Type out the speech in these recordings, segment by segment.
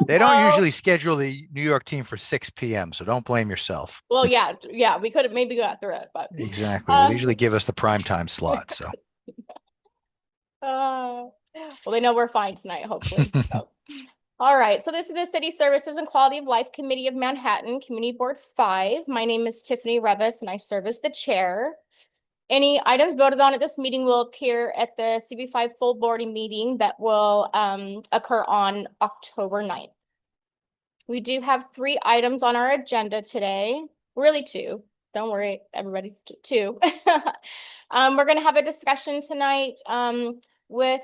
They don't usually schedule the New York team for 6 p.m., so don't blame yourself. Well, yeah, we could have maybe got through it, but Exactly. They usually give us the prime time slot. So well, they know we're fine tonight, hopefully. So. All right, so this is the City Services and Quality of Life Committee of Manhattan, Community Board 5. My name is Tiffany Revis, and I serve as the chair. Any items voted on at this meeting will appear at the CB5 full boarding meeting that will occur on October 9th. We do have 3 items on our agenda today, really 2. Don't worry, everybody, 2. We're going to have a discussion tonight with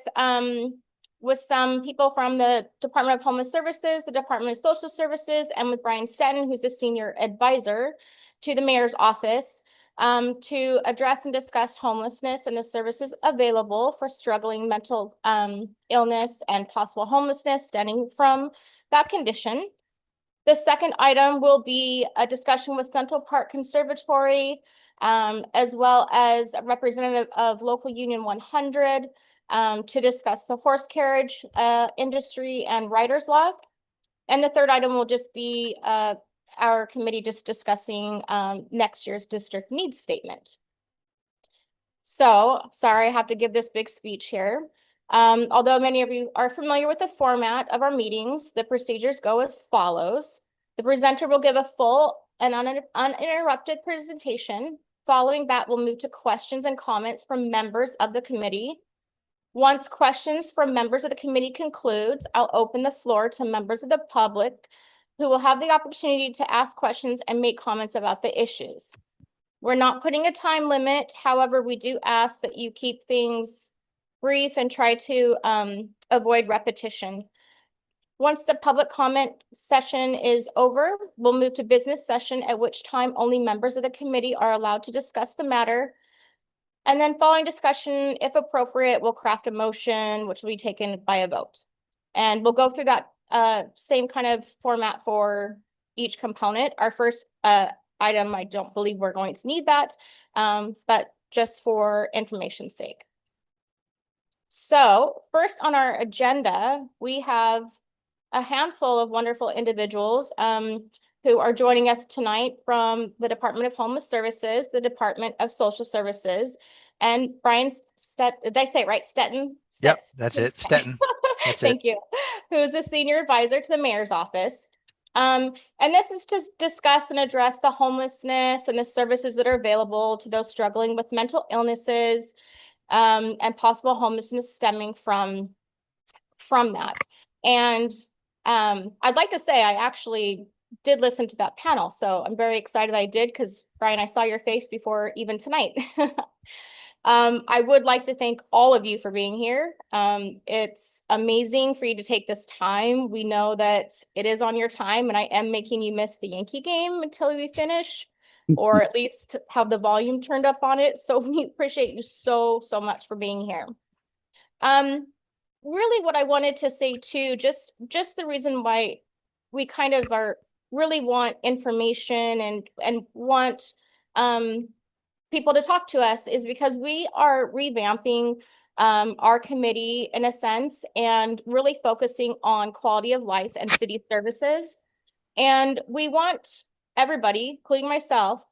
some people from the Department of Homeless Services, the Department of Social Services, and with Brian Stetton, who's a senior advisor to the mayor's office, to address and discuss homelessness and the services available for struggling mental illness and possible homelessness stemming from that condition. The second item will be a discussion with Central Park Conservatory, as well as a representative of Local Union 100, to discuss the horse carriage industry and riders law. And the third item will just be our committee just discussing next year's district needs statement. So, sorry, I have to give this big speech here. Although many of you are familiar with the format of our meetings, the procedures go as follows. The presenter will give a full and uninterrupted presentation. Following that, we'll move to questions and comments from members of the committee. Once questions from members of the committee concludes, I'll open the floor to members of the public who will have the opportunity to ask questions and make comments about the issues. We're not putting a time limit. However, we do ask that you keep things brief and try to avoid repetition. Once the public comment session is over, we'll move to business session, at which time only members of the committee are allowed to discuss the matter. And then following discussion, if appropriate, we'll craft a motion, which will be taken by a vote. And we'll go through that same kind of format for each component. Our first item, I don't believe we're going to need that, but just for information's sake. So first on our agenda, we have a handful of wonderful individuals who are joining us tonight from the Department of Homeless Services, the Department of Social Services, and Brian did I say it right? Stetton? Yep, that's it, Stetton. That's Thank you. Who's the senior advisor to the mayor's office. And this is to discuss and address the homelessness and the services that are available to those struggling with mental illnesses and possible homelessness stemming from that. And I'd like to say I actually did listen to that panel, so I'm very excited I did, because Brian, I saw your face before even tonight. I would like to thank all of you for being here. It's amazing for you to take this time. We know that it is on your time, and I am making you miss the Yankee game until we finish, or at least have the volume turned up on it. So we appreciate you so much for being here. Really what I wanted to say too, just the reason why we kind of really want information and want people to talk to us is because we are revamping our committee in a sense and really focusing on quality of life and city services. And we want everybody, including myself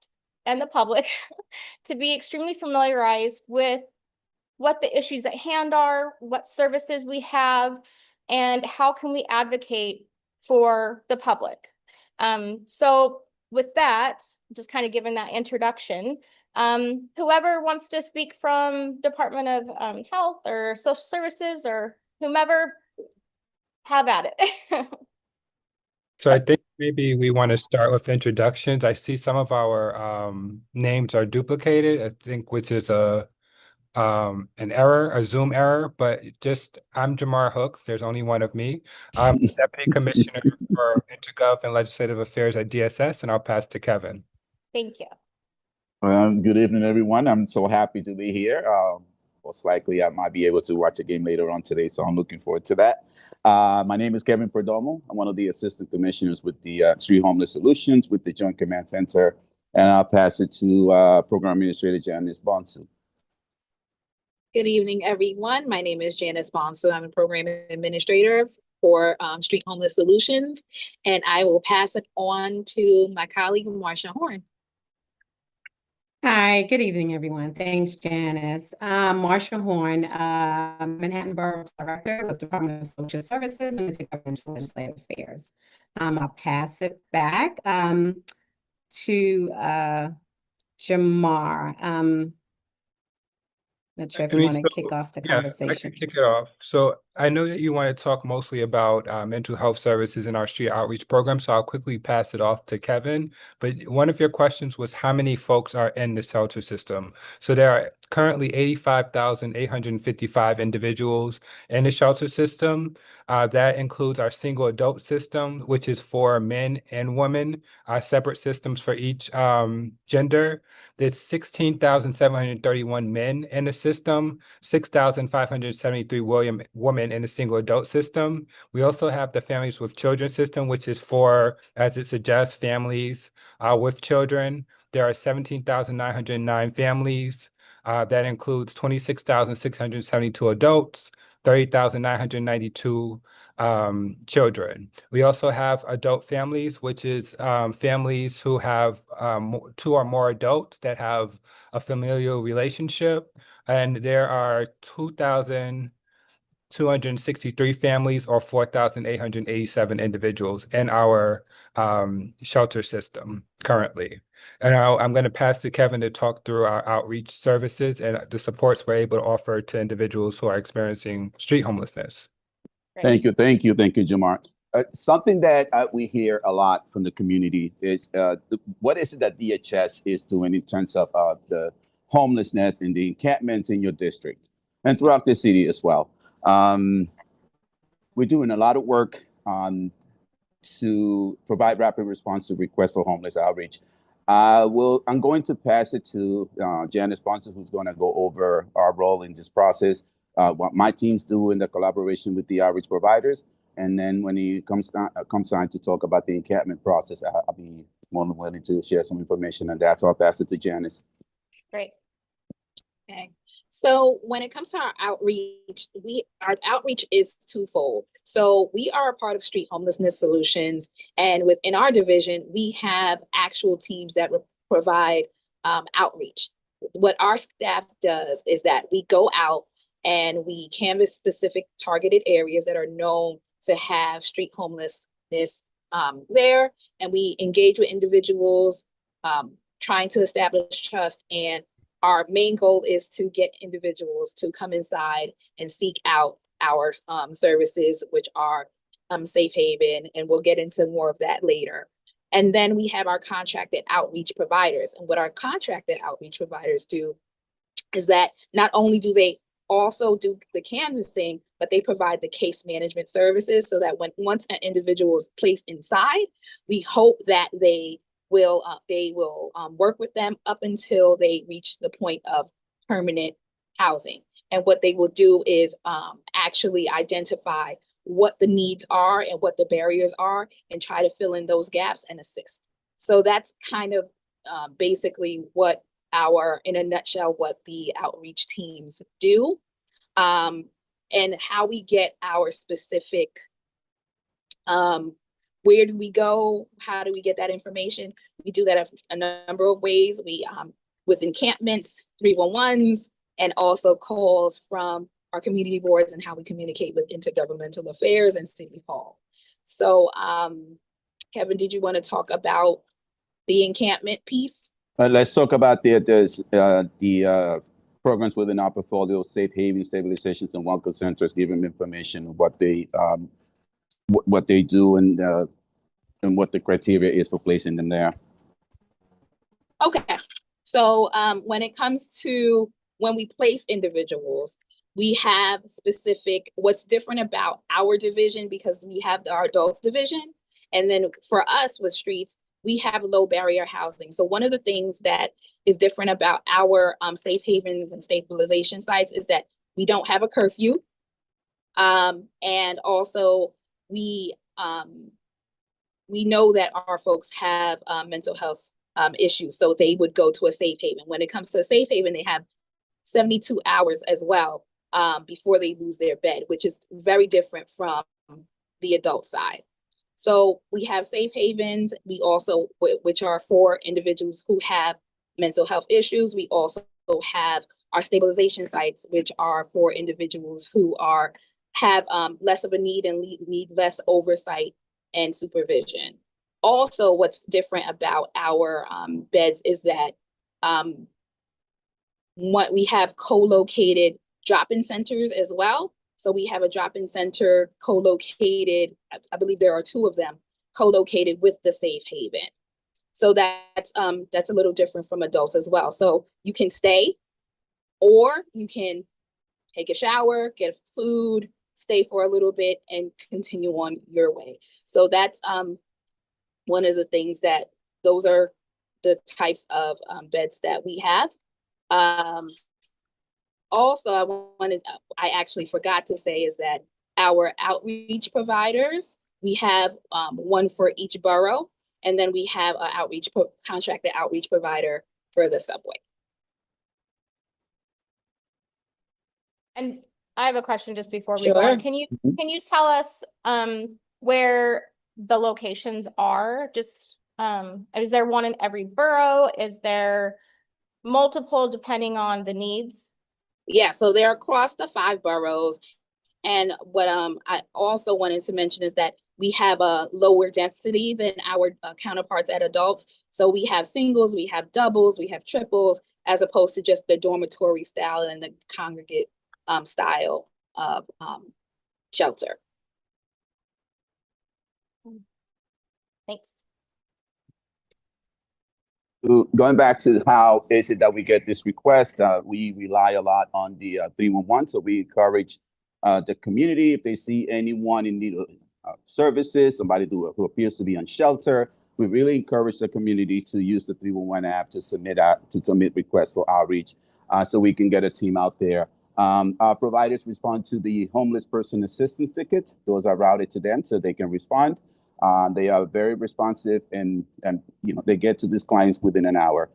and the public, to be extremely familiarized with what the issues at hand are, what services we have, and how can we advocate for the public. So with that, just kind of giving that introduction, whoever wants to speak from Department of Health or Social Services or whomever, have at it. So I think maybe we want to start with introductions. I see some of our names are duplicated, I think, which is an error, a Zoom error, but I'm Jamar Hooks. There's only one of me. I'm the Deputy Commissioner for Intergov and Legislative Affairs at DSS, and I'll pass to Kevin. Thank you. Good evening, everyone. I'm so happy to be here. Most likely I might be able to watch a game later on today, so I'm looking forward to that. My name is Kevin Perdomo. I'm one of the Assistant Commissioners with the Street Homeless Solutions with the Joint Command Center, and I'll pass it to Program Administrator Janice Bonsu. Good evening, everyone. My name is Janice Bonsu. I'm a Program Administrator for Street Homeless Solutions. And I will pass it on to my colleague, Marsha Horn. Hi, good evening, everyone. Thanks, Janice. Marsha Horn, Manhattan Borough Director with Department of Social Services and Intergovernmental Legislative Affairs. I'll pass it back to Jamar. Not sure if you want to kick off the Yeah, I conversation. can kick it off. So I know that you want to talk mostly about mental health services in our street outreach program, so I'll quickly pass it off to Kevin. But one of your questions was how many folks are in the shelter system. So there are currently 85,855 individuals in the shelter system. That includes our single adult system, which is for men and women, separate systems for each gender. There's 16,731 men in the system, 6,573 women in the single adult system. We also have the families with children system, which is for, as it suggests, families with children. There are 17,909 families. That includes 26,672 adults, 30,992 children. We also have adult families, which is families who have 2 or more adults that have a familial relationship. And there are 2,263 families or 4,887 individuals in our shelter system currently. And now I'm going to pass to Kevin to talk through our outreach services and the supports we're able to offer to individuals who are experiencing street homelessness. Thank you, Jamar. Something that we hear a lot from the community is what is it that DHS is doing in terms of the homelessness and the encampments in your district and throughout the city as well. We're doing a lot of work to provide rapid response to requests for homeless outreach. I'm going to pass it to Janice Bonson, who's going to go over our role in this process, what my teams do in the collaboration with the outreach providers. And then when it comes time to talk about the encampment process, I'll be more than willing to share some information on that. So I'll pass it to Janice. Great. Okay. So when it comes to our outreach is twofold. So we are a part of Street Homelessness Solutions, and within our division, we have actual teams that provide outreach. What our staff does is that we go out and we canvass specific targeted areas that are known to have street homelessness there, and we engage with individuals trying to establish trust. And our main goal is to get individuals to come inside and seek out our services, which are Safe Haven, and we'll get into more of that later. And then we have our contracted outreach providers. And what our contracted outreach providers do is that not only do they also do the canvassing, but they provide the case management services, so that once an individual is placed inside, we hope that they will work with them up until they reach the point of permanent housing. And what they will do is actually identify what the needs are and what the barriers are, and try to fill in those gaps and assist. So that's kind of basically what in a nutshell, what the outreach teams do, and how we get our specific, where do we go? How do we get that information? We do that a number of ways. We, with encampments, 311s, and also calls from our community boards, and how we communicate with Intergovernmental Affairs and City Hall. So, Kevin, did you want to talk about the encampment piece? Let's talk about the programs within our portfolio: Safe Haven, Stabilizations, and Welcome Centers. Give them information of what they do and what the criteria is for placing them there. Okay, so when it comes to when we place individuals, we have specific, what's different about our division, because we have our adults division, and then for us with streets, we have low barrier housing. So one of the things that is different about our Safe Havens and stabilization sites is that we don't have a curfew. And also we know that our folks have mental health issues, so they would go to a Safe Haven. When it comes to a Safe Haven, they have 72 hours as well before they lose their bed, which is very different from the adult side. So we have safe havens. We also, which are for individuals who have mental health issues. We also have our stabilization sites, which are for individuals who have less of a need and need less oversight and supervision. Also, what's different about our beds is that what we have co-located drop-in centers as well. So we have a drop-in center co-located, I believe there are 2 of them, co-located with the safe haven. So that's a little different from adults as well. So you can stay, or you can take a shower, get food, stay for a little bit, and continue on your way. So that's one of the things those are the types of beds that we have. Also, I actually forgot to say is that our outreach providers, we have 1 for each borough, and then we have an contracted outreach provider for the subway. And I have a question just before we go Sure. on. Can you tell us where the locations are? Just is there one in every borough? Is there multiple depending on the needs? Yeah, so they're across the 5 boroughs. And what I also wanted to mention is that we have a lower density than our counterparts at adults. So we have singles, we have doubles, we have triples, as opposed to just the dormitory style and the congregate style of shelter. Thanks. Going back to how is it that we get this request, we rely a lot on the 311. So we encourage the community, if they see anyone in need of services, somebody who appears to be on shelter, we really encourage the community to use the 311 app to submit requests for outreach, so we can get a team out there. Our providers respond to the homeless person assistance tickets. Those are routed to them so they can respond. They are very responsive, and they get to these clients within an hour.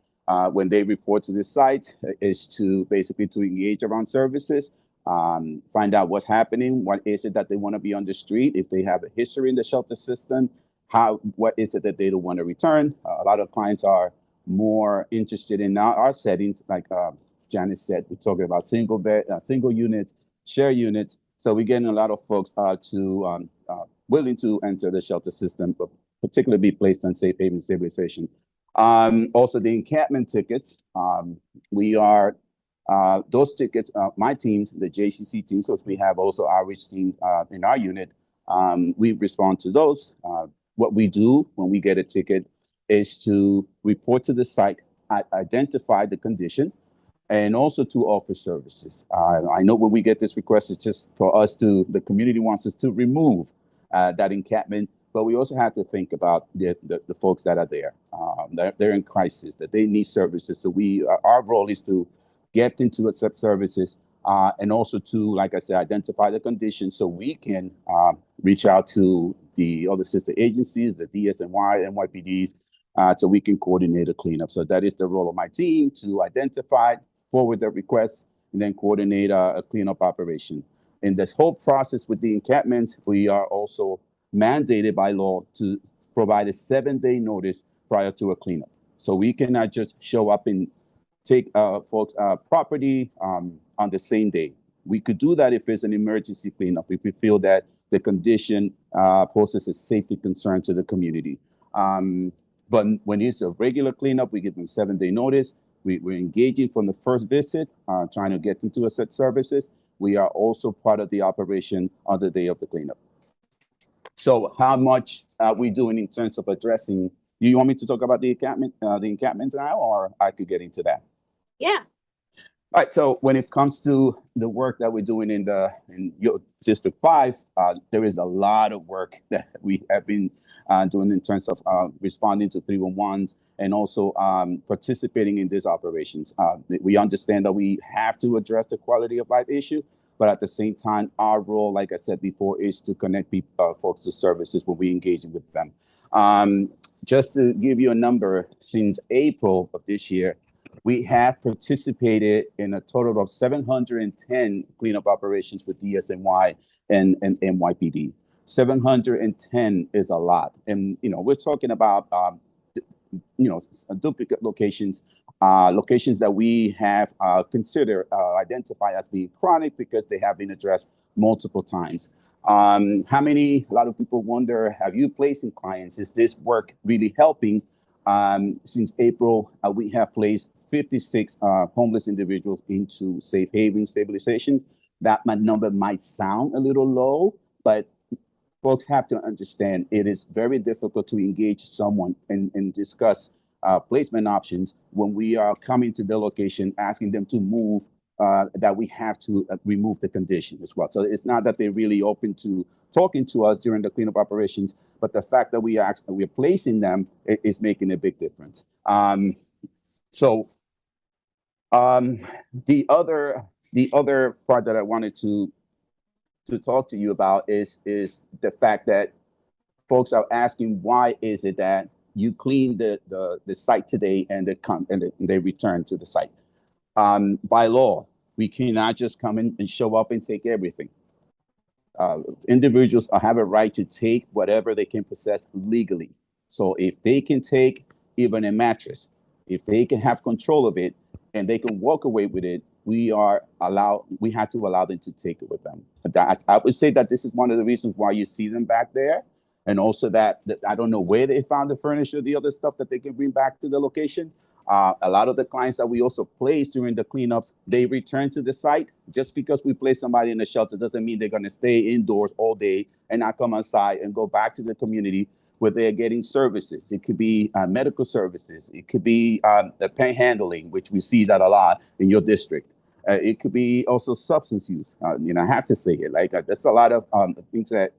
When they report to this site, is to basically to engage around services, find out what's happening, what is it that they want to be on the street, if they have a history in the shelter system, what is it that they don't want to return. A lot of clients are more interested in our settings, like Janice said, we're talking about single bed, single units, share units. So we're getting a lot of folks willing to enter the shelter system, but particularly be placed on safe haven stabilization. Also, the encampment tickets, we are those tickets. My teams, the JCC teams, because we have also outreach teams in our unit, we respond to those. What we do when we get a ticket is to report to the site, identify the condition, and also to offer services. I know when we get this request, it's just for us the community wants us to remove that encampment, but we also have to think about the folks that are there. They're in crisis, that they need services. So our role is to get them to accept services, and also to, like I said, identify the condition so we can reach out to the other sister agencies, the DSNY, NYPDs, so we can coordinate a cleanup. So that is the role of my team, to identify, forward the request, and then coordinate a cleanup operation. In this whole process with the encampment, we are also mandated by law to provide a 7-day notice prior to a cleanup. So we cannot just show up and take folks' property on the same day. We could do that if it's an emergency cleanup, if we feel that the condition poses a safety concern to the community. But when it's a regular cleanup, we give them 7-day notice. We're engaging from the first visit, trying to get them to accept services. We are also part of the operation on the day of the cleanup. So how much are we doing in terms of addressing? Do you want me to talk about the encampments now, or I could get into that? Yeah. All right. So when it comes to the work that we're doing in your District 5, there is a lot of work that we have been doing in terms of responding to 311s and also participating in these operations. We understand that we have to address the quality of life issue, but at the same time, our role, like I said before, is to connect folks to services when we engage with them. Just to give you a number, since April of this year, we have participated in a total of 710 cleanup operations with DSNY and NYPD. 710 is a lot. And, we're talking about, duplicate locations, locations that we have identified as being chronic because they have been addressed multiple times. A lot of people wonder, have you placing clients? Is this work really helping? Since April, we have placed 56 homeless individuals into safe haven stabilizations. That number might sound a little low, but folks have to understand it is very difficult to engage someone and discuss placement options when we are coming to the location, asking them to move, that we have to remove the condition as well. So it's not that they're really open to talking to us during the cleanup operations, but the fact that we're placing them is making a big difference. The other part that I wanted to talk to you about is the fact that folks are asking, why is it that you clean the site today and they return to the site? By law, we cannot just come in and show up and take everything. Individuals have a right to take whatever they can possess legally. So if they can take even a mattress, if they can have control of it and they can walk away with it, we have to allow them to take it with them. I would say that this is one of the reasons why you see them back there. And also that I don't know where they found the furniture, the other stuff that they can bring back to the location. A lot of the clients that we also place during the cleanups, they return to the site. Just because we place somebody in a shelter doesn't mean they're going to stay indoors all day and not come outside and go back to the community where they're getting services. It could be medical services. It could be the panhandling, which we see that a lot in your district. It could be also substance use. I have to say it. There's a lot of things that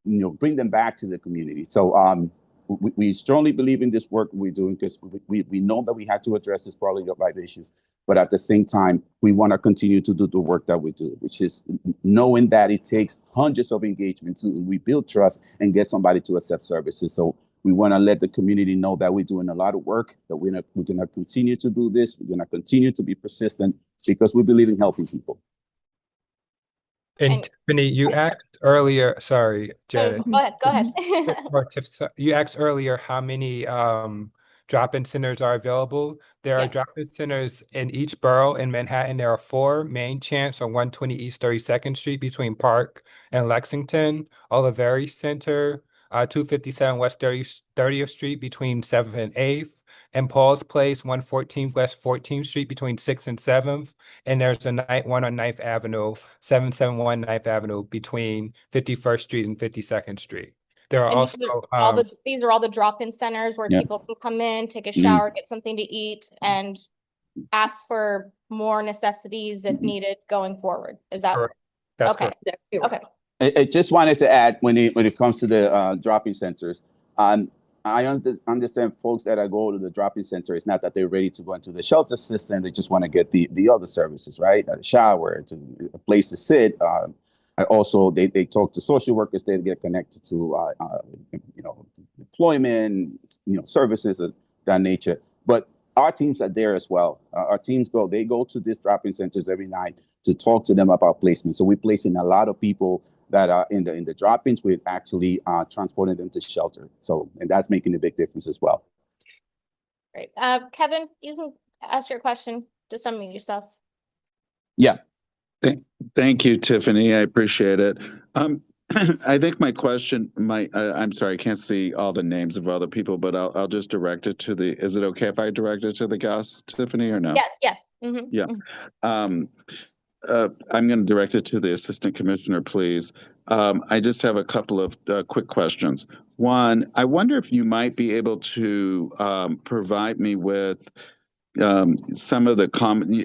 bring them back to the community. So we strongly believe in this work we're doing because we know that we have to address this quality of life issues. But at the same time, we want to continue to do the work that we do, which is knowing that it takes hundreds of engagements to rebuild trust and get somebody to accept services. So we want to let the community know that we're doing a lot of work, that we're going to continue to do this. We're going to continue to be persistent because we believe in helping people. And Tiffany, you asked earlier, sorry, Janet. Go ahead. You asked earlier how many drop-in centers are available. There are drop-in centers in each borough. In Manhattan, there are 4 main chants on 120 East 32nd Street between Park and Lexington, Oliveri Center, 257 West 30th Street between 7th and 8th, and Paul's Place, 114 West 14th Street between 6th and 7th. And there's a one on 9th Avenue, 771 9th Avenue between 51st Street and 52nd Street. There are also these are all the drop-in centers where people can come in, take a shower, get something to eat, and ask for more necessities if needed going forward. Is that correct? That's okay? correct. Okay. I just wanted to add when it comes to the drop-in centers, I understand folks that go to the drop-in center. It's not that they're ready to go into the shelter system. They just want to get the other services, right? A shower, a place to sit. Also, they talk to social workers. They get connected to employment, services of that nature. But our teams are there as well. Our teams go to these drop-in centers every night to talk to them about placement. So we're placing a lot of people that are in the drop-ins. We're actually transporting them to shelter. And that's making a big difference as well. Great. Kevin, you can ask your question. Just unmute yourself. Yeah. Thank you, Tiffany. I appreciate it. I think my question I'm sorry, I can't see all the names of other people, but I'll just direct it to is it okay if I direct it to the guest, Tiffany, or no? Yes. Mm-hmm. Yeah. I'm going to direct it to the Assistant Commissioner, please. I just have a couple of quick questions. One, I wonder if you might be able to provide me with some of the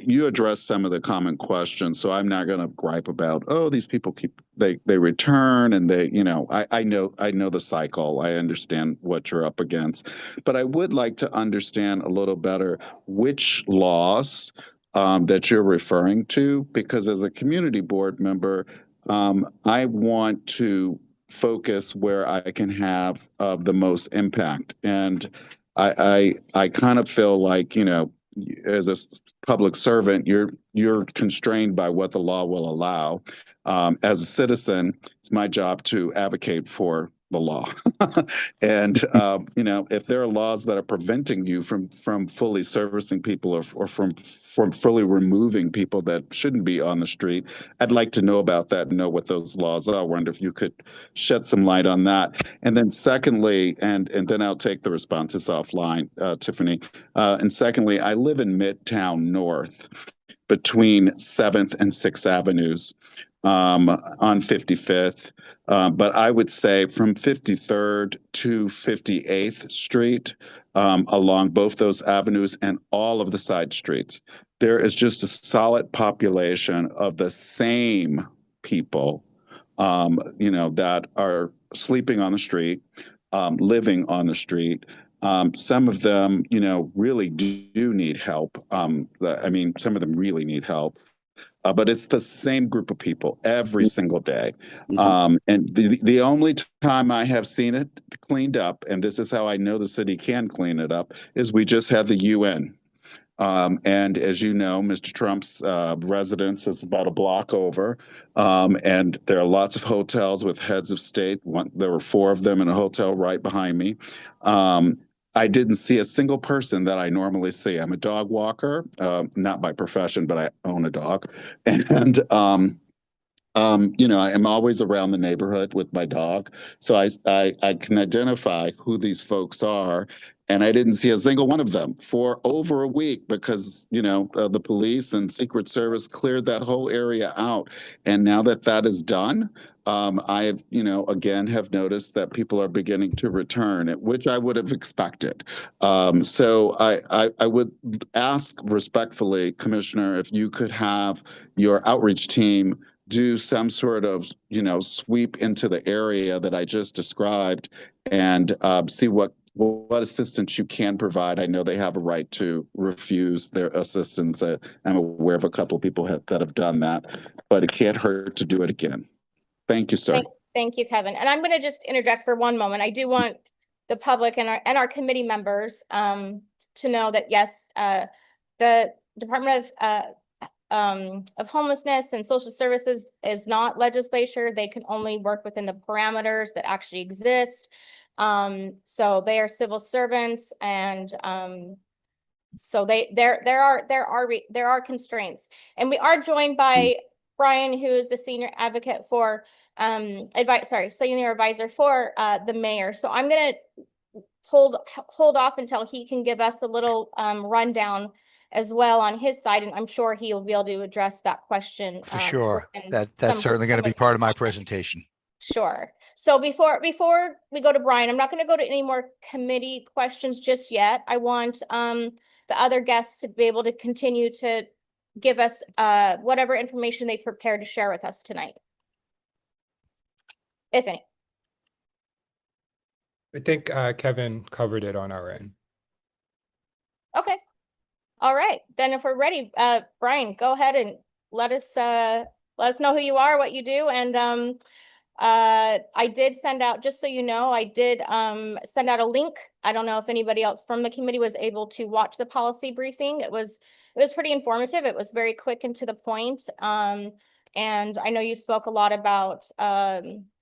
you addressed some of the common questions, so I'm not going to gripe about, these people they return and I know the cycle. I understand what you're up against, but I would like to understand a little better which laws that you're referring to, because as a community board member, I want to focus where I can have the most impact. And I kind of feel like, as a public servant, you're constrained by what the law will allow. As a citizen, it's my job to advocate for the law. And you know, if there are laws that are preventing you from fully servicing people or from fully removing people that shouldn't be on the street, I'd like to know about that and know what those laws are. I wonder if you could shed some light on that. And then secondly, and then I'll take the responses offline, Tiffany. And secondly, I live in Midtown North between 7th and 6th Avenues on 55th. But I would say from 53rd to 58th Street, along both those avenues and all of the side streets, there is just a solid population of the same people, you know, that are sleeping on the street, living on the street. Some of them, you know, really do need help. I mean, some of them really need help. But it's the same group of people every single day. And the only time I have seen it cleaned up, and this is how I know the city can clean it up, is we just had the UN. And as you know, Mr. Trump's residence is about a block over. And there are lots of hotels with heads of state. There were 4 of them in a hotel right behind me. I didn't see a single person that I normally see. I'm a dog walker, not by profession, but I own a dog. And, you know, I'm always around the neighborhood with my dog. So I can identify who these folks are. And I didn't see a single one of them for over a week because, you know, the police and Secret Service cleared that whole area out. And now that that is done, I, you know, again, have noticed that people are beginning to return, which I would have expected. So I would ask respectfully, Commissioner, if you could have your outreach team do some sort of, you know, sweep into the area that I just described and see what assistance you can provide. I know they have a right to refuse their assistance. I'm aware of a couple of people that have done that, but it can't hurt to do it again. Thank you, sir. Thank you, Kevin. And I'm going to just interject for one moment. I do want the public and our committee members to know that yes, the Department of Homelessness and Social Services is not legislature. They can only work within the parameters that actually exist. So they are civil servants, and so there are constraints. And we are joined by Brian, who is the senior advocate for senior advisor for the mayor. So I'm gonna hold off until he can give us a little rundown as well on his side, and I'm sure he'll be able to address that question. For sure. That's certainly going to be part of my presentation. Sure. So before we go to Brian, I'm not going to go to any more committee questions just yet. I want the other guests to be able to continue to give us whatever information they prepared to share with us tonight, if any. I think Kevin covered it on our end. Okay. All right. Then if we're ready, Brian, go ahead and let us know who you are, what you do, and I did send out, just so you know, I did send out a link. I don't know if anybody else from the committee was able to watch the policy briefing. It was pretty informative. It was very quick and to the point. And I know you spoke a lot about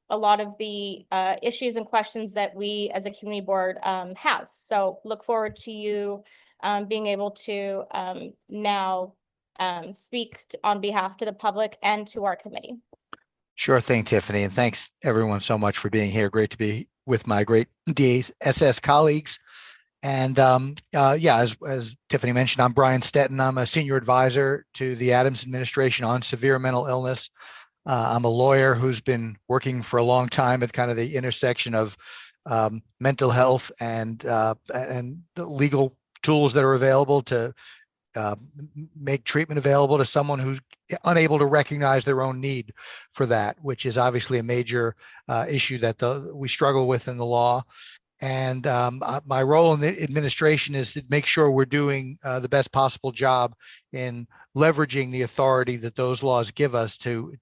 a lot of the issues and questions that we as a community board have. So look forward to you being able to now speak on behalf to the public and to our committee. Sure thing, Tiffany. And thanks everyone so much for being here. Great to be with my great DSS colleagues. And yeah, as Tiffany mentioned, I'm Brian Stetton. I'm a senior advisor to the Adams administration on severe mental illness. I'm a lawyer who's been working for a long time at kind of the intersection of mental health and the legal tools that are available to make treatment available to someone who's unable to recognize their own need for that, which is obviously a major issue that we struggle with in the law. And my role in the administration is to make sure we're doing the best possible job in leveraging the authority that those laws give us to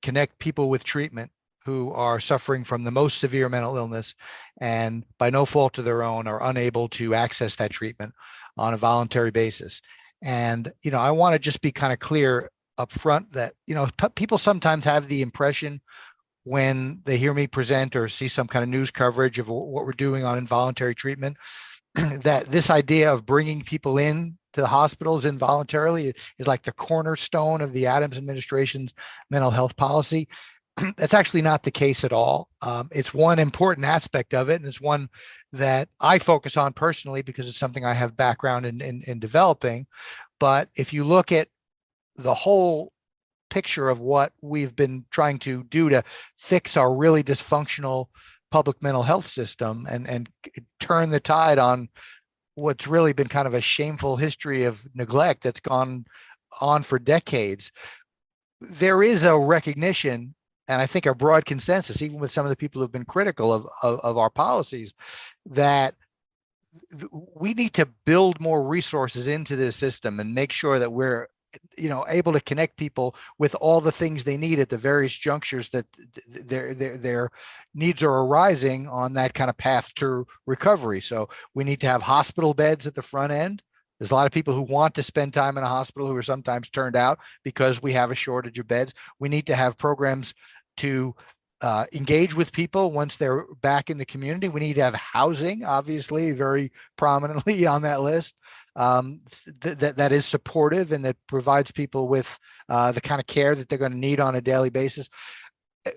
connect people with treatment who are suffering from the most severe mental illness and by no fault of their own are unable to access that treatment on a voluntary basis. And, I want to just be kind of clear up front that, people sometimes have the impression when they hear me present or see some kind of news coverage of what we're doing on involuntary treatment, that this idea of bringing people in to the hospitals involuntarily is like the cornerstone of the Adams administration's mental health policy. That's actually not the case at all. It's one important aspect of it, and it's one that I focus on personally because it's something I have background in developing. But if you look at the whole picture of what we've been trying to do to fix our really dysfunctional public mental health system and turn the tide on what's really been kind of a shameful history of neglect that's gone on for decades, there is a recognition, and I think a broad consensus, even with some of the people who've been critical of our policies, that we need to build more resources into this system and make sure that we're able to connect people with all the things they need at the various junctures that their needs are arising on that kind of path to recovery. So we need to have hospital beds at the front end. There's a lot of people who want to spend time in a hospital who are sometimes turned out because we have a shortage of beds. We need to have programs to engage with people once they're back in the community. We need to have housing, obviously, very prominently on that list, that is supportive and that provides people with the kind of care that they're going to need on a daily basis.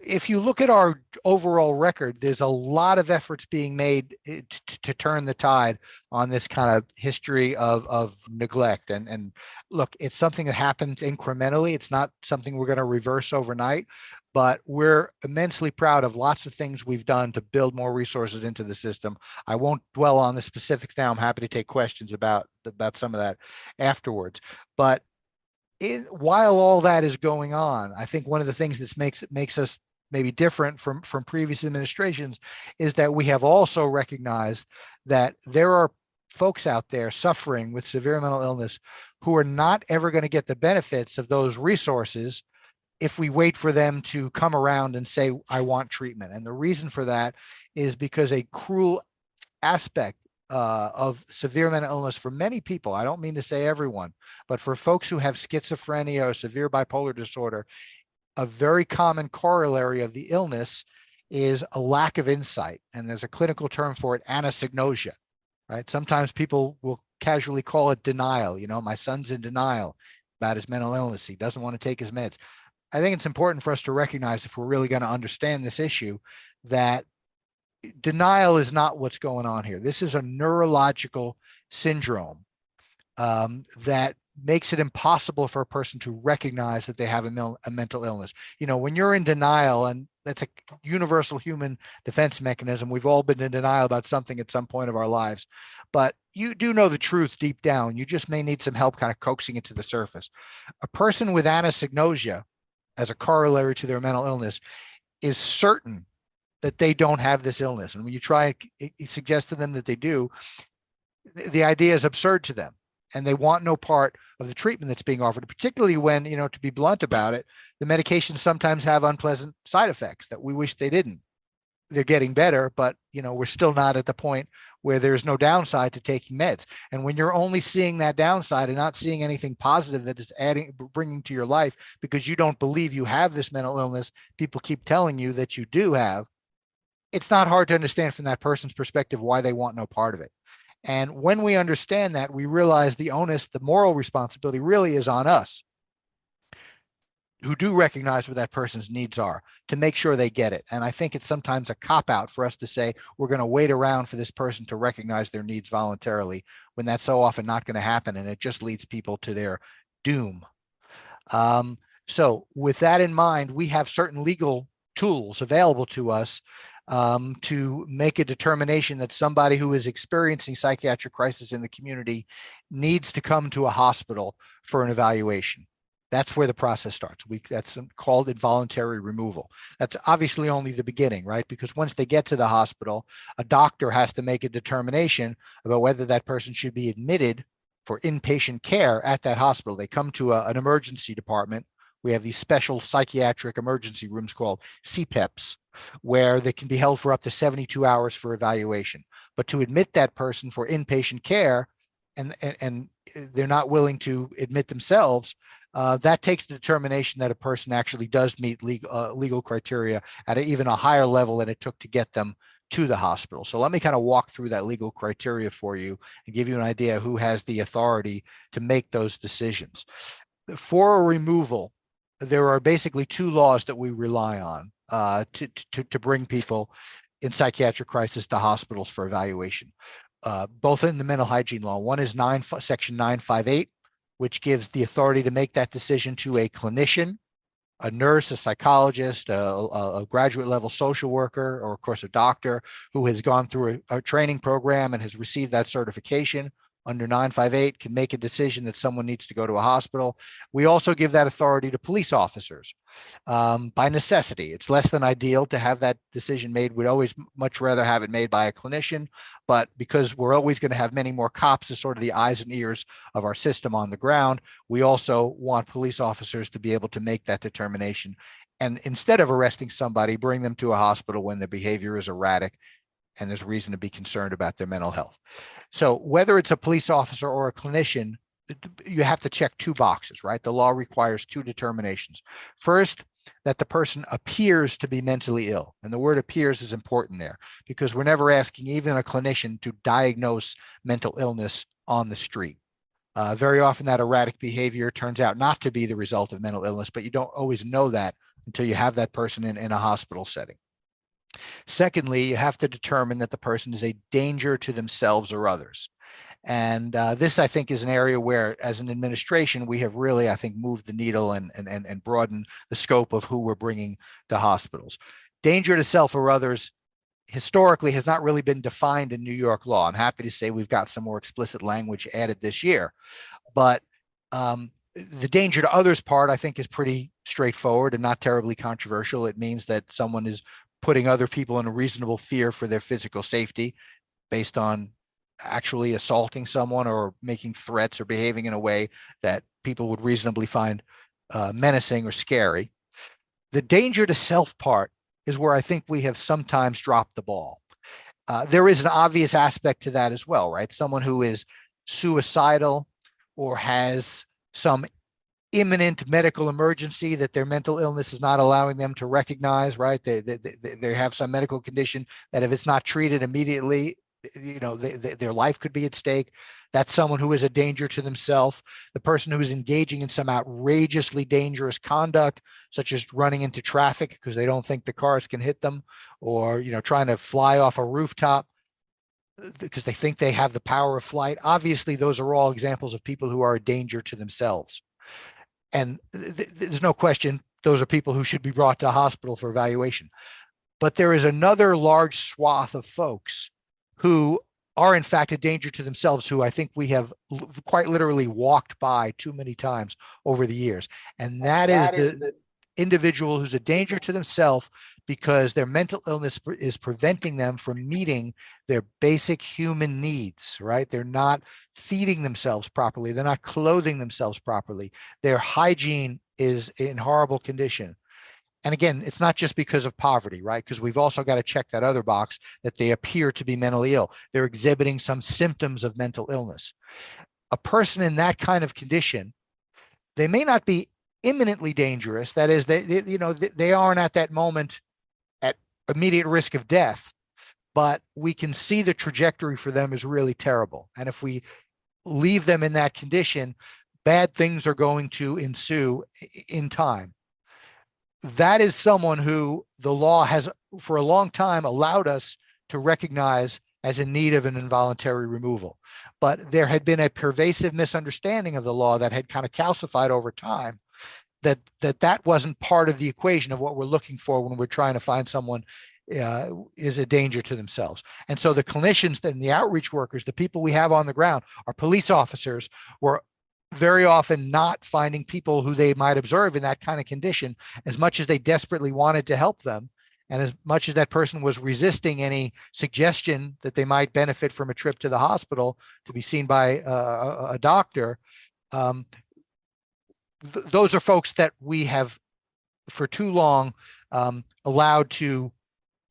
If you look at our overall record, there's a lot of efforts being made to turn the tide on this kind of history of neglect. And look, it's something that happens incrementally. It's not something we're going to reverse overnight, but we're immensely proud of lots of things we've done to build more resources into the system. I won't dwell on the specifics now. I'm happy to take questions about some of that afterwards. But while all that is going on, I think one of the things that makes us maybe different from previous administrations is that we have also recognized that there are folks out there suffering with severe mental illness who are not ever going to get the benefits of those resources if we wait for them to come around and say, I want treatment. And the reason for that is because a cruel aspect of severe mental illness for many people, I don't mean to say everyone, but for folks who have schizophrenia or severe bipolar disorder, a very common corollary of the illness is a lack of insight. And there's a clinical term for it, anosognosia, right? Sometimes people will casually call it denial. My son's in denial about his mental illness. He doesn't want to take his meds. I think it's important for us to recognize, if we're really going to understand this issue, that denial is not what's going on here. This is a neurological syndrome that makes it impossible for a person to recognize that they have a mental illness. When you're in denial, and that's a universal human defense mechanism, we've all been in denial about something at some point of our lives, but you do know the truth deep down. You just may need some help kind of coaxing it to the surface. A person with anosognosia, as a corollary to their mental illness, is certain that they don't have this illness. And when you try and suggest to them that they do, the idea is absurd to them. And they want no part of the treatment that's being offered, particularly when, to be blunt about it, the medications sometimes have unpleasant side effects that we wish they didn't. They're getting better, but, we're still not at the point where there's no downside to taking meds. And when you're only seeing that downside and not seeing anything positive that is bringing to your life because you don't believe you have this mental illness, people keep telling you that you do have, it's not hard to understand from that person's perspective why they want no part of it. And when we understand that, we realize the onus, the moral responsibility really is on us, who do recognize what that person's needs are, to make sure they get it. And I think it's sometimes a cop-out for us to say, we're going to wait around for this person to recognize their needs voluntarily, when that's so often not going to happen, and it just leads people to their doom. So with that in mind, we have certain legal tools available to us to make a determination that somebody who is experiencing psychiatric crisis in the community needs to come to a hospital for an evaluation. That's where the process starts. That's called involuntary removal. That's obviously only the beginning, right? Because once they get to the hospital, a doctor has to make a determination about whether that person should be admitted for inpatient care at that hospital. They come to an emergency department. We have these special psychiatric emergency rooms called CPEPs, where they can be held for up to 72 hours for evaluation. But to admit that person for inpatient care, and they're not willing to admit themselves, that takes the determination that a person actually does meet legal criteria at even a higher level than it took to get them to the hospital. So let me kind of walk through that legal criteria for you and give you an idea who has the authority to make those decisions. For a removal, there are basically two laws that we rely on to bring people in psychiatric crisis to hospitals for evaluation, both in the mental hygiene law. One is Section 958, which gives the authority to make that decision to a clinician, a nurse, a psychologist, a graduate level social worker, or of course a doctor who has gone through a training program and has received that certification under 958 can make a decision that someone needs to go to a hospital. We also give that authority to police officers by necessity. It's less than ideal to have that decision made. We'd always much rather have it made by a clinician, but because we're always going to have many more cops as sort of the eyes and ears of our system on the ground, we also want police officers to be able to make that determination. And instead of arresting somebody, bring them to a hospital when their behavior is erratic and there's reason to be concerned about their mental health. So whether it's a police officer or a clinician, you have to check two boxes, right? The law requires two determinations. First, that the person appears to be mentally ill. And the word appears is important there because we're never asking even a clinician to diagnose mental illness on the street. Very often that erratic behavior turns out not to be the result of mental illness, but you don't always know that until you have that person in a hospital setting. Secondly, you have to determine that the person is a danger to themselves or others. And this, I think, is an area where, as an administration, we have really, I think, moved the needle and broadened the scope of who we're bringing to hospitals. Danger to self or others historically has not really been defined in New York law. I'm happy to say we've got some more explicit language added this year. But the danger to others part, I think, is pretty straightforward and not terribly controversial. It means that someone is putting other people in a reasonable fear for their physical safety based on actually assaulting someone or making threats or behaving in a way that people would reasonably find menacing or scary. The danger to self part is where I think we have sometimes dropped the ball. There is an obvious aspect to that as well, right? Someone who is suicidal or has some imminent medical emergency that their mental illness is not allowing them to recognize, right? They have some medical condition that if it's not treated immediately, you know, their life could be at stake. That's someone who is a danger to themselves. The person who is engaging in some outrageously dangerous conduct, such as running into traffic because they don't think the cars can hit them, or, you know, trying to fly off a rooftop because they think they have the power of flight. Obviously, those are all examples of people who are a danger to themselves. And there's no question those are people who should be brought to a hospital for evaluation. But there is another large swath of folks who are in fact a danger to themselves, who I think we have quite literally walked by too many times over the years. And that is the individual who's a danger to themselves because their mental illness is preventing them from meeting their basic human needs, right? They're not feeding themselves properly. They're not clothing themselves properly. Their hygiene is in horrible condition. And again, it's not just because of poverty, right? Because we've also got to check that other box that they appear to be mentally ill. They're exhibiting some symptoms of mental illness. A person in that kind of condition, they may not be imminently dangerous. That is, they aren't at that moment at immediate risk of death, but we can see the trajectory for them is really terrible. And if we leave them in that condition, bad things are going to ensue in time. That is someone who the law has for a long time allowed us to recognize as in need of an involuntary removal. But there had been a pervasive misunderstanding of the law that had kind of calcified over time that wasn't part of the equation of what we're looking for when we're trying to find someone is a danger to themselves. And so the clinicians and the outreach workers, the people we have on the ground, our police officers, were very often not finding people who they might observe in that kind of condition, as much as they desperately wanted to help them. And as much as that person was resisting any suggestion that they might benefit from a trip to the hospital to be seen by a doctor, those are folks that we have for too long allowed to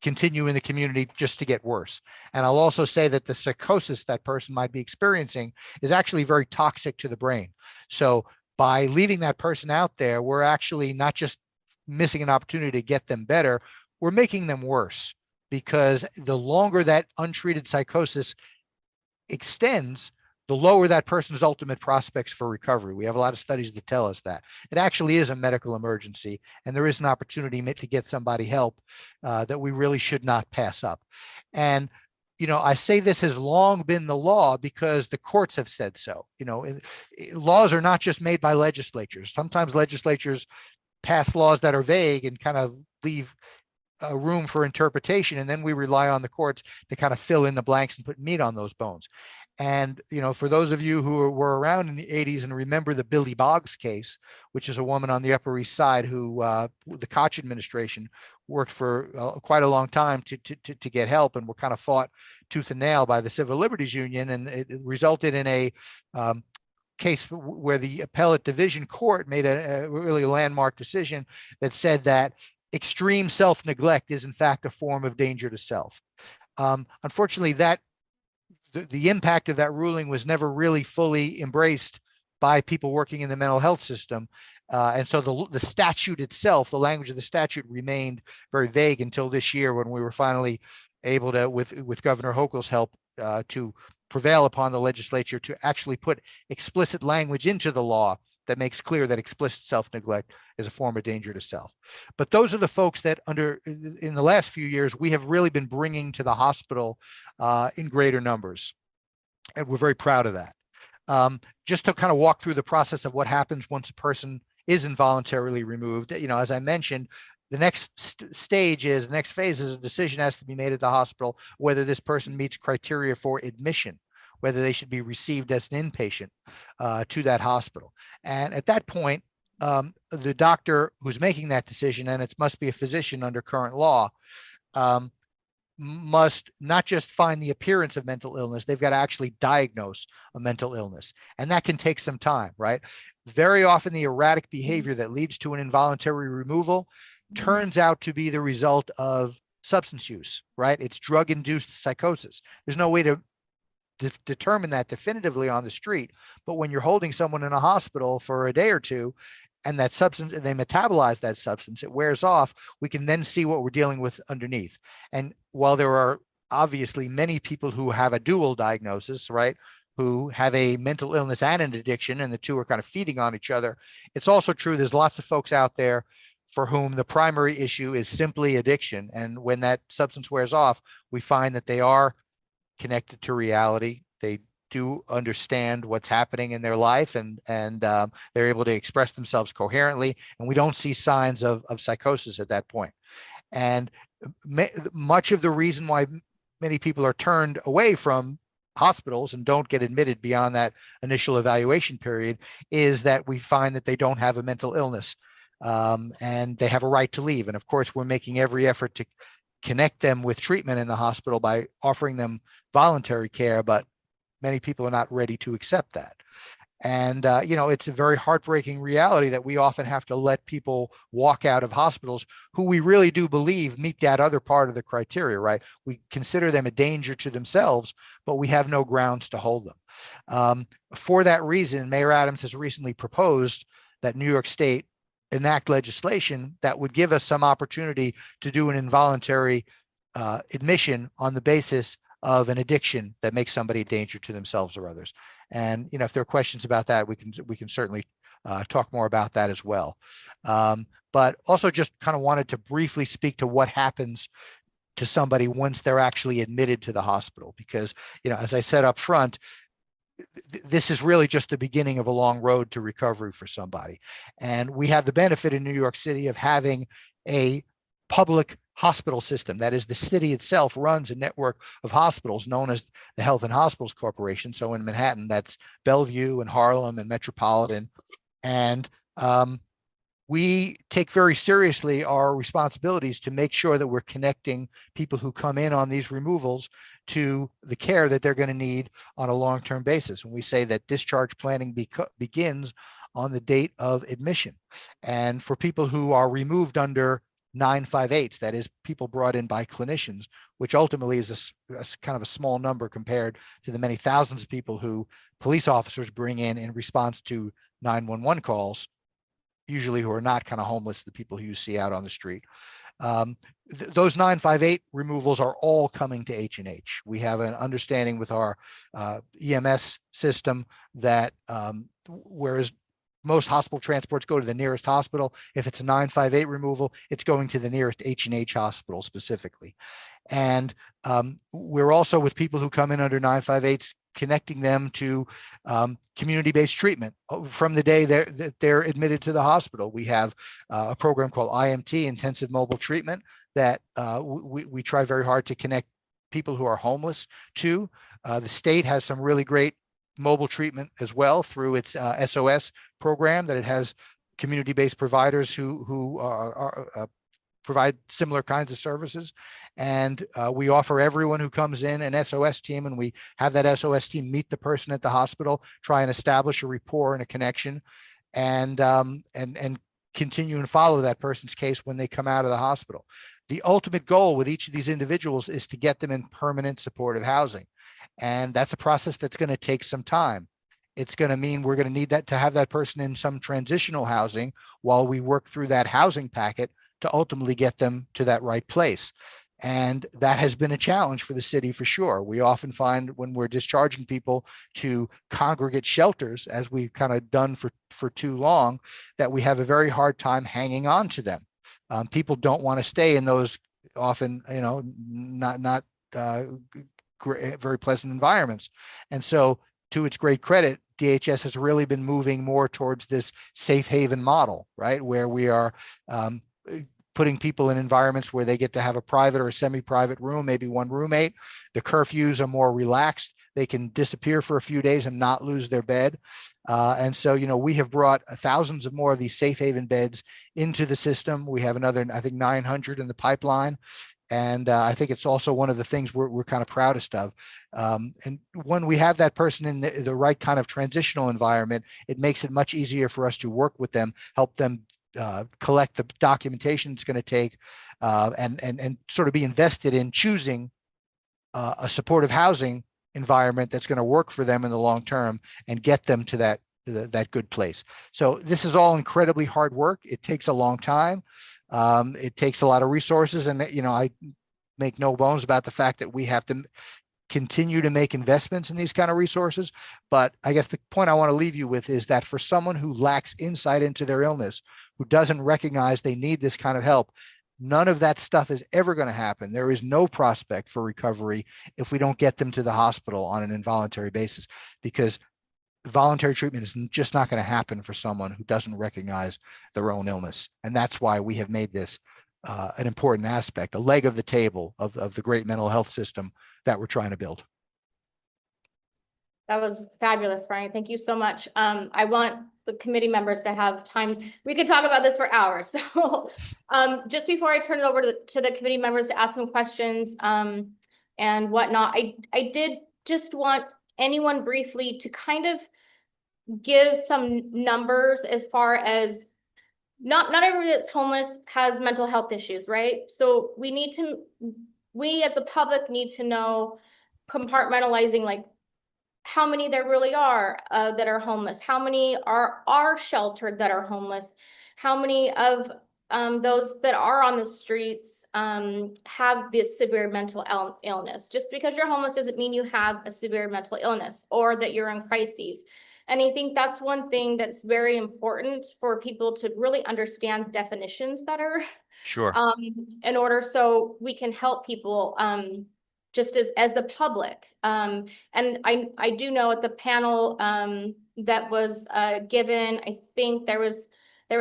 continue in the community just to get worse. And I'll also say that the psychosis that person might be experiencing is actually very toxic to the brain. So by leaving that person out there, we're actually not just missing an opportunity to get them better, we're making them worse, because the longer that untreated psychosis extends, the lower that person's ultimate prospects for recovery. We have a lot of studies that tell us that it actually is a medical emergency, and there is an opportunity to get somebody help that we really should not pass up. And I say this has long been the law because the courts have said so. Laws are not just made by legislatures. Sometimes legislatures pass laws that are vague and kind of leave room for interpretation, and then we rely on the courts to kind of fill in the blanks and put meat on those bones. And for those of you who were around in the 80s and remember the Billy Boggs case, which is a woman on the Upper East Side who the Koch administration worked for quite a long time to get help, and were kind of fought tooth and nail by the Civil Liberties Union, and it resulted in a case where the appellate division court made a really landmark decision that said that extreme self-neglect is in fact a form of danger to self. Unfortunately, the impact of that ruling was never really fully embraced by people working in the mental health system. And so the statute itself, the language of the statute, remained very vague until this year, when we were finally able to, with Governor Hochul's help, to prevail upon the legislature to actually put explicit language into the law that makes clear that explicit self-neglect is a form of danger to self. But those are the folks that in the last few years, we have really been bringing to the hospital in greater numbers. And we're very proud of that. Just to kind of walk through the process of what happens once a person is involuntarily removed. As I mentioned, the next the next phase is a decision has to be made at the hospital whether this person meets criteria for admission, whether they should be received as an inpatient to that hospital. And at that point, the doctor who's making that decision, and it must be a physician under current law, must not just find the appearance of mental illness, they've got to actually diagnose a mental illness. And that can take some time, right? Very often the erratic behavior that leads to an involuntary removal turns out to be the result of substance use, right? It's drug-induced psychosis. There's no way to determine that definitively on the street, but when you're holding someone in a hospital for a day or two, and that substance, they metabolize that substance, it wears off, we can then see what we're dealing with underneath. And while there are obviously many people who have a dual diagnosis, right, who have a mental illness and an addiction, and the two are kind of feeding on each other, it's also true there's lots of folks out there for whom the primary issue is simply addiction. And when that substance wears off, we find that they are connected to reality. They do understand what's happening in their life, and they're able to express themselves coherently, and we don't see signs of psychosis at that point. And much of the reason why many people are turned away from hospitals and don't get admitted beyond that initial evaluation period is that we find that they don't have a mental illness, and they have a right to leave. And of course, we're making every effort to connect them with treatment in the hospital by offering them voluntary care, but many people are not ready to accept that. And, it's a very heartbreaking reality that we often have to let people walk out of hospitals who we really do believe meet that other part of the criteria, right? We consider them a danger to themselves, but we have no grounds to hold them. For that reason, Mayor Adams has recently proposed that New York State enact legislation that would give us some opportunity to do an involuntary admission on the basis of an addiction that makes somebody a danger to themselves or others. And if there are questions about that, we can certainly talk more about that as well. But also just kind of wanted to briefly speak to what happens to somebody once they're actually admitted to the hospital, because as I said up front, this is really just the beginning of a long road to recovery for somebody. And we have the benefit in New York City of having a public hospital system. That is, the city itself runs a network of hospitals known as the Health and Hospitals Corporation. So in Manhattan, that's Bellevue and Harlem and Metropolitan. And we take very seriously our responsibilities to make sure that we're connecting people who come in on these removals to the care that they're going to need on a long-term basis. And we say that discharge planning begins on the date of admission. And for people who are removed under 958s, that is people brought in by clinicians, which ultimately is a kind of a small number compared to the many thousands of people who police officers bring in response to 911 calls, usually who are not kind of homeless, the people who you see out on the street. Those 958 removals are all coming to H&H. We have an understanding with our EMS system that whereas most hospital transports go to the nearest hospital, if it's a 958 removal, it's going to the nearest H&H hospital specifically. And we're also, with people who come in under 958s, connecting them to community-based treatment from the day they're admitted to the hospital. We have a program called IMT, Intensive Mobile Treatment, that we try very hard to connect people who are homeless to. The state has some really great mobile treatment as well through its SOS program, that it has community-based providers who provide similar kinds of services. And we offer everyone who comes in an SOS team, and we have that SOS team meet the person at the hospital, try and establish a rapport and a connection, and continue and follow that person's case when they come out of the hospital. The ultimate goal with each of these individuals is to get them in permanent supportive housing. And that's a process that's going to take some time. It's going to mean we're going to need to have that person in some transitional housing while we work through that housing packet to ultimately get them to that right place. And that has been a challenge for the city for sure. We often find when we're discharging people to congregate shelters, as we've kind of done for too long, that we have a very hard time hanging on to them. People don't want to stay in those often, not very pleasant environments. And so, to its great credit, DHS has really been moving more towards this safe haven model, right? Where we are putting people in environments where they get to have a private or a semi-private room, maybe one roommate. The curfews are more relaxed. They can disappear for a few days and not lose their bed. And so, we have brought thousands of more of these safe haven beds into the system. We have another, I think, 900 in the pipeline. And I think it's also one of the things we're kind of proudest of. And when we have that person in the right kind of transitional environment, it makes it much easier for us to work with them, help them collect the documentation it's going to take, and sort of be invested in choosing a supportive housing environment that's going to work for them in the long term and get them to that good place. So this is all incredibly hard work. It takes a long time. It takes a lot of resources, and I make no bones about the fact that we have to continue to make investments in these kind of resources. But I guess the point I want to leave you with is that for someone who lacks insight into their illness, who doesn't recognize they need this kind of help, none of that stuff is ever going to happen. There is no prospect for recovery if we don't get them to the hospital on an involuntary basis, because voluntary treatment is just not going to happen for someone who doesn't recognize their own illness. And that's why we have made this an important aspect, a leg of the table of the great mental health system that we're trying to build. That was fabulous, Brian. Thank you so much. I want the committee members to have time. We could talk about this for hours. So just before I turn it over to the committee members to ask some questions and whatnot, I did just want anyone briefly to kind of give some numbers as far as not everybody that's homeless has mental health issues, right? So we as a public need to know, compartmentalizing, like how many there really are that are homeless, how many are sheltered that are homeless, how many of those that are on the streets have this severe mental illness. Just because you're homeless doesn't mean you have a severe mental illness or that you're in crises. And I think that's one thing that's very important for people to really understand definitions better. Sure. In order so we can help people just as the public. And I do know at the panel that was given, I think there was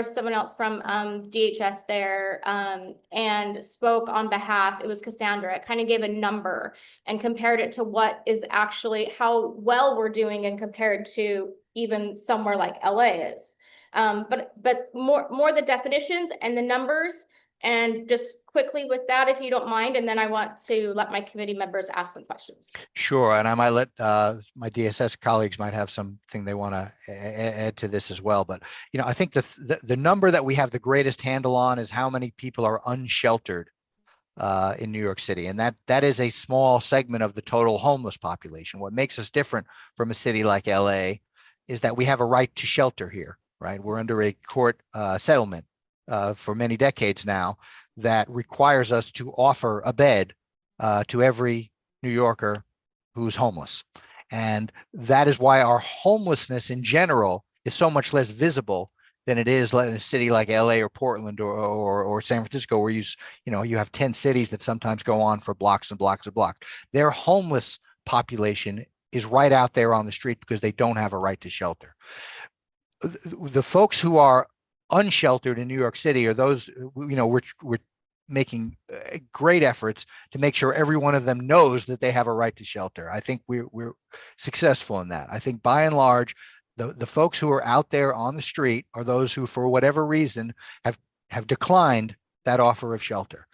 someone else from DHS there and spoke on behalf. It was Cassandra. It kind of gave a number and compared it to what is actually how well we're doing and compared to even somewhere like LA is. But more the definitions and the numbers And just quickly with that, if you don't mind, and then I want to let my committee members ask some questions. Sure, and I might let my DSS colleagues might have something they want to add to this as well. But I think the number that we have the greatest handle on is how many people are unsheltered in New York City, and that is a small segment of the total homeless population. What makes us different from a city like LA is that we have a right to shelter here, right? We're under a court settlement for many decades now that requires us to offer a bed to every New Yorker who's homeless. And that is why our homelessness in general is so much less visible than it is in a city like LA or Portland or San Francisco, where you have 10 cities that sometimes go on for blocks and blocks and blocks. Their homeless population is right out there on the street because they don't have a right to shelter. The folks who are unsheltered in New York City are those, we're making great efforts to make sure every one of them knows that they have a right to shelter. I think we're successful in that. I think by and large, the folks who are out there on the street are those who, for whatever reason, have declined that offer of shelter.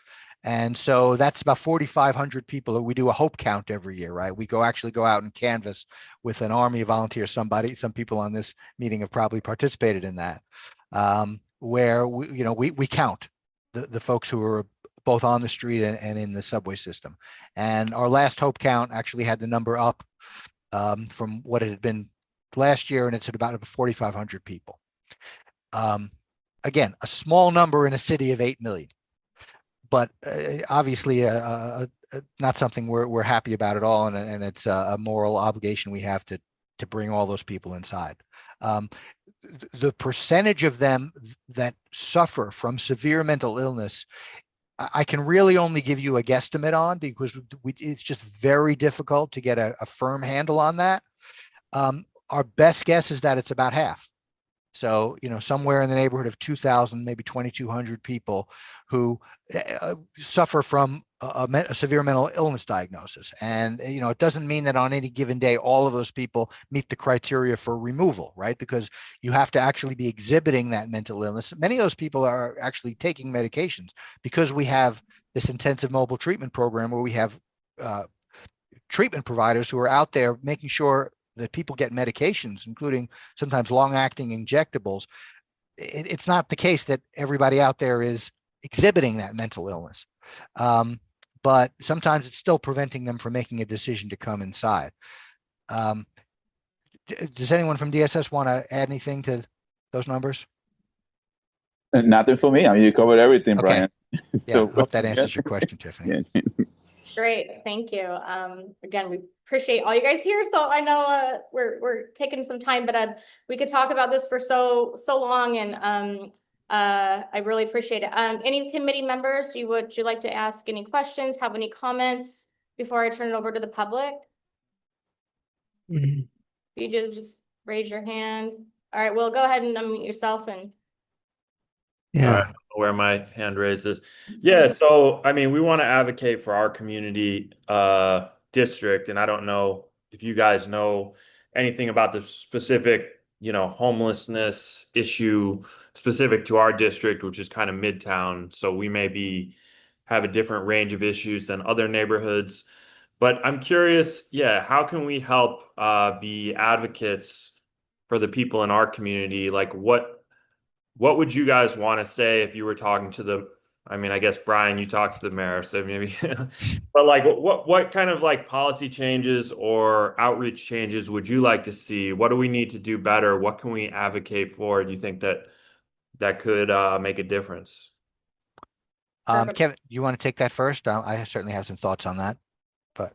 And so that's about 4,500 people. We do a hope count every year, right? We actually go out and canvass with an army of volunteers. Some people on this meeting have probably participated in that, where we count the folks who are both on the street and in the subway system. And our last hope count actually had the number up from what it had been last year, and it's at about 4,500 people. Again, a small number in a city of 8 million. But obviously not something we're happy about at all, and it's a moral obligation we have to bring all those people inside. The percentage of them that suffer from severe mental illness, I can really only give you a guesstimate on, because it's just very difficult to get a firm handle on that. Our best guess is that it's about half. So, somewhere in the neighborhood of 2,000, maybe 2,200 people who suffer from a severe mental illness diagnosis. And, it doesn't mean that on any given day, all of those people meet the criteria for removal, right? Because you have to actually be exhibiting that mental illness. Many of those people are actually taking medications, because we have this intensive mobile treatment program where we have treatment providers who are out there making sure that people get medications, including sometimes long-acting injectables. It's not the case that everybody out there is exhibiting that mental illness, but sometimes it's still preventing them from making a decision to come inside. Does anyone from DSS want to add anything to those numbers? Nothing for me. I mean, you covered everything, Okay. Brian. Yeah, I hope that answers your question, Tiffany. Yeah. Great, thank you. Again, we appreciate all you guys here. So I know we're taking some time, but we could talk about this for so long, and I really appreciate it. Any committee members, would you like to ask any questions, have any comments before I turn it over to the public? You just raise your hand. All right, well, go ahead and unmute yourself and. Yeah, where my hand raises. Yeah, so I mean, we want to advocate for our community district, and I don't know if you guys know anything about the specific, homelessness issue specific to our district, which is kind of Midtown. So we maybe have a different range of issues than other neighborhoods. But I'm curious, how can we help be advocates for the people in our community? Like, what would you guys want to say if you were talking to I guess, Brian, you talked to the mayor, so maybe, but like, what kind of like policy changes or outreach changes would you like to see? What do we need to do better? What can we advocate for? Do you think that could make a difference? Kevin, you want to take that first? I certainly have some thoughts on that, but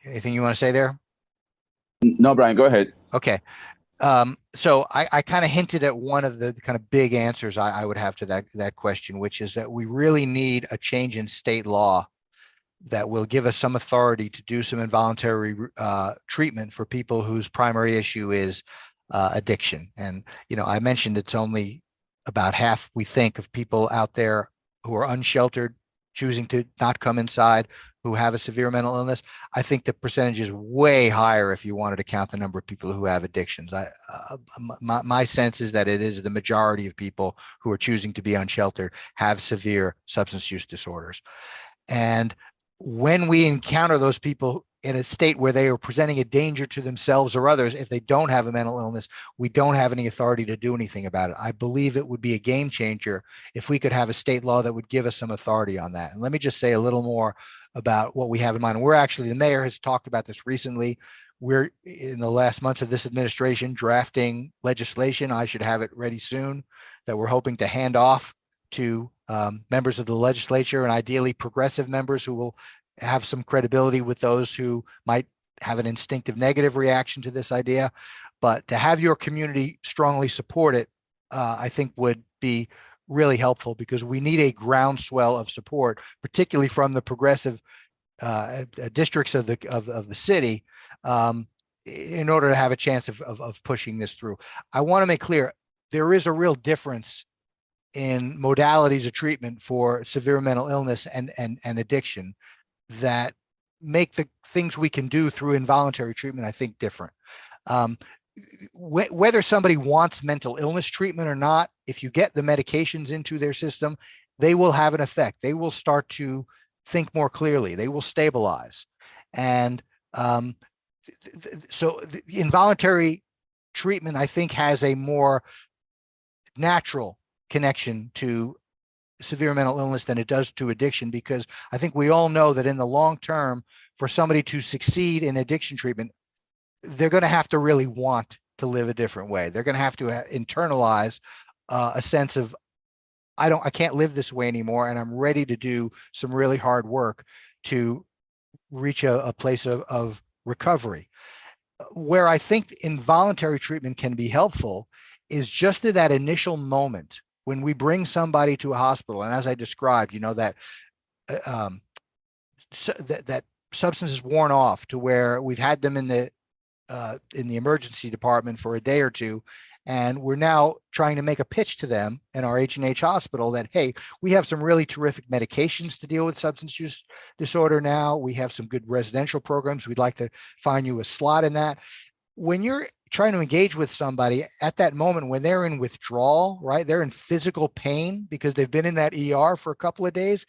anything you want to say there? No, Brian, go ahead. Okay. So I kind of hinted at one of the kind of big answers I would have to that question, which is that we really need a change in state law that will give us some authority to do some involuntary treatment for people whose primary issue is addiction. And, I mentioned it's only about half, we think, of people out there who are unsheltered, choosing to not come inside, who have a severe mental illness. I think the percentage is way higher if you wanted to count the number of people who have addictions. My sense is that it is the majority of people who are choosing to be unsheltered have severe substance use disorders. And when we encounter those people in a state where they are presenting a danger to themselves or others, if they don't have a mental illness, we don't have any authority to do anything about it. I believe it would be a game changer if we could have a state law that would give us some authority on that. And let me just say a little more about what we have in mind. We're actually, the mayor has talked about this recently. We're in the last months of this administration drafting legislation. I should have it ready soon, that we're hoping to hand off to members of the legislature, and ideally progressive members who will have some credibility with those who might have an instinctive negative reaction to this idea. But to have your community strongly support it, I think would be really helpful, because we need a groundswell of support, particularly from the progressive districts of the city, in order to have a chance of pushing this through. I want to make clear, there is a real difference in modalities of treatment for severe mental illness and addiction that make the things we can do through involuntary treatment, I think, different. Whether somebody wants mental illness treatment or not, if you get the medications into their system, they will have an effect. They will start to think more clearly. They will stabilize. And so the involuntary treatment, I think, has a more natural connection to severe mental illness than it does to addiction, because I think we all know that in the long term, for somebody to succeed in addiction treatment, they're going to have to really want to live a different way. They're going to have to internalize a sense of, I can't live this way anymore, and I'm ready to do some really hard work to reach a place of recovery. Where I think involuntary treatment can be helpful is just at that initial moment when we bring somebody to a hospital, and as I described, that that substance is worn off to where we've had them in the emergency department for a day or two, and we're now trying to make a pitch to them in our H&H hospital that, hey, we have some really terrific medications to deal with substance use disorder now. We have some good residential programs. We'd like to find you a slot in that. When you're trying to engage with somebody at that moment, when they're in withdrawal, right? They're in physical pain because they've been in that ER for a couple of days.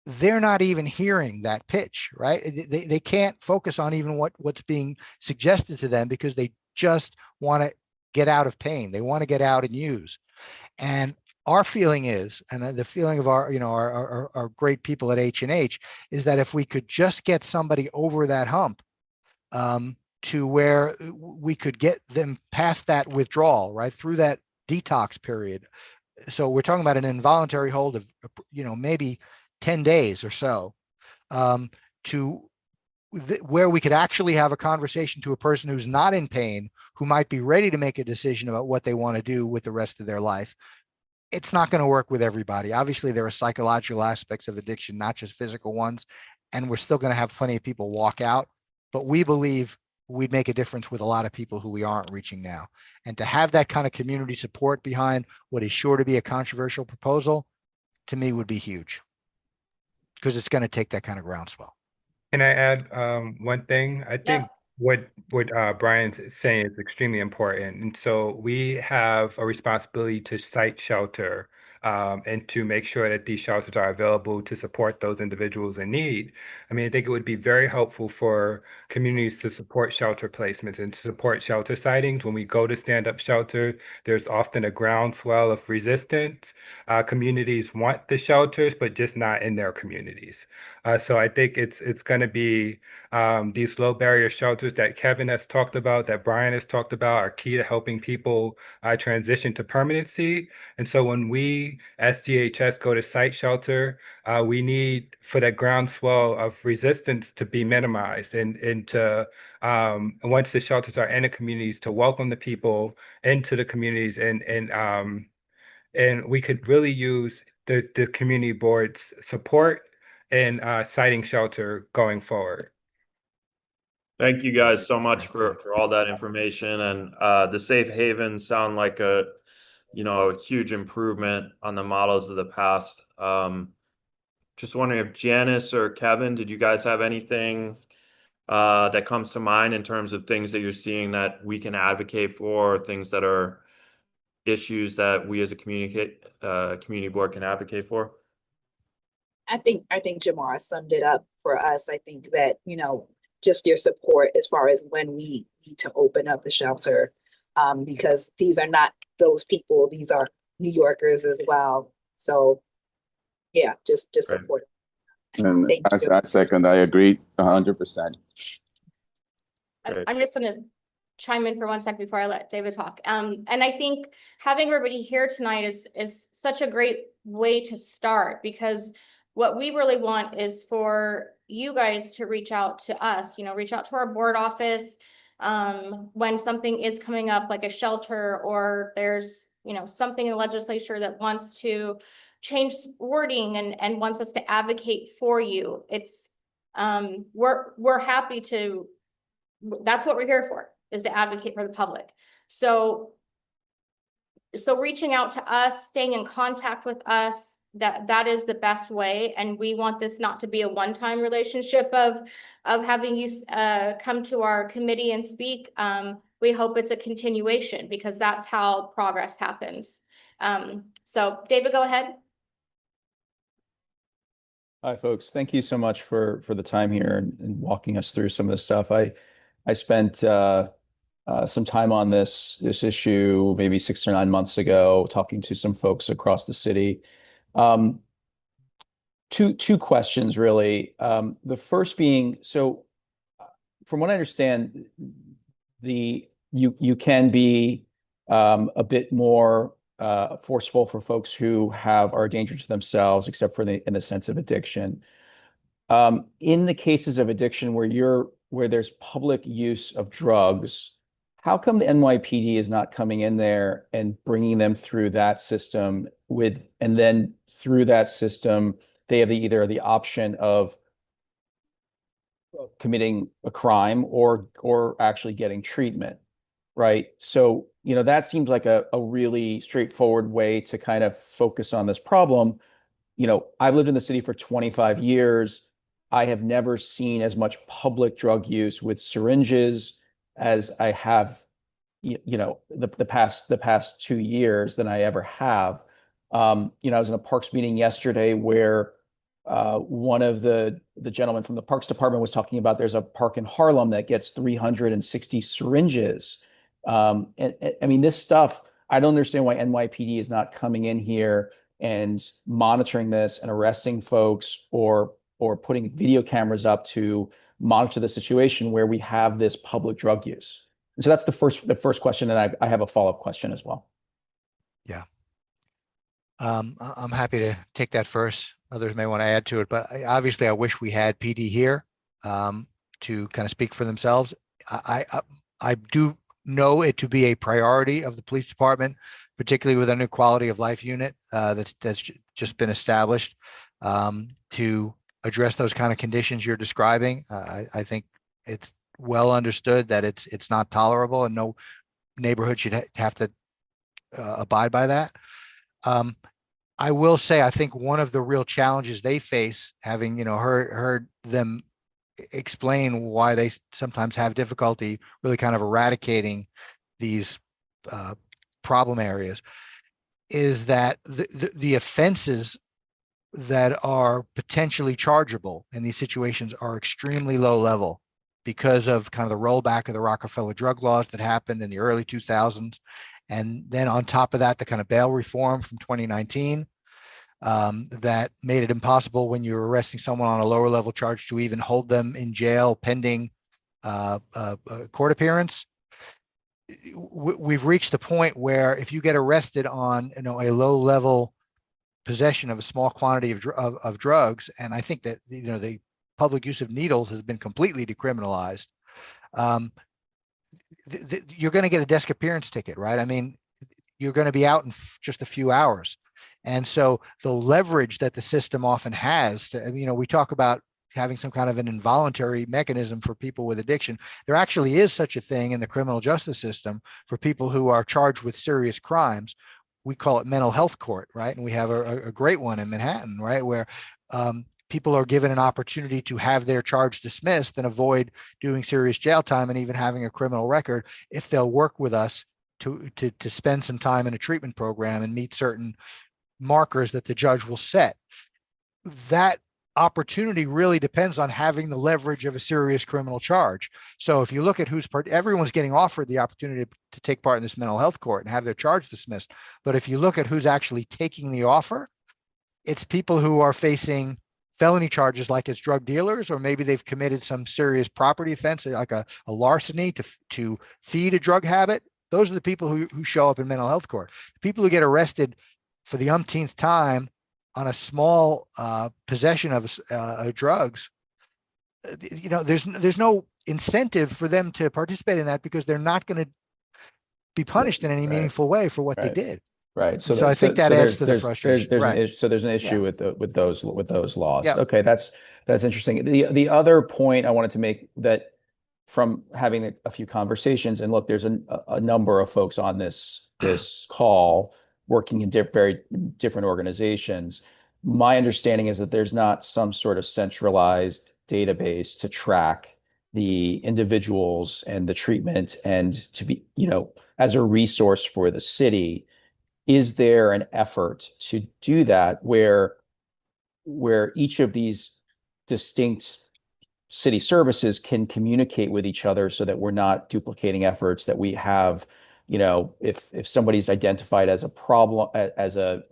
They're not even hearing that pitch, right? They can't focus on even what's being suggested to them, because they just want to get out of pain. They want to get out and use. And our feeling is, and the feeling of our great people at H&H, is that if we could just get somebody over that hump, to where we could get them past that withdrawal, right, through that detox period. So we're talking about an involuntary hold of, maybe 10 days or so, to where we could actually have a conversation to a person who's not in pain, who might be ready to make a decision about what they want to do with the rest of their life. It's not going to work with everybody. Obviously, there are psychological aspects of addiction, not just physical ones, and we're still going to have plenty of people walk out, but we believe we'd make a difference with a lot of people who we aren't reaching now. And to have that kind of community support behind what is sure to be a controversial proposal, to me, would be huge, because it's going to take that kind of groundswell. Can I add one thing? I think what Brian's saying is extremely important. And so we have a responsibility to site shelter and to make sure that these shelters are available to support those individuals in need. I mean, I think it would be very helpful for communities to support shelter placements and to support shelter sightings. When we go to stand up shelter, there's often a groundswell of resistance. Communities want the shelters, but just not in their communities. So I think it's going to be these low barrier shelters that Kevin has talked about, that Brian has talked about, are key to helping people transition to permanency. And so when we as DHS go to site shelter, we need for that groundswell of resistance to be minimized, and to once the shelters are in the communities, to welcome the people into the communities, and we could really use the community board's support in siting shelter going forward. Thank you guys so much for all that information. And the safe havens sound like a huge improvement on the models of the past. just wondering if Janice or Kevin, did you guys have anything that comes to mind in terms of things that you're seeing that we can advocate for, things that are issues that we as a community board can advocate for? I think Jamar summed it up for us. I think that, just your support as far as when we need to open up a shelter, because these are not those people, these are New Yorkers as well. So yeah, just Right. support. And Thank you. I second, I agree 100%. Great. I'm just gonna chime in for 1 sec before I let David talk. And I think having everybody here tonight is such a great way to start, because what we really want is for you guys to reach out to us, reach out to our board office when something is coming up like a shelter, or there's, something in the legislature that wants to change wording and wants us to advocate for you. It's we're happy to, that's what we're here for, is to advocate for the public. So reaching out to us, staying in contact with us, that is the best way. And we want this not to be a one-time relationship of having you come to our committee and speak. We hope it's a continuation, because that's how progress happens. So David, go ahead. Hi, folks. Thank you so much for the time here and walking us through some of this stuff. I spent some time on this issue maybe 6 or 9 months ago, talking to some folks across the city. Two questions really. The first being, so from what I understand, you can be a bit more forceful for folks who are a danger to themselves, except for in the sense of addiction. In the cases of addiction where there's public use of drugs, how come the NYPD is not coming in there and bringing them through that system and then through that system, they have either the option of committing a crime or actually getting treatment, right? So, that seems like a really straightforward way to kind of focus on this problem. I've lived in the city for 25 years. I have never seen as much public drug use with syringes as I have, the past 2 years than I ever have. I was in a parks meeting yesterday where one of the gentlemen from the Parks Department was talking about there's a park in Harlem that gets 360 syringes. And I mean, this stuff, I don't understand why NYPD is not coming in here and monitoring this and arresting folks or putting video cameras up to monitor the situation where we have this public drug use. And so that's the first question, and I have a follow-up question as well. Yeah. I'm happy to take that first. Others may want to add to it, but obviously I wish we had PD here to kind of speak for themselves. I do know it to be a priority of the police department, particularly with a new quality of life unit that's just been established to address those kind of conditions you're describing. I think it's well understood that it's not tolerable, and no neighborhood should have to abide by that. I will say, I think one of the real challenges they face, having heard them explain why they sometimes have difficulty really kind of eradicating these problem areas, is that the offenses that are potentially chargeable in these situations are extremely low level because of kind of the rollback of the Rockefeller drug laws that happened in the early 2000s. And then on top of that, the kind of bail reform from 2019 that made it impossible when you're arresting someone on a lower level charge to even hold them in jail pending court appearance. We've reached the point where if you get arrested on a low level possession of a small quantity of drugs, and I think that the public use of needles has been completely decriminalized, you're going to get a desk appearance ticket, right? I mean, you're going to be out in just a few hours. And so the leverage that the system often has to, we talk about having some kind of an involuntary mechanism for people with addiction. There actually is such a thing in the criminal justice system for people who are charged with serious crimes, we call it mental health court, right? And we have a great one in Manhattan, right? Where people are given an opportunity to have their charge dismissed and avoid doing serious jail time and even having a criminal record if they'll work with us to spend some time in a treatment program and meet certain markers that the judge will set. That opportunity really depends on having the leverage of a serious criminal charge. So if you look at everyone's getting offered the opportunity to take part in this mental health court and have their charge dismissed. But if you look at who's actually taking the offer, it's people who are facing felony charges like as drug dealers, or maybe they've committed some serious property offense like a larceny to feed a drug habit. Those are the people who show up in mental health court. The people who get arrested for the umpteenth time on a small possession of drugs, there's no incentive for them to participate in that because they're not going to be punished in any meaningful way for what they did. Right. So I think that adds to the frustration. There's an issue with those laws. Yeah. Okay, that's interesting. The other point I wanted to make, that from having a few conversations, and look, there's a number of folks on this call working in very different organizations. My understanding is that there's not some sort of centralized database to track the individuals and the treatment and to be, as a resource for the city. Is there an effort to do that where each of these distinct city services can communicate with each other so that we're not duplicating efforts, that we have, if somebody's identified as a problem, as a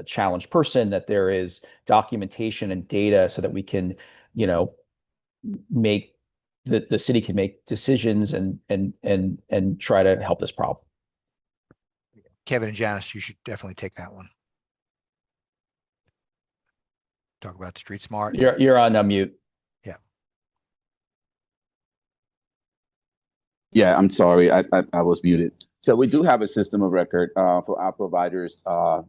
challenged person, that there is documentation and data so that we can, make the city can make decisions and try to help this problem. Kevin and Janice, you should definitely take that one. Talk about Street Smart. You're on mute. Yeah, I'm sorry, I was muted. So we do have a system of record for our providers,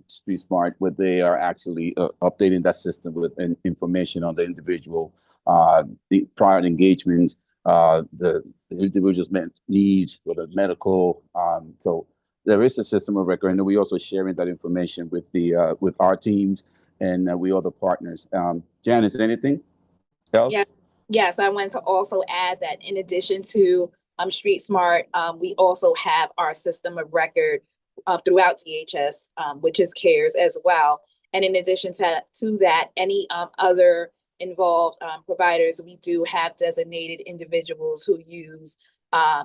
Street Smart, where they are actually updating that system with information on the individual, the prior engagements, the individual's needs, whether medical. So there is a system of record, and then we also sharing that information with the with our teams and we other partners. Janice, anything else? Yes, I wanted to also add that in addition to Street Smart, we also have our system of record throughout DHS, which is CARES as well. And in addition to that, any other involved providers, we do have designated individuals who use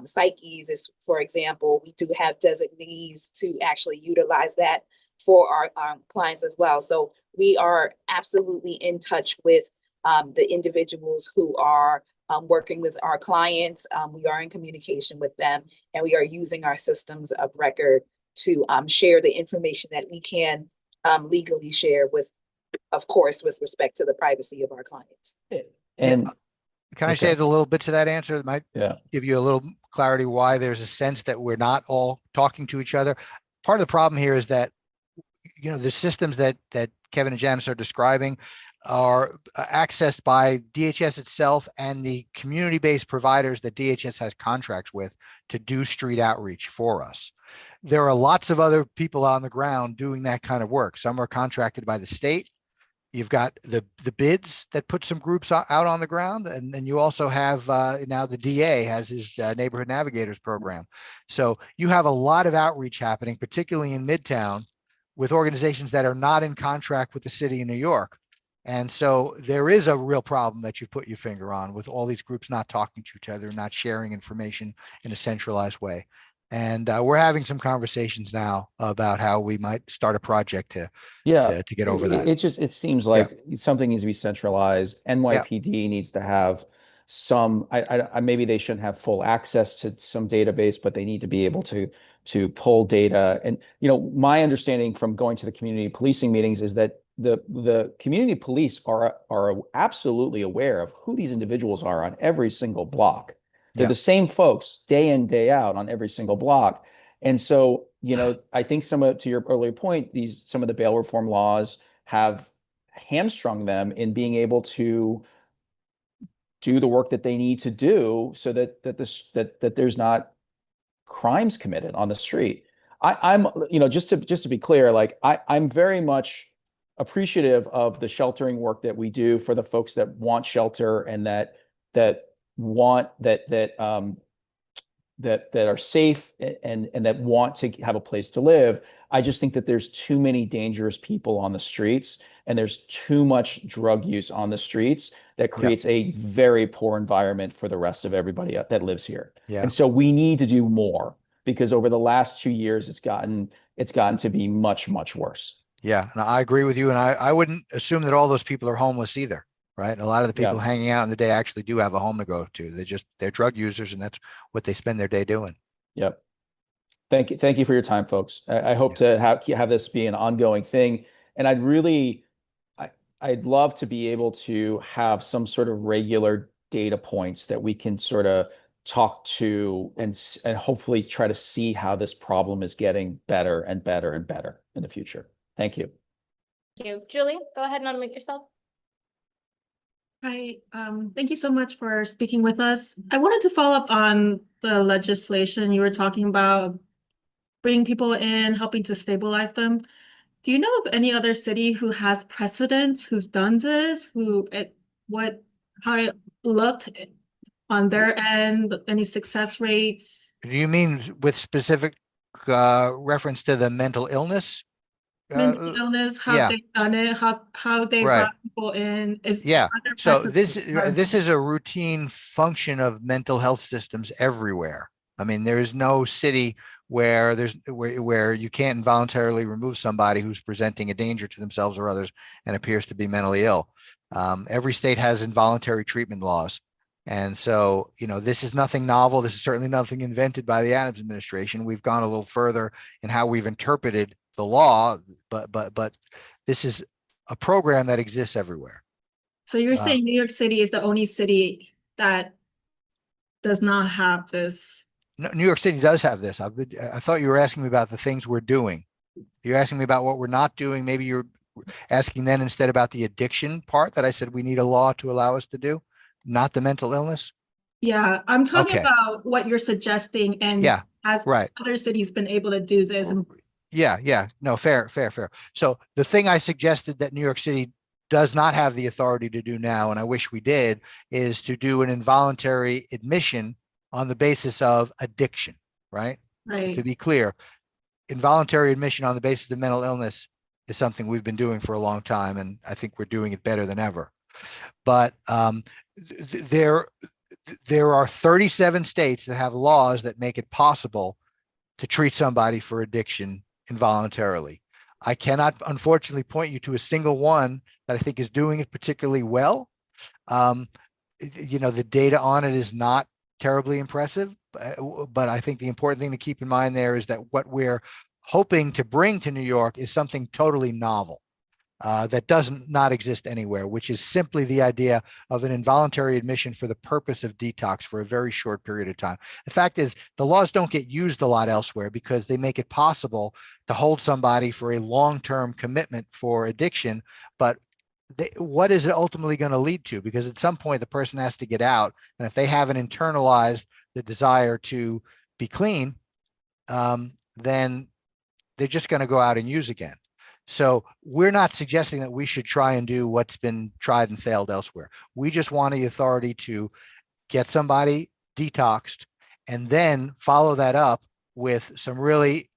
psyches, for example. We do have designees to actually utilize that for our clients as well. So we are absolutely in touch with the individuals who are working with our clients. We are in communication with them, and we are using our systems of record to share the information that we can legally share with, of course, with respect to the privacy of our clients. And can I say a little bit to that answer that might give you a little clarity why there's a sense that we're not all talking to each other? Part of the problem here is that, the systems that Kevin and Janice are describing are accessed by DHS itself and the community-based providers that DHS has contracts with to do street outreach for us. There are lots of other people on the ground doing that kind of work. Some are contracted by the state. You've got the bids that put some groups out on the ground, and you also have now the DA has his Neighborhood Navigators program. So you have a lot of outreach happening, particularly in Midtown, with organizations that are not in contract with the city of New York. And so there is a real problem that you put your finger on with all these groups not talking to each other, not sharing information in a centralized way. And we're having some conversations now about how we might start a project to get over that. It seems like something needs to be centralized. NYPD needs to have some, maybe they shouldn't have full access to some database, but they need to be able to pull data. And, my understanding from going to the community policing meetings is that the community police are absolutely aware of who these individuals are on every single block. They're the same folks day in, day out on every single block. And so, I think to your earlier point, some of the bail reform laws have hamstrung them in being able to do the work that they need to do so that there's not crimes committed on the street. I'm, just to be clear, like I'm very much appreciative of the sheltering work that we do for the folks that want shelter and that want that are safe and that want to have a place to live. I just think that there's too many dangerous people on the streets and there's too much drug use on the streets that creates a very poor environment for the rest of everybody that lives here. Yeah. And so we need to do more because over the last 2 years, it's gotten to be much, much worse. Yeah, and I agree with you. And I wouldn't assume that all those people are homeless either, right? A lot of the people hanging out in the day actually do have a home to go to. They're drug users, and that's what they spend their day doing. Yep. Thank you for your time, folks. I hope to have this be an ongoing thing. And I'd love to be able to have some sort of regular data points that we can sort of talk to and hopefully try to see how this problem is getting better and better and better in the future. Thank you. Thank you. Julie, go ahead and unmute yourself. Hi, thank you so much for speaking with us. I wanted to follow up on the legislation you were talking about, bringing people in, helping to stabilize them. Do you know of any other city who has precedents, who's done this, how it looked on their end, any success rates? Do you mean with specific reference to the mental illness? Mental illness, how they've done it, how they brought people in. So this is a routine function of mental health systems everywhere. I mean, there is no city where where you can't involuntarily remove somebody who's presenting a danger to themselves or others and appears to be mentally ill. Every state has involuntary treatment laws. And so, this is nothing novel. This is certainly nothing invented by the Adams administration. We've gone a little further in how we've interpreted the law, but this is a program that exists everywhere. So you're saying New York City is the only city that does not have this? No, New York City does have this. I thought you were asking me about the things we're doing. You're asking me about what we're not doing. Maybe you're asking then instead about the addiction part that I said we need a law to allow us to do, not the mental illness. Yeah, I'm talking about what you're suggesting, and has other cities been able to do this? Yeah. No, fair. So the thing I suggested that New York City does not have the authority to do now, and I wish we did, is to do an involuntary admission on the basis of addiction, right? Right. To be clear, involuntary admission on the basis of mental illness is something we've been doing for a long time, and I think we're doing it better than ever. But there are 37 states that have laws that make it possible to treat somebody for addiction involuntarily. I cannot, unfortunately, point you to a single one that I think is doing it particularly well. The data on it is not terribly impressive, but I think the important thing to keep in mind there is that what we're hoping to bring to New York is something totally novel that does not exist anywhere, which is simply the idea of an involuntary admission for the purpose of detox for a very short period of time. The fact is, the laws don't get used a lot elsewhere because they make it possible to hold somebody for a long-term commitment for addiction. But what is it ultimately going to lead to? Because at some point, the person has to get out. And if they haven't internalized the desire to be clean, then they're just going to go out and use again. So we're not suggesting that we should try and do what's been tried and failed elsewhere. We just want the authority to get somebody detoxed and then follow that up with some really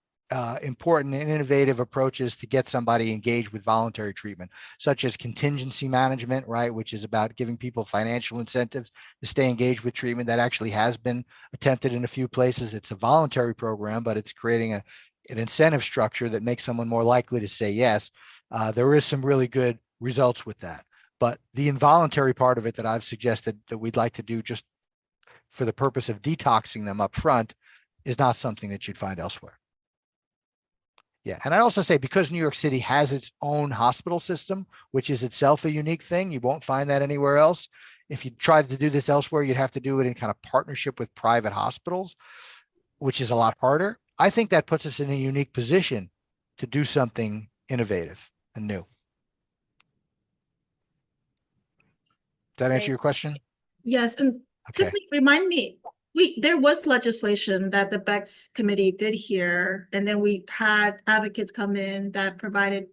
important and innovative approaches to get somebody engaged with voluntary treatment, such as contingency management, right? Which is about giving people financial incentives to stay engaged with treatment. That actually has been attempted in a few places. It's a voluntary program, but it's creating an incentive structure that makes someone more likely to say yes. There is some really good results with that. But the involuntary part of it that I've suggested that we'd like to do just for the purpose of detoxing them up front is not something that you'd find elsewhere. Yeah, and I also say because New York City has its own hospital system, which is itself a unique thing, you won't find that anywhere else. If you tried to do this elsewhere, you'd have to do it in kind of partnership with private hospitals, which is a lot harder. I think that puts us in a unique position to do something innovative and new. Does that answer your question? Yes, and Tiffany, remind me, There was legislation that the BEX committee did hear, and then we had advocates come in that provided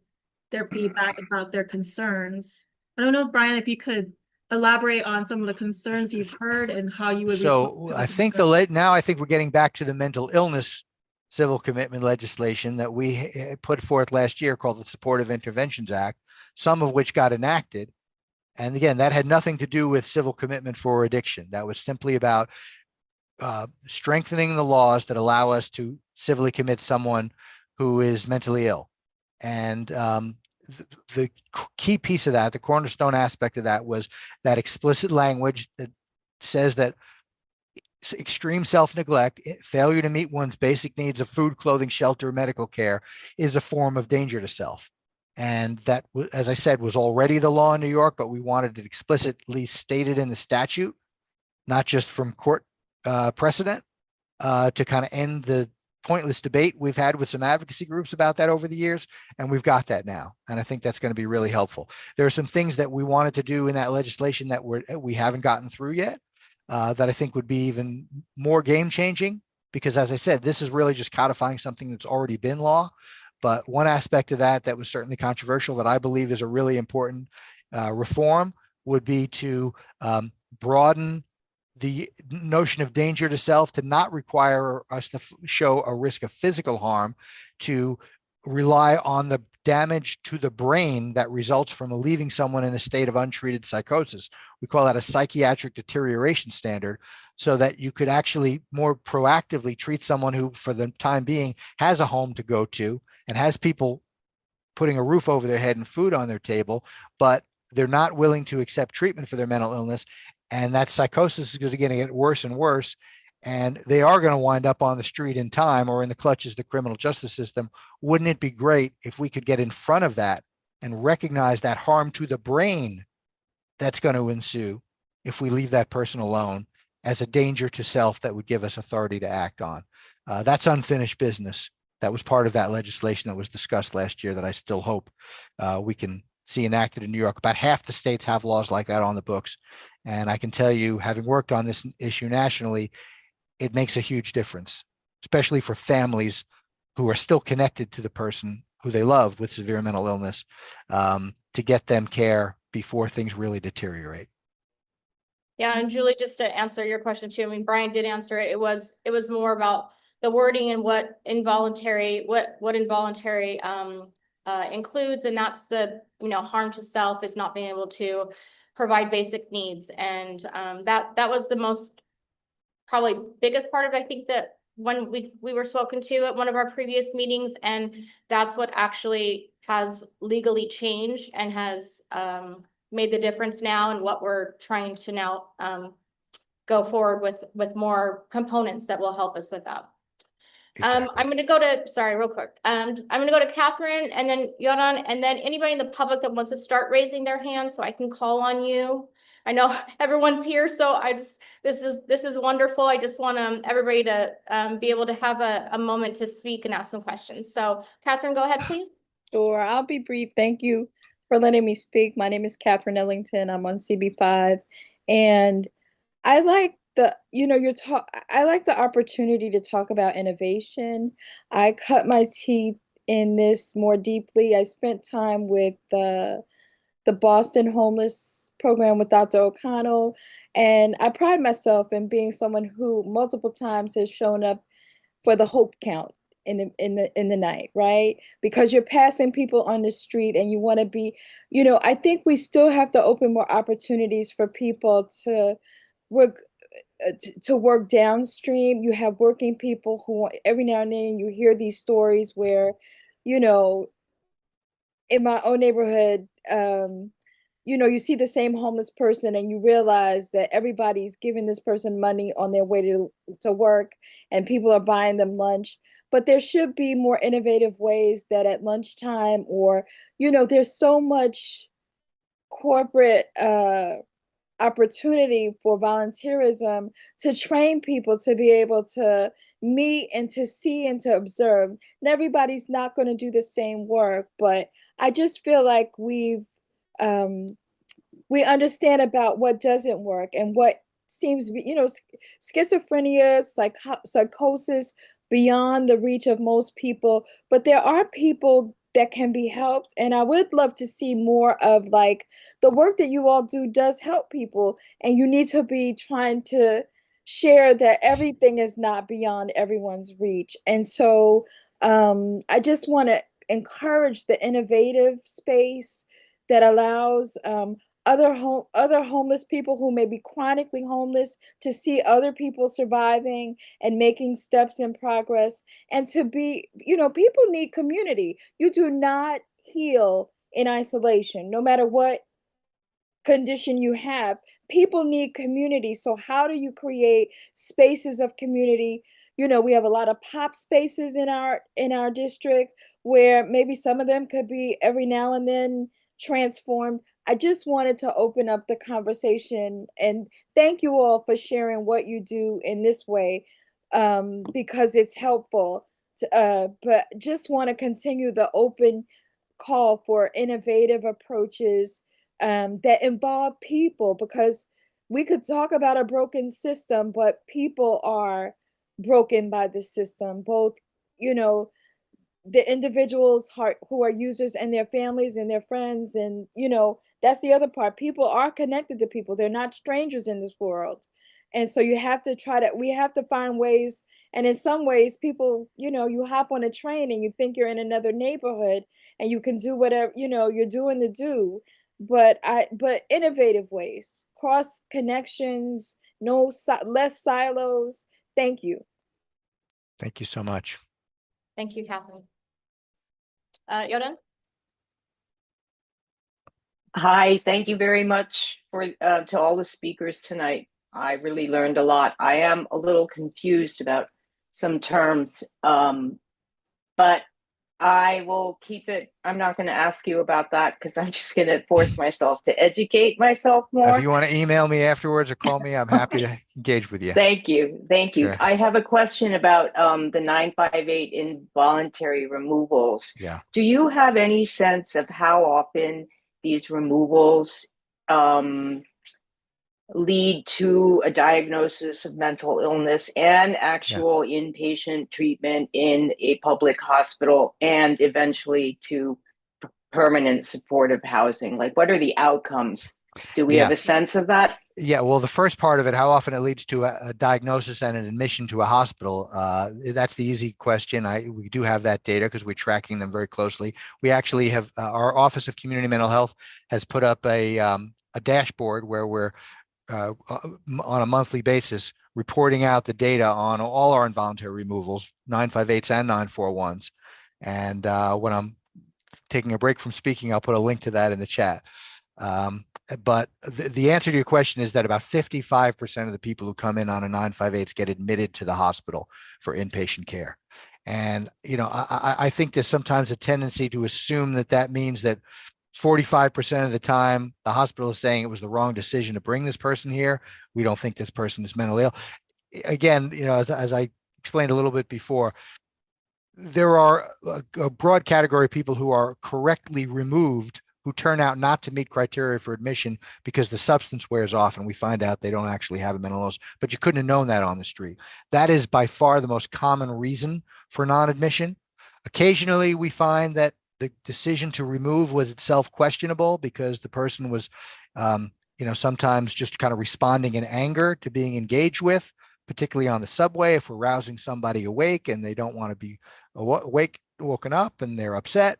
their feedback about their concerns. I don't know, Brian, if you could elaborate on some of the concerns you've heard and how you would respond So to I the think concerns. now I think we're getting back to the mental illness civil commitment legislation that we put forth last year called the Supportive Interventions Act, some of which got enacted. And again, that had nothing to do with civil commitment for addiction. That was simply about strengthening the laws that allow us to civilly commit someone who is mentally ill. And the key piece of that, the cornerstone aspect of that, was that explicit language that says that extreme self-neglect, failure to meet one's basic needs of food, clothing, shelter, medical care is a form of danger to self. And that, as I said, was already the law in New York, but we wanted it explicitly stated in the statute, not just from court precedent, to kind of end the pointless debate we've had with some advocacy groups about that over the years. And we've got that now. And I think that's going to be really helpful. There are some things that we wanted to do in that legislation that we haven't gotten through yet, that I think would be even more game changing, because as I said, this is really just codifying something that's already been law. But one aspect of that was certainly controversial that I believe is a really important reform would be to broaden the notion of danger to self to not require us to show a risk of physical harm, to rely on the damage to the brain that results from leaving someone in a state of untreated psychosis. We call that a psychiatric deterioration standard, so that you could actually more proactively treat someone who, for the time being, has a home to go to and has people putting a roof over their head and food on their table, but they're not willing to accept treatment for their mental illness. And that psychosis is going to get worse and worse. And they are going to wind up on the street in time or in the clutches of the criminal justice system. Wouldn't it be great if we could get in front of that and recognize that harm to the brain that's going to ensue if we leave that person alone as a danger to self that would give us authority to act on? That's unfinished business. That was part of that legislation that was discussed last year that I still hope we can see enacted in New York. About half the states have laws like that on the books. And I can tell you, having worked on this issue nationally, it makes a huge difference, especially for families who are still connected to the person who they love with severe mental illness, to get them care before things really deteriorate. Yeah, and Julie, just to answer your question too, I mean, Brian did answer it. It was more about the wording and what involuntary includes, and that's the, harm to self is not being able to provide basic needs. And that was the most probably biggest part of it. I think that when we were spoken to at one of our previous meetings, and that's what actually has legally changed and has made the difference now, and what we're trying to now go forward with more components that will help us with that. Exactly. I'm going to go to, sorry, real quick. I'm going to go to Catherine and then Yoran, and then anybody in the public that wants to start raising their hand so I can call on you. I know everyone's here, so this is wonderful. I just want everybody to be able to have a moment to speak and ask some questions. So Catherine, go ahead, please. Sure, I'll be brief. Thank you for letting me speak. My name is Catherine Ellington. I'm on CB5, and I like I like the opportunity to talk about innovation. I cut my teeth in this more deeply. I spent time with the Boston Homeless Program with Dr. O'Connell, and I pride myself in being someone who multiple times has shown up for the hope count in the night, right? Because you're passing people on the street and you want to be, I think we still have to open more opportunities for people to work downstream. You have working people who every now and then you hear these stories where, in my own neighborhood, you see the same homeless person and you realize that everybody's giving this person money on their way to work, and people are buying them lunch. But there should be more innovative ways that at lunchtime, or, there's so much corporate opportunity for volunteerism to train people to be able to meet and to see and to observe. And everybody's not going to do the same work, but I just feel like we understand about what doesn't work and what seems to be, schizophrenia, psychosis beyond the reach of most people, but there are people that can be helped. And I would love to see more of like the work that you all do does help people, and you need to be trying to share that everything is not beyond everyone's reach. And so I just want to encourage the innovative space that allows other homeless people who may be chronically homeless to see other people surviving and making steps in progress, and to be, people need community. You do not heal in isolation, no matter what condition you have. People need community. So how do you create spaces of community? We have a lot of pop spaces in our district, where maybe some of them could be every now and then transformed. I just wanted to open up the conversation, and thank you all for sharing what you do in this way, because it's helpful. But just want to continue the open call for innovative approaches that involve people, because we could talk about a broken system, but people are broken by the system, both, the individuals who are users and their families and their friends. And, that's the other part. People are connected to people. They're not strangers in this world. And so we have to find ways. And in some ways, people, you hop on a train and you think you're in another neighborhood and you can do whatever, you're doing the do. But innovative ways, cross connections, less silos. Thank you. Thank you so much. Thank you, Catherine. Yoden? Hi, thank you very much for to all the speakers tonight. I really learned a lot. I am a little confused about some terms, but I will keep it. I'm not going to ask you about that because I'm just going to force myself to educate myself more. If you want to email me afterwards or call me, I'm happy to engage with you. Thank you. Thank you. Sure. I have a question about the 958 involuntary removals. Yeah. Do you have any sense of how often these removals lead to a diagnosis of mental illness and actual inpatient treatment in a public hospital, and eventually to permanent supportive housing? Like, what are the outcomes? Do we have a sense of that? Yeah, well, the first part of it, how often it leads to a diagnosis and an admission to a hospital, that's the easy question. We do have that data because we're tracking them very closely. We actually have our Office of Community Mental Health has put up a dashboard where we're on a monthly basis reporting out the data on all our involuntary removals, 958s and 941s. And when I'm taking a break from speaking, I'll put a link to that in the chat. But the answer to your question is that about 55% of the people who come in on a 958s get admitted to the hospital for inpatient care. And, I think there's sometimes a tendency to assume that means that 45% of the time the hospital is saying it was the wrong decision to bring this person here. We don't think this person is mentally ill. Again, as I explained a little bit before, there are a broad category of people who are correctly removed who turn out not to meet criteria for admission because the substance wears off and we find out they don't actually have a mental illness, but you couldn't have known that on the street. That is by far the most common reason for non-admission. Occasionally we find that the decision to remove was itself questionable because the person was, sometimes just kind of responding in anger to being engaged with, particularly on the subway. If we're rousing somebody awake and they don't want to be woken up and they're upset,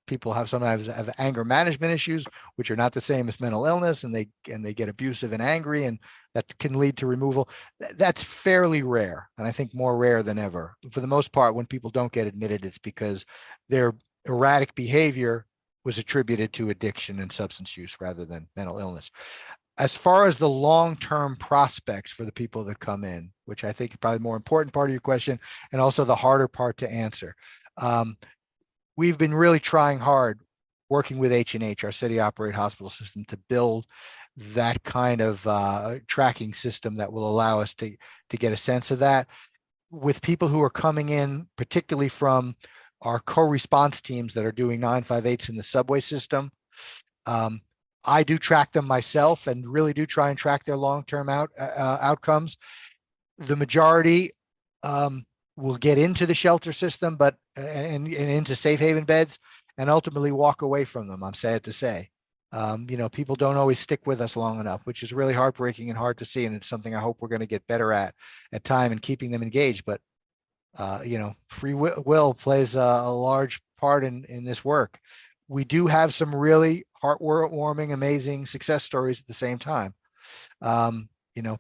people sometimes have anger management issues, which are not the same as mental illness, and they get abusive and angry, and that can lead to removal. That's fairly rare, and I think more rare than ever. For the most part, when people don't get admitted, it's because their erratic behavior was attributed to addiction and substance use rather than mental illness. As far as the long-term prospects for the people that come in, which I think is probably the more important part of your question, and also the harder part to answer. We've been really trying hard working with H&H, our city operated hospital system, to build that kind of tracking system that will allow us to get a sense of that. With people who are coming in, particularly from our co-response teams that are doing 958s in the subway system, I do track them myself and really do try and track their long-term outcomes. The majority will get into the shelter system, but and into safe haven beds, and ultimately walk away from them. I'm sad to say. People don't always stick with us long enough, which is really heartbreaking and hard to see. And it's something I hope we're going to get better at time and keeping them engaged. But free will plays a large part in this work. We do have some really heartwarming, amazing success stories at the same time.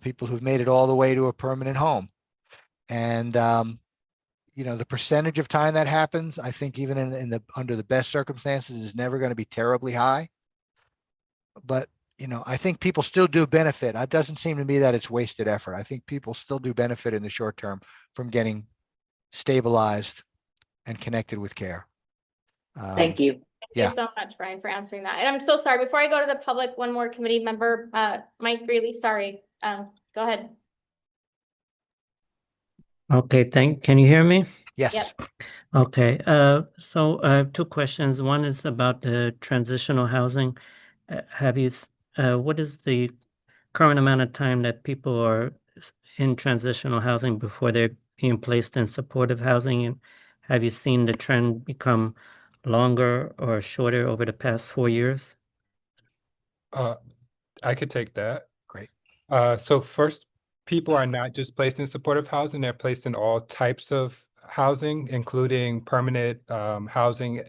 People who've made it all the way to a permanent home. And, the percentage of time that happens, I think even under the best circumstances is never going to be terribly high. But, I think people still do benefit. It doesn't seem to me that it's wasted effort. I think people still do benefit in the short term from getting stabilized and connected with care. Thank you. Thank you so much, Brian, for answering that. And I'm so sorry. Before I go to the public, one more committee member, Mike Greeley, sorry. Go ahead. Okay, can you hear me? Yes. Yep. Okay, so I have two questions. One is about the transitional housing. What is the current amount of time that people are in transitional housing before they're being placed in supportive housing? And have you seen the trend become longer or shorter over the past 4 years? I could take that. Great. So first, people are not just placed in supportive housing, they're placed in all types of housing, including permanent housing,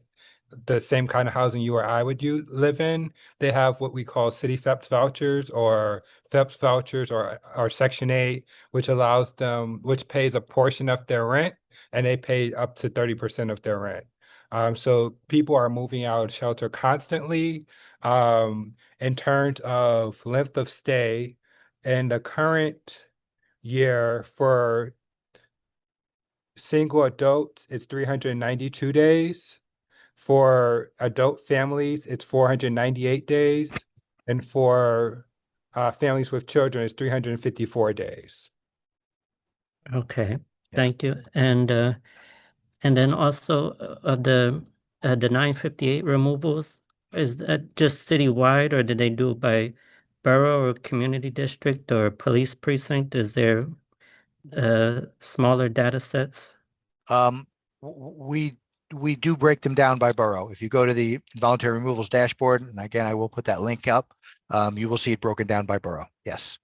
the same kind of housing you or I would live in. They have what we call city FEPS vouchers or FEPS vouchers or Section 8, which allows them, which pays a portion of their rent, and they pay up to 30% of their rent. So people are moving out of shelter constantly. In terms of length of stay, in the current year for single adults, it's 392 days. For adult families, it's 498 days. And for families with children, it's 354 days. Okay, thank you. And then also the 958 removals, is that just citywide, or did they do it by borough or community district or police precinct? Is there smaller data sets? We do break them down by borough. If you go to the voluntary removals dashboard, and again, I will put that link up, you will see it broken down by borough. Yes.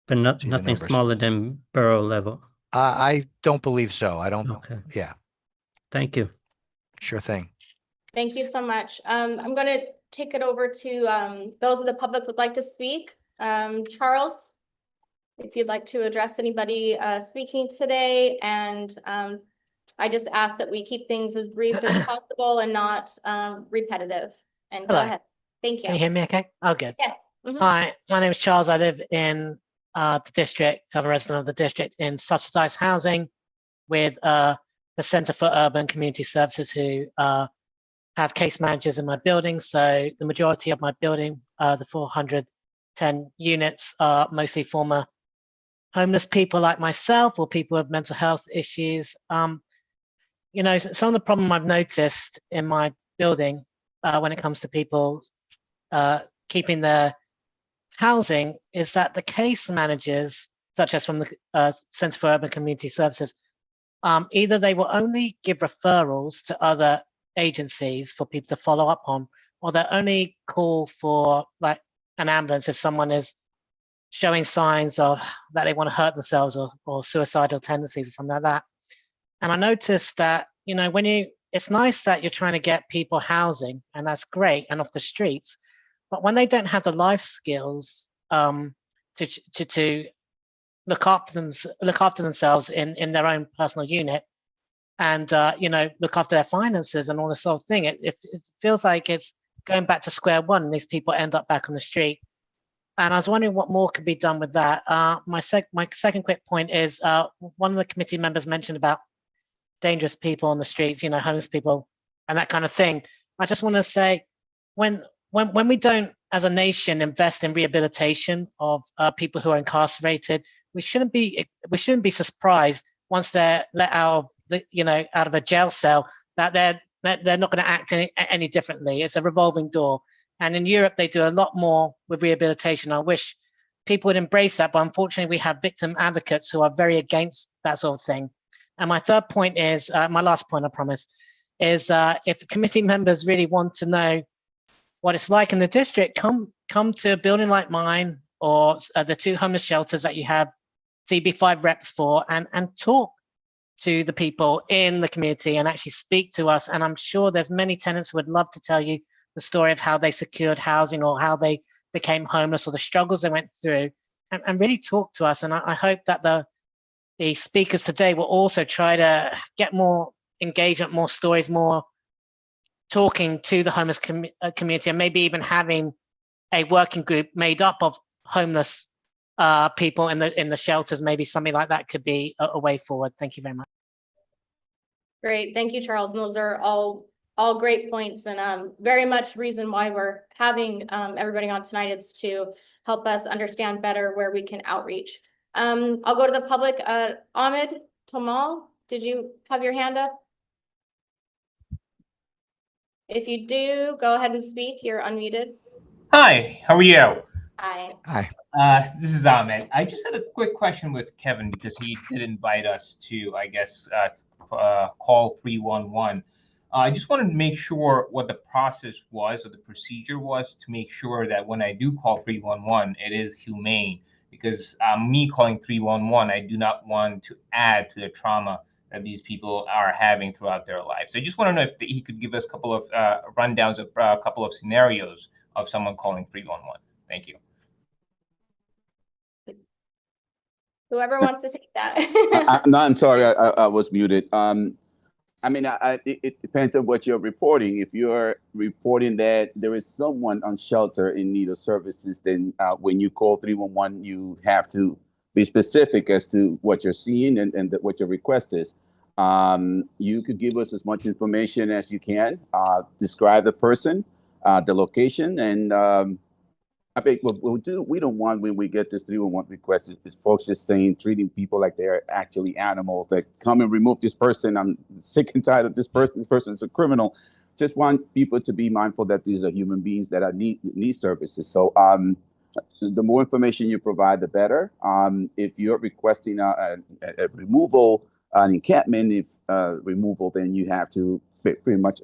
But nothing smaller than borough level. I don't believe so. I don't. Okay. Yeah. Thank you. Sure thing. Thank you so much. I'm going to take it over to those of the public would like to speak. Charles, if you'd like to address anybody speaking today, and I just ask that we keep things as brief as possible and not repetitive. And Hello. Go ahead. Thank you. Can you hear me okay? Oh, good. Yes. Mhm. Hi, my name is Charles. I live in the district. I'm a resident of the district in subsidized housing with the Center for Urban Community Services, who have case managers in my building. So the majority of my building, the 410 units, are mostly former homeless people like myself or people with mental health issues. Some of the problem I've noticed in my building when it comes to people keeping their housing is that the case managers, such as from the Center for Urban Community Services, either they will only give referrals to other agencies for people to follow up on, or they only call for like an ambulance if someone is showing signs of that they want to hurt themselves or suicidal tendencies or something like that. And I noticed that, it's nice that you're trying to get people housing, and that's great, and off the streets, but when they don't have the life skills to look after themselves in their own personal unit, and look after their finances and all this sort of thing, it feels like it's going back to square one, and these people end up back on the street. And I was wondering what more could be done with that. My second quick point is one of the committee members mentioned about dangerous people on the streets, homeless people and that kind of thing. I just want to say, when we don't, as a nation, invest in rehabilitation of people who are incarcerated, we shouldn't be surprised once they're let out of a jail cell that they're not going to act any differently. It's a revolving door. And in Europe, they do a lot more with rehabilitation. I wish people would embrace that, but unfortunately, we have victim advocates who are very against that sort of thing. And my third point is, my last point, I promise, is if committee members really want to know what it's like in the district, come to a building like mine or the 2 homeless shelters that you have CB5 reps for, and talk to the people in the community and actually speak to us. And I'm sure there's many tenants who would love to tell you the story of how they secured housing or how they became homeless or the struggles they went through, and really talk to us. And I hope that the speakers today will also try to get more engagement, more stories, more talking to the homeless community, and maybe even having a working group made up of homeless people in the shelters. Maybe something like that could be a way forward. Thank you very much. Great, thank you, Charles. And those are all great points, and very much reason why we're having everybody on tonight is to help us understand better where we can outreach. I'll go to the public. Ahmed Tomal, did you have your hand up? If you do, go ahead and speak. You're unmuted. Hi, how are you? Hi. Hi. This is Ahmed. I just had a quick question with Kevin because he did invite us to, I guess, call 311. I just wanted to make sure what the process was or the procedure was to make sure that when I do call 311, it is humane. Because me calling 311, I do not want to add to the trauma that these people are having throughout their lives. So I just want to know if he could give us a couple of rundowns of a couple of scenarios of someone calling 311. Thank you. Whoever wants to take that. No, I'm sorry, I was muted. I mean, it depends on what you're reporting. If you're reporting that there is someone on shelter in need of services, then when you call 311, you have to be specific as to what you're seeing and what your request is. You could give us as much information as you can, describe the person, the location, and I think what we don't want when we get this 311 request is folks just saying, treating people like they're actually animals, that come and remove this person. I'm sick and tired of this person. This person is a criminal. Just want people to be mindful that these are human beings that need services. So the more information you provide, the better. If you're requesting a removal, an encampment removal, then you have to pretty much,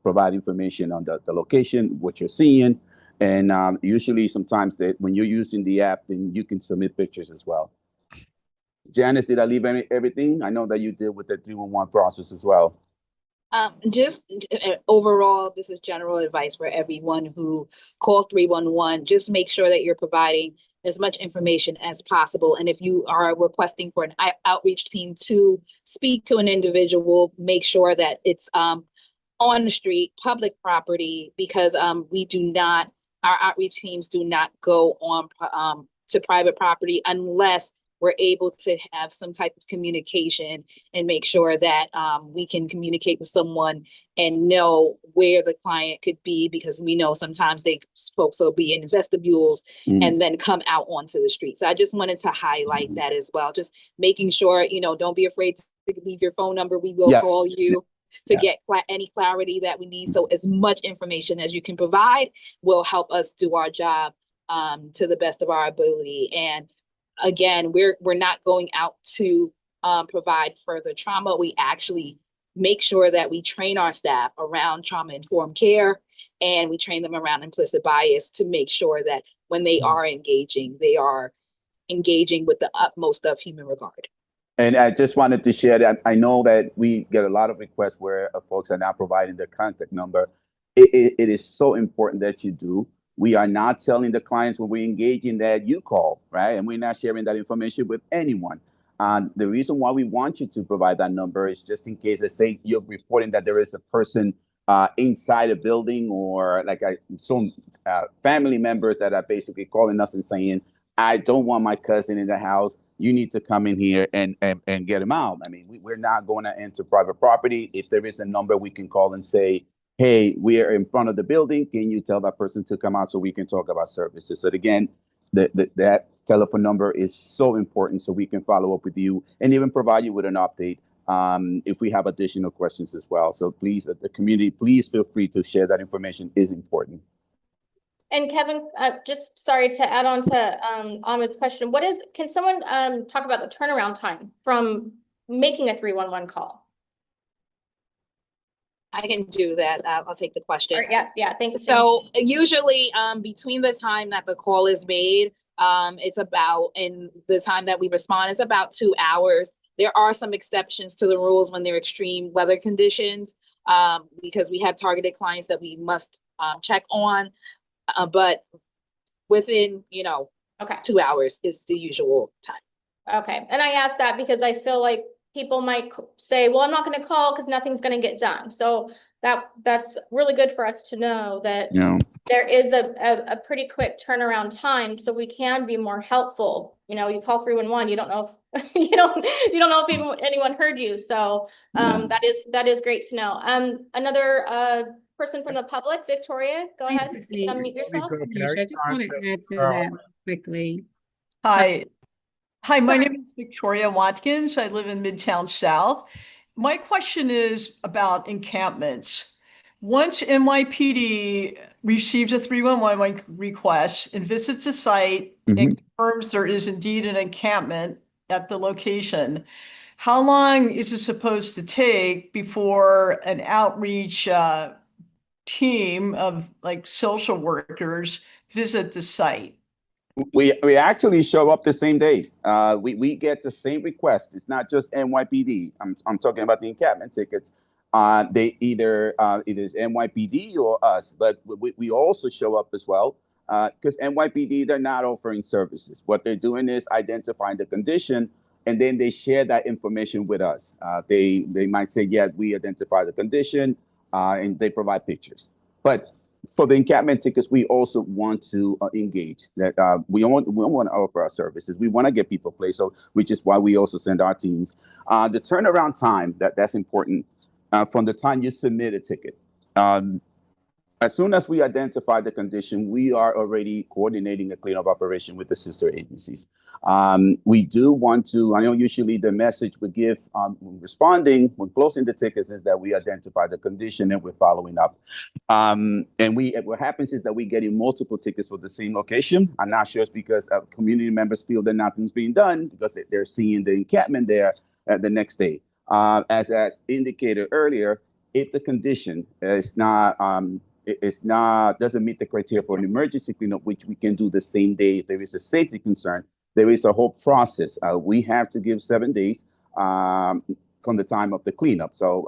provide information on the location, what you're seeing. And usually sometimes that when you're using the app, then you can submit pictures as well. Janice, did I leave everything? I know that you did with the 311 process as well. Just overall, this is general advice for everyone who calls 311. Just make sure that you're providing as much information as possible. And if you are requesting for an outreach team to speak to an individual, make sure that it's on the street, public property, because our outreach teams do not go on to private property unless we're able to have some type of communication and make sure that we can communicate with someone and know where the client could be, because we know sometimes folks will be in vestibules and then come out onto the street. So I just wanted to highlight that as well. Just making sure, don't be afraid to leave your phone number. We will call you to get any clarity that we need. So as much information as you can provide will help us do our job to the best of our ability. And again, we're not going out to provide further trauma. We actually make sure that we train our staff around trauma-informed care, and we train them around implicit bias to make sure that when they are engaging with the utmost of human regard. And I just wanted to share that I know that we get a lot of requests where folks are not providing their contact number. It is so important that you do. We are not telling the clients when we engage in that you call, right? And we're not sharing that information with anyone. The reason why we want you to provide that number is just in case, let's say you're reporting that there is a person inside a building, or like some family members that are basically calling us and saying, I don't want my cousin in the house. You need to come in here and get him out. I mean, we're not going to enter private property. If there is a number we can call and say, hey, we are in front of the building. Can you tell that person to come out so we can talk about services? So again, that telephone number is so important so we can follow up with you and even provide you with an update if we have additional questions as well. So please, the community, please feel free to share that information. Is important. And Kevin, just sorry to add on to Ahmed's question. Can someone talk about the turnaround time from making a 311 call? I can do that. I'll take the question. All right, yeah, thanks. So usually between the time that the call is made, it's about, and the time that we respond is about 2 hours. There are some exceptions to the rules when there are extreme weather conditions, because we have targeted clients that we must check on. But within, 2 hours is the usual time. Okay, and I asked that because I feel like people might say, well, I'm not going to call because nothing's going to get done. So that's really good for us to know that there is a pretty quick turnaround time, so we can be more helpful. You call 311, you don't know if you don't know if anyone heard you. So that is great to know. Another person from the public, Victoria, go ahead, unmute yourself. I just want to add to that quickly. Hi, my name is Victoria Watkins. I live in Midtown South. My question is about encampments. Once NYPD receives a 311 request and visits the site and confirms there is indeed an encampment at the location, how long is it supposed to take before an outreach team of social workers visit the site? We actually show up the same day. We get the same request. It's not just NYPD. I'm talking about the encampment tickets. They either it's NYPD or us, but we also show up as well, because NYPD, they're not offering services. What they're doing is identifying the condition, and then they share that information with us. They might say, yeah, we identify the condition, and they provide pictures. But for the encampment tickets, we also want to engage. That we want to offer our services. We want to get people placed, so which is why we also send our teams. The turnaround time, that's important. From the time you submit a ticket, as soon as we identify the condition, we are already coordinating a cleanup operation with the sister agencies. We do want to, I know usually the message we give responding when closing the tickets is that we identify the condition and we're following up. And what happens is that we get in multiple tickets for the same location. I'm not sure it's because community members feel that nothing's being done because they're seeing the encampment there the next day. As I indicated earlier, if the condition is not doesn't meet the criteria for an emergency cleanup, which we can do the same day if there is a safety concern, there is a whole process. We have to give 7 days from the time of the cleanup. So,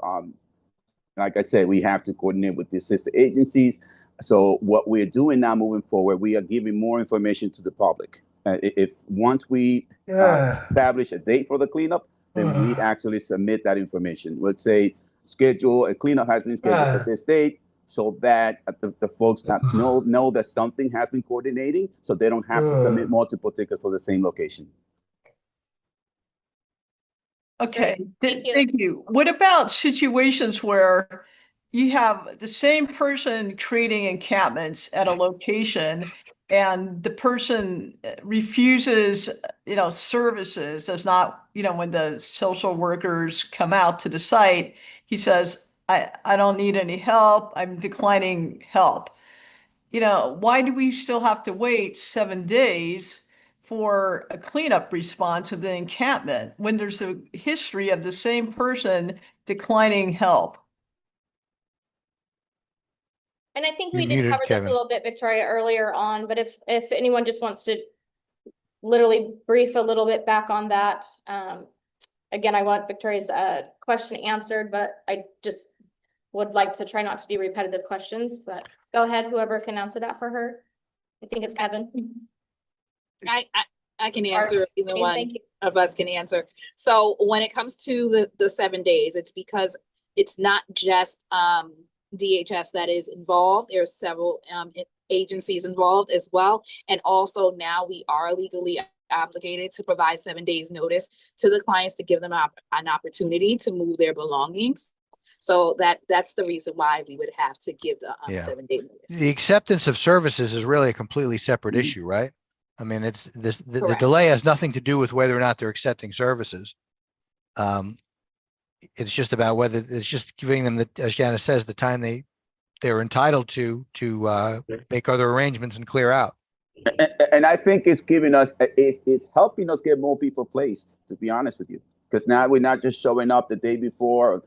like I said, we have to coordinate with the sister agencies. So what we're doing now moving forward, we are giving more information to the public. Once we establish a date for the cleanup, then we actually submit that information. Let's say a cleanup has been scheduled for this date, so that the folks know that something has been coordinating, so they don't have to submit multiple tickets for the same location. Okay, thank you. What about situations where you have the same person creating encampments at a location and the person refuses, services, does not, when the social workers come out to the site, he says, I don't need any help. I'm declining help. Why do we still have to wait 7 days for a cleanup response of the encampment when there's a history of the same person declining help? And I think we did cover this a little bit, Victoria, earlier on, but if anyone just wants to literally brief a little bit back on that. Again, I want Victoria's question answered, but I just would like to try not to do repetitive questions, but go ahead, whoever can answer that for her. I think it's Evan. I can answer, either one of us can answer. So when it comes to the 7 days, it's because it's not just DHS that is involved. There are several agencies involved as well. And also now we are legally obligated to provide 7 days notice to the clients to give them an opportunity to move their belongings. So that's the reason why we would have to give the 7 day notice. The acceptance of services is really a completely separate issue, right? I mean, it's the delay has nothing to do with whether or not they're accepting services. It's just about whether it's just giving them as Janice says, the time they they're entitled to make other arrangements and clear out. And I think it's giving us, it's helping us get more people placed, to be honest with you, because now we're not just showing up the day before,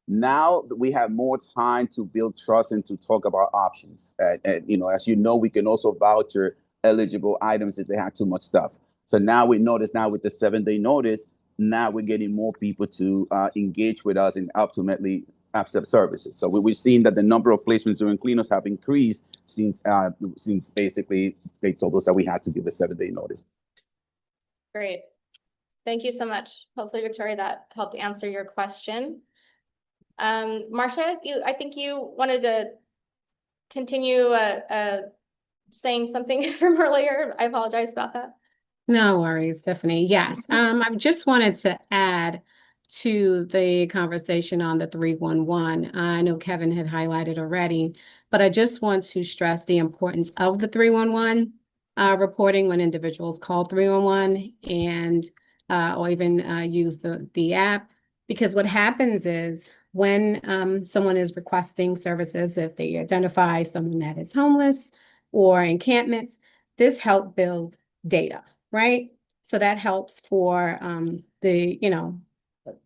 now we have more time to build trust and to talk about options. And as you know, we can also voucher eligible items if they have too much stuff. So now we notice now with the 7-day notice, now we're getting more people to engage with us and ultimately accept services. So we've seen that the number of placements during cleanups have increased since basically they told us that we had to give a 7-day notice. Great. Thank you so much. Hopefully, Victoria, that helped answer your question. Marcia, I think you wanted to continue saying something from earlier. I apologize about that. No worries, Tiffany. Yes, I just wanted to add to the conversation on the 311. I know Kevin had highlighted already, but I just want to stress the importance of the 311 reporting when individuals call 311 and or even use the app, because what happens is when someone is requesting services, if they identify someone that is homeless or encampments, this helps build data, right? So that helps for the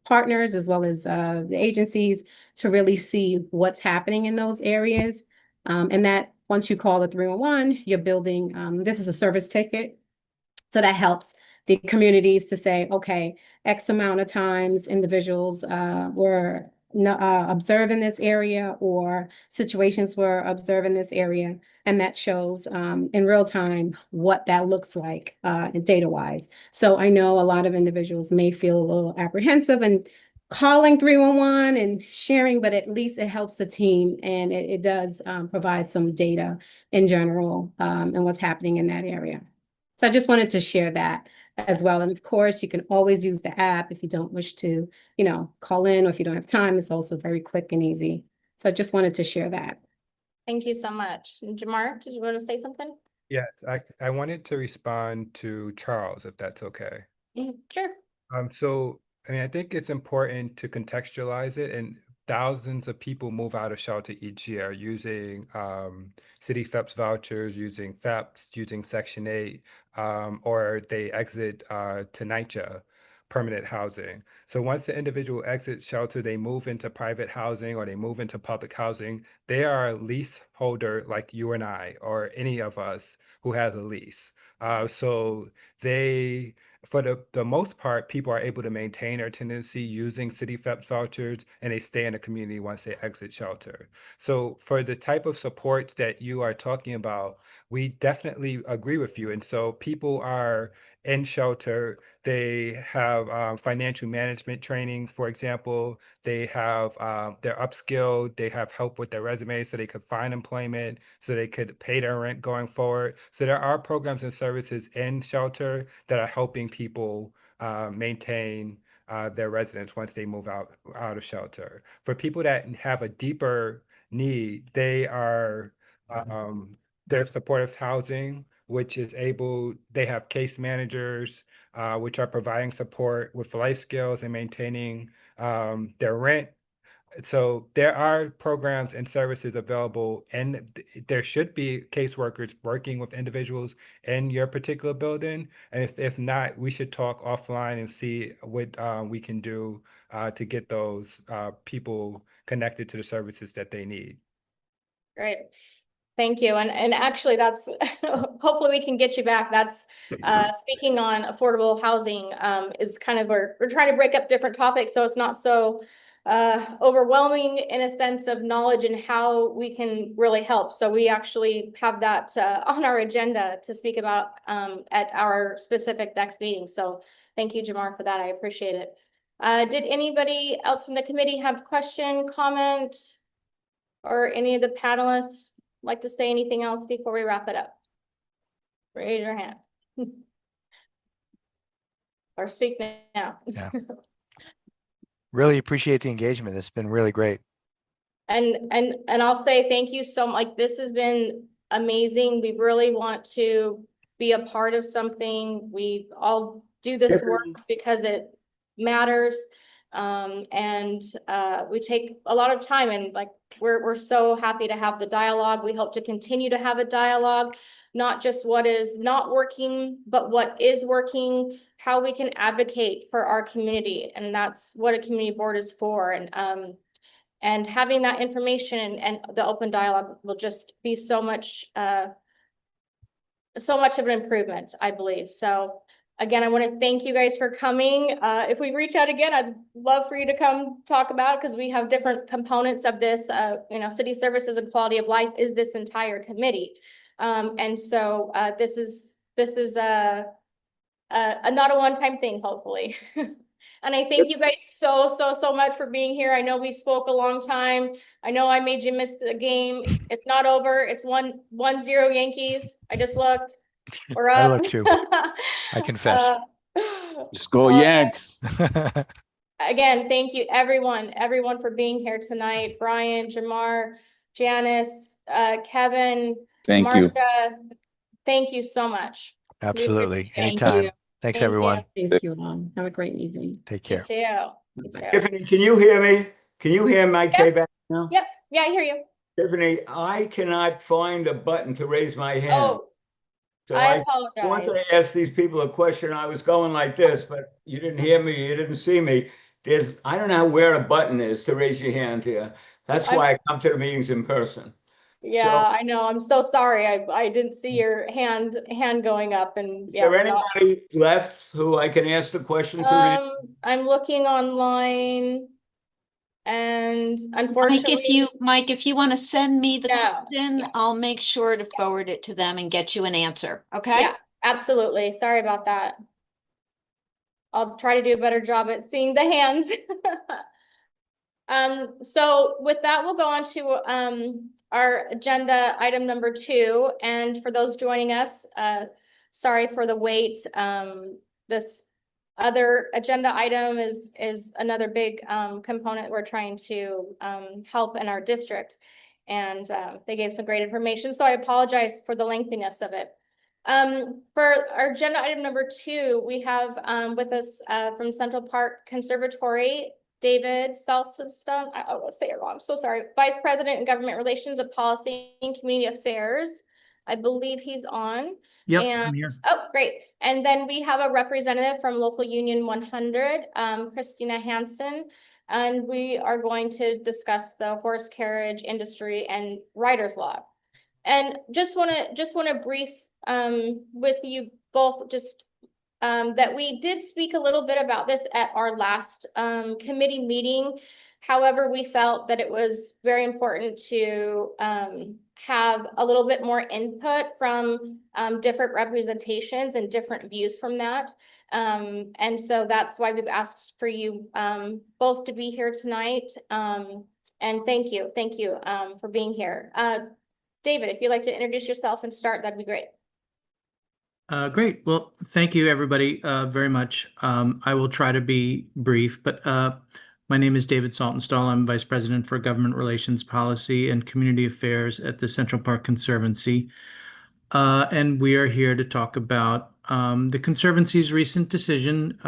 partners as well as the agencies to really see what's happening in those areas. And that once you call the 311, you're building, this is a service ticket. So that helps the communities to say, okay, X amount of times individuals were observed in this area or situations were observed in this area. And that shows in real time what that looks like data-wise. So I know a lot of individuals may feel a little apprehensive and calling 311 and sharing, but at least it helps the team and it does provide some data in general and what's happening in that area. So I just wanted to share that as well. And of course, you can always use the app if you don't wish to, call in, or if you don't have time, it's also very quick and easy. So I just wanted to share that. Thank you so much. Jamar, did you want to say something? Yes, I wanted to respond to Charles, if that's okay. Sure. So, I think it's important to contextualize it, and thousands of people move out of shelter each year using city FEPS vouchers, using FEPS, using Section 8, or they exit to NYCHA, permanent housing. So once the individual exits shelter, they move into private housing or they move into public housing. They are a lease holder like you and I, or any of us who has a lease. So they, for the most part, people are able to maintain their tenancy using city FEPS vouchers, and they stay in the community once they exit shelter. So for the type of supports that you are talking about, we definitely agree with you. And so people are in shelter, they have financial management training, for example, they have, they're upskilled, they have help with their resume so they could find employment, so they could pay their rent going forward. So there are programs and services in shelter that are helping people maintain their residence once they move out of shelter. For people that have a deeper need, they are their supportive housing, which is they have case managers, which are providing support with life skills and maintaining their rent. So there are programs and services available, and there should be caseworkers working with individuals in your particular building. And if not, we should talk offline and see what we can do to get those people connected to the services that they need. Great. Thank you. And actually that's, hopefully we can get you back. That's speaking on affordable housing is kind of, we're trying to break up different topics so it's not so overwhelming in a sense of knowledge and how we can really help. So we actually have that on our agenda to speak about at our specific next meeting. So thank you, Jamar, for that. I appreciate it. Did anybody else from the committee have question, comment, or any of the panelists like to say anything else before we wrap it up? Raise your hand. Or speak now. Yeah. Really appreciate the engagement. It's been really great. And I'll say thank you so much. Like, this has been amazing. We really want to be a part of something. We all do this work because it matters. And we take a lot of time, and like we're so happy to have the dialogue. We hope to continue to have a dialogue, not just what is not working, but what is working, how we can advocate for our community. And that's what a community board is for. And having that information and the open dialogue will just be so much of an improvement, I believe. So again, I want to thank you guys for coming. If we reach out again, I'd love for you to come talk about it, because we have different components of this. City services and quality of life is this entire committee. And so this is a not a one-time thing, hopefully. And I thank you guys so much for being here. I know we spoke a long time. I know I made you miss the game. It's not over. It's 1-0 Yankees. I just looked. We're up. I looked too. I confess. Just go Yanks. Again, thank you everyone for being here tonight. Brian, Jamar, Janice, Kevin, Thank you. Marcia, thank you so much. Absolutely. Thank Anytime. you. Thanks, Thank everyone. Thank you all. Have a great evening. Take You care. too. You too. Tiffany, can you hear me? Can you hear my K-back now? Yep. Yeah, I hear you. Tiffany, I cannot find a button to raise my hand. Oh, So I I wanted apologize. to ask these people a question. I was going like this, but you didn't hear me. You didn't see me. I don't know where a button is to raise your hand here. That's why I come to the meetings in person. Yeah, I know. I'm so sorry. I didn't see your hand going up, and Is yeah. there anybody left who I can ask the question to? I'm looking online, and unfortunately, Mike, if you want to send me the Yeah. question, I'll make sure to forward it to them and get you an answer. Okay? yeah, absolutely. Sorry about that. I'll try to do a better job at seeing the hands. So with that, we'll go on to our agenda item number 2. And for those joining us, sorry for the wait. This other agenda item is another big component we're trying to help in our district. And they gave some great information, so I apologize for the lengthiness of it. For our agenda item number 2, we have with us from Central Park Conservatory, David Salsestone. I will say it wrong. I'm so sorry. Vice President in Government Relations of Policy and Community Affairs. I believe he's on. Yep, And, I'm here. oh, great. And then we have a representative from Local Union 100, Christina Hansen. And we are going to discuss the horse carriage industry and riders law. And just want to brief with you both just that we did speak a little bit about this at our last committee meeting. However, we felt that it was very important to have a little bit more input from different representations and different views from that. And so that's why we've asked for you both to be here tonight. And thank you for being here. David, if you'd like to introduce yourself and start, that'd be great. Great. Well, thank you, everybody, very much. I will try to be brief, but my name is David Saltonstall. I'm Vice President for Government Relations Policy and Community Affairs at the Central Park Conservancy. And we are here to talk about the Conservancy's recent decision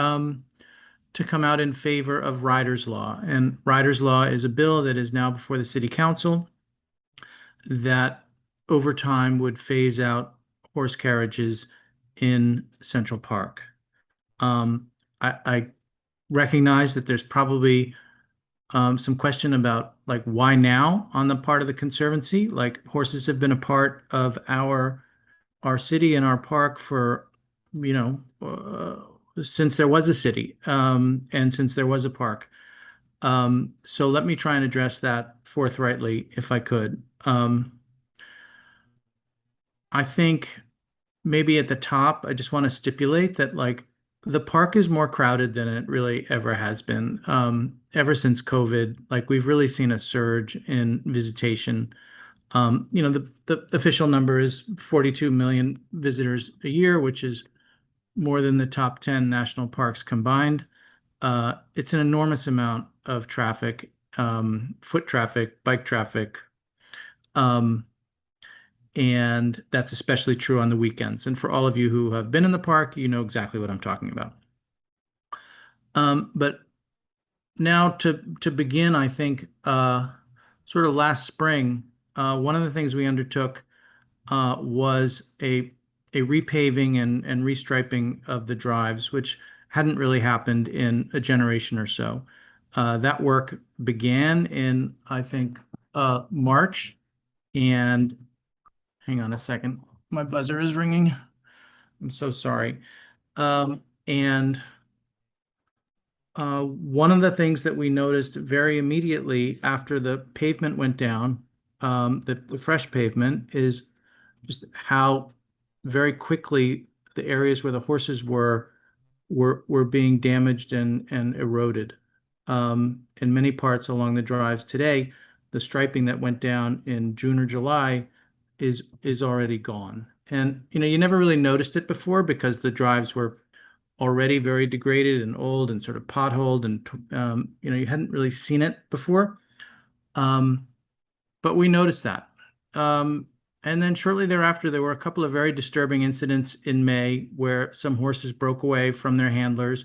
to come out in favor of Riders Law. And Riders Law is a bill that is now before the City Council that over time would phase out horse carriages in Central Park. I recognize that there's probably some question about like why now on the part of the Conservancy. Like horses have been a part of our city and our park for, since there was a city and since there was a park. So let me try and address that forthrightly if I could. I think maybe at the top, I just want to stipulate that like the park is more crowded than it really ever has been. Ever since COVID, like we've really seen a surge in visitation. The official number is 42 million visitors a year, which is more than the top 10 national parks combined. It's an enormous amount of traffic, foot traffic, bike traffic. And that's especially true on the weekends. And for all of you who have been in the park, you know exactly what I'm talking about. But now to begin, I think sort of last spring, one of the things we undertook was a repaving and restriping of the drives, which hadn't really happened in a generation or so. That work began in, I think, March. And hang on a second, my buzzer is ringing. I'm so sorry. And one of the things that we noticed very immediately after the pavement went down, the fresh pavement, is just how very quickly the areas where the horses were being damaged and eroded. In many parts along the drives today, the striping that went down in June or July is already gone. And you never really noticed it before because the drives were already very degraded and old and sort of potholed, and you hadn't really seen it before. But we noticed that. And then shortly thereafter, there were a couple of very disturbing incidents in May where some horses broke away from their handlers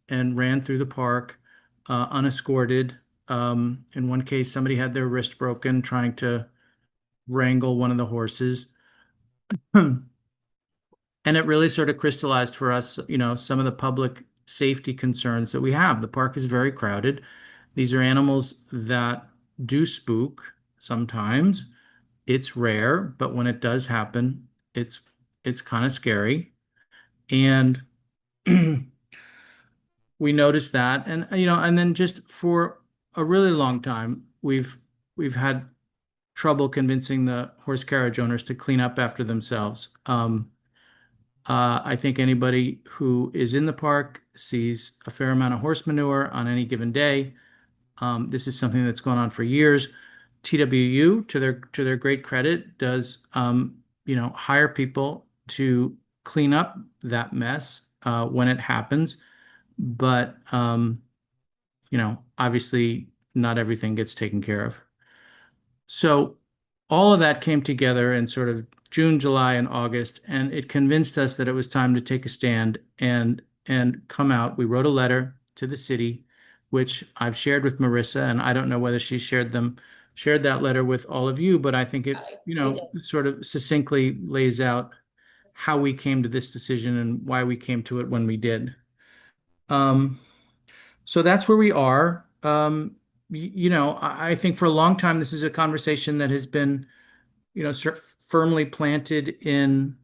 and ran through the park unescorted. In one case, somebody had their wrist broken trying to wrangle one of the horses. And it really sort of crystallized for us, some of the public safety concerns that we have. The park is very crowded. These are animals that do spook sometimes. It's rare, but when it does happen, it's kind of scary. And we noticed that. And, and then just for a really long time, we've had trouble convincing the horse carriage owners to clean up after themselves. I think anybody who is in the park sees a fair amount of horse manure on any given day. This is something that's gone on for years. TWU, to their great credit, does hire people to clean up that mess when it happens. But obviously not everything gets taken care of. So all of that came together in sort of June, July, and August, and it convinced us that it was time to take a stand and come out. We wrote a letter to the city, which I've shared with Marissa, and I don't know whether she shared that letter with all of you, but I think it, sort of succinctly lays out how we came to this decision and why we came to it when we did. So that's where we are. I think for a long time, this is a conversation that has been, firmly planted in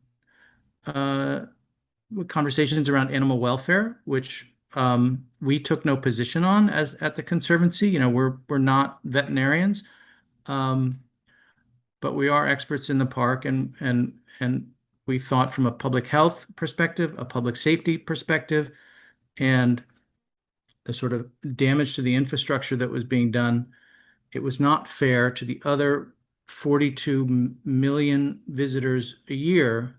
conversations around animal welfare, which we took no position on at the Conservancy. We're not veterinarians, but we are experts in the park, and we thought from a public health perspective, a public safety perspective, and the sort of damage to the infrastructure that was being done, it was not fair to the other 42 million visitors a year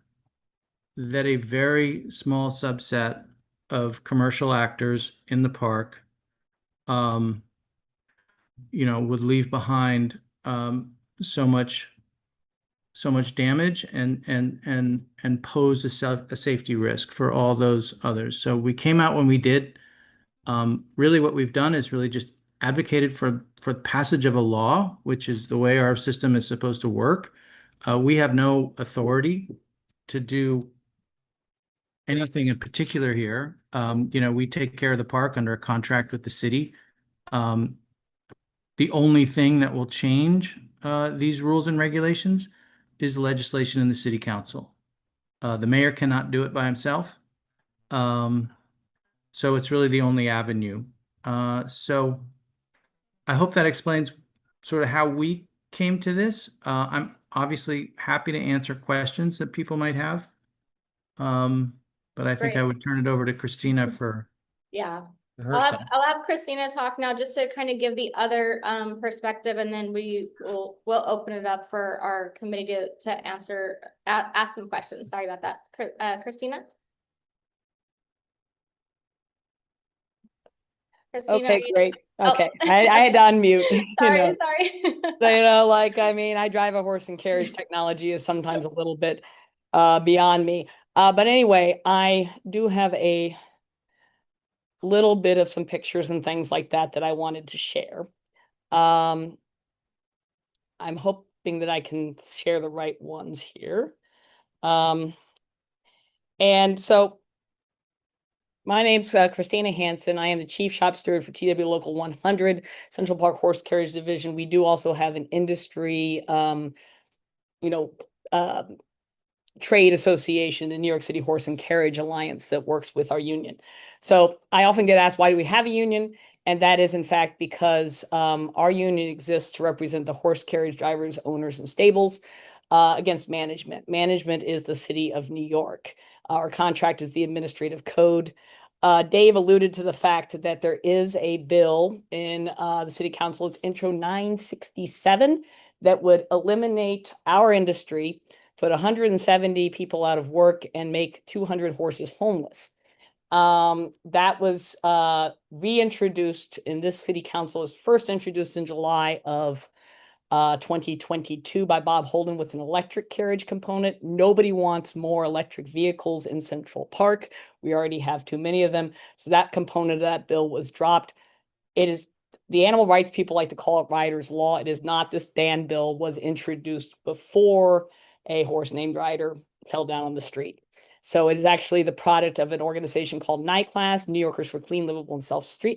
that a very small subset of commercial actors in the park, would leave behind so much damage and pose a safety risk for all those others. So we came out when we did. Really what we've done is really just advocated for the passage of a law, which is the way our system is supposed to work. We have no authority to do anything in particular here. We take care of the park under a contract with the city. The only thing that will change these rules and regulations is legislation in the city council. The mayor cannot do it by himself. So it's really the only avenue. So I hope that explains sort of how we came to this. I'm obviously happy to answer questions that people might have. But I think I would turn it over to Christina for Yeah. her I'll side. have Christina talk now just to kind of give the other perspective, and then we'll open it up for our committee to ask some questions. Sorry about that. Christina? Christina, Okay, great. Okay, I had to unmute. Sorry. I drive a horse and carriage. Technology is sometimes a little bit beyond me. But anyway, I do have a little bit of some pictures and things like that that I wanted to share. I'm hoping that I can share the right ones here. And so my name's Christina Hansen. I am the Chief Shop Steward for TW Local 100, Central Park Horse Carriage Division. We do also have an industry, trade association, the New York City Horse and Carriage Alliance, that works with our union. So I often get asked, why do we have a union? And that is, in fact, because our union exists to represent the horse carriage drivers, owners, and stables against management. Management is the city of New York. Our contract is the administrative code. Dave alluded to the fact that there is a bill in the city council, it's intro 967, that would eliminate our industry, put 170 people out of work, and make 200 horses homeless. That was reintroduced in this city council. It was first introduced in July of 2022 by Bob Holden with an electric carriage component. Nobody wants more electric vehicles in Central Park. We already have too many of them. So that component of that bill was dropped. It is, the animal rights people like to call it Rider's Law. It is not. This ban bill was introduced before a horse named Ryder fell down on the street. So it is actually the product of an organization called NYCLASS, New Yorkers for Clean, Livable, and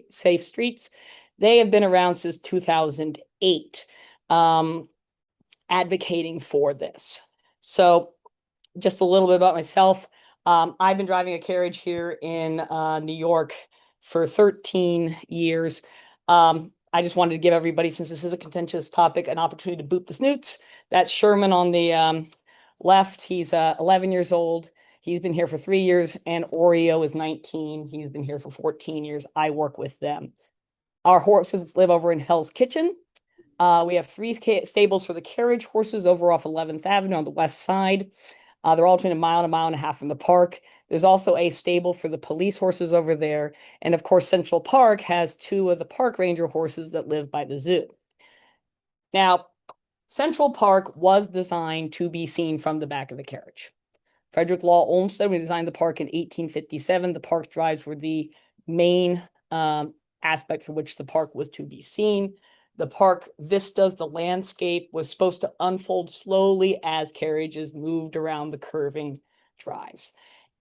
Safe Streets. They have been around since 2008. Advocating for this. So just a little bit about myself. I've been driving a carriage here in New York for 13 years. I just wanted to give everybody, since this is a contentious topic, an opportunity to boop the snoots. That's Sherman on the left. He's 11 years old. He's been here for 3 years, and Oreo is 19. He's been here for 14 years. I work with them. Our horses live over in Hell's Kitchen. We have 3 stables for the carriage horses over off 11th Avenue on the west side. They're all between a mile and a half from the park. There's also a stable for the police horses over there. And of course, Central Park has 2 of the park ranger horses that live by the zoo. Now, Central Park was designed to be seen from the back of the carriage. Frederick Law Olmsted, when he designed the park in 1857, the park drives were the main aspect for which the park was to be seen. The park vistas, the landscape, was supposed to unfold slowly as carriages moved around the curving drives.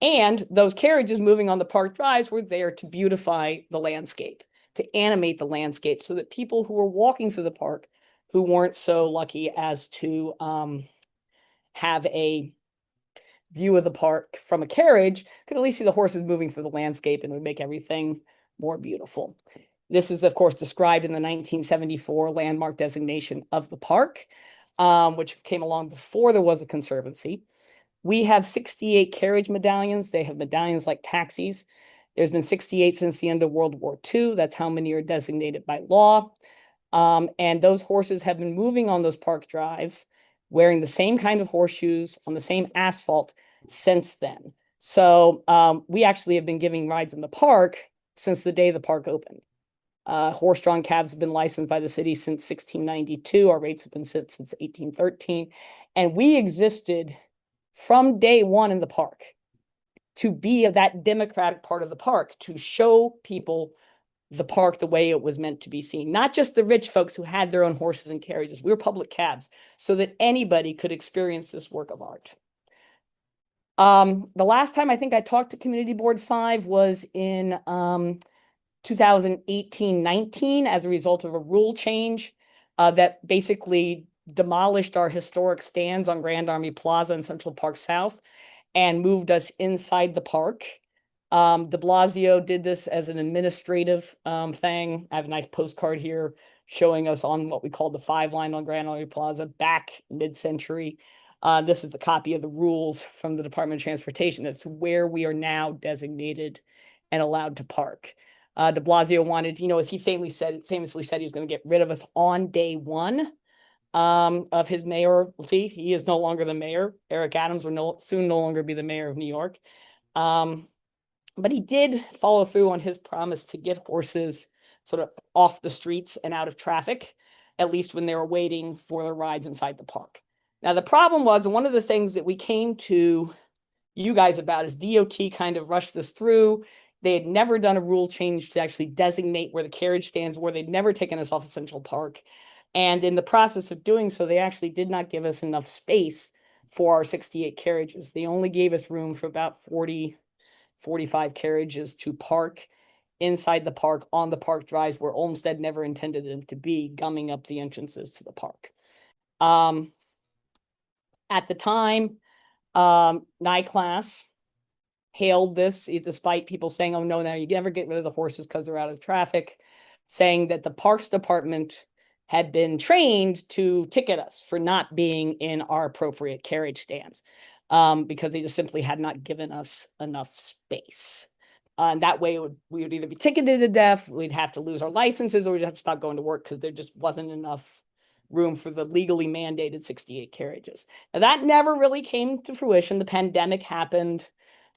And those carriages moving on the park drives were there to beautify the landscape, to animate the landscape, so that people who were walking through the park, who weren't so lucky as to have a view of the park from a carriage, could at least see the horses moving through the landscape, and it would make everything more beautiful. This is, of course, described in the 1974 landmark designation of the park, which came along before there was a conservancy. We have 68 carriage medallions. They have medallions like taxis. There's been 68 since the end of World War II. That's how many are designated by law. And those horses have been moving on those park drives, wearing the same kind of horseshoes on the same asphalt since then. So we actually have been giving rides in the park since the day the park opened. Horse-drawn cabs have been licensed by the city since 1692. Our rates have been set since 1813. And we existed from day one in the park to be that democratic part of the park, to show people the park the way it was meant to be seen. Not just the rich folks who had their own horses and carriages. We were public cabs, so that anybody could experience this work of art. The last time I think I talked to Community Board 5 was in 2018-19 as a result of a rule change that basically demolished our historic stands on Grand Army Plaza and Central Park South and moved us inside the park. De Blasio did this as an administrative thing. I have a nice postcard here showing us on what we call the 5 line on Grand Army Plaza back mid-century. This is the copy of the rules from the Department of Transportation as to where we are now designated and allowed to park. De Blasio wanted, as he famously said he was going to get rid of us on day one of his mayoralty. He is no longer the mayor. Eric Adams will soon no longer be the mayor of New York. But he did follow through on his promise to get horses sort of off the streets and out of traffic, at least when they were waiting for their rides inside the park. Now, the problem was, and one of the things that we came to you guys about, is DOT kind of rushed this through. They had never done a rule change to actually designate where the carriage stands were. They'd never taken us off of Central Park. And in the process of doing so, they actually did not give us enough space for our 68 carriages. They only gave us room for about 40, 45 carriages to park inside the park on the park drives where Olmsted never intended them to be, gumming up the entrances to the park. At the time, NICLAS hailed this, despite people saying, oh, no, you never get rid of the horses because they're out of traffic, saying that the Parks Department had been trained to ticket us for not being in our appropriate carriage stands because they just simply had not given us enough space. And that way we would either be ticketed to death, we'd have to lose our licenses, or we'd have to stop going to work because there just wasn't enough room for the legally mandated 68 carriages. Now, that never really came to fruition. The pandemic happened.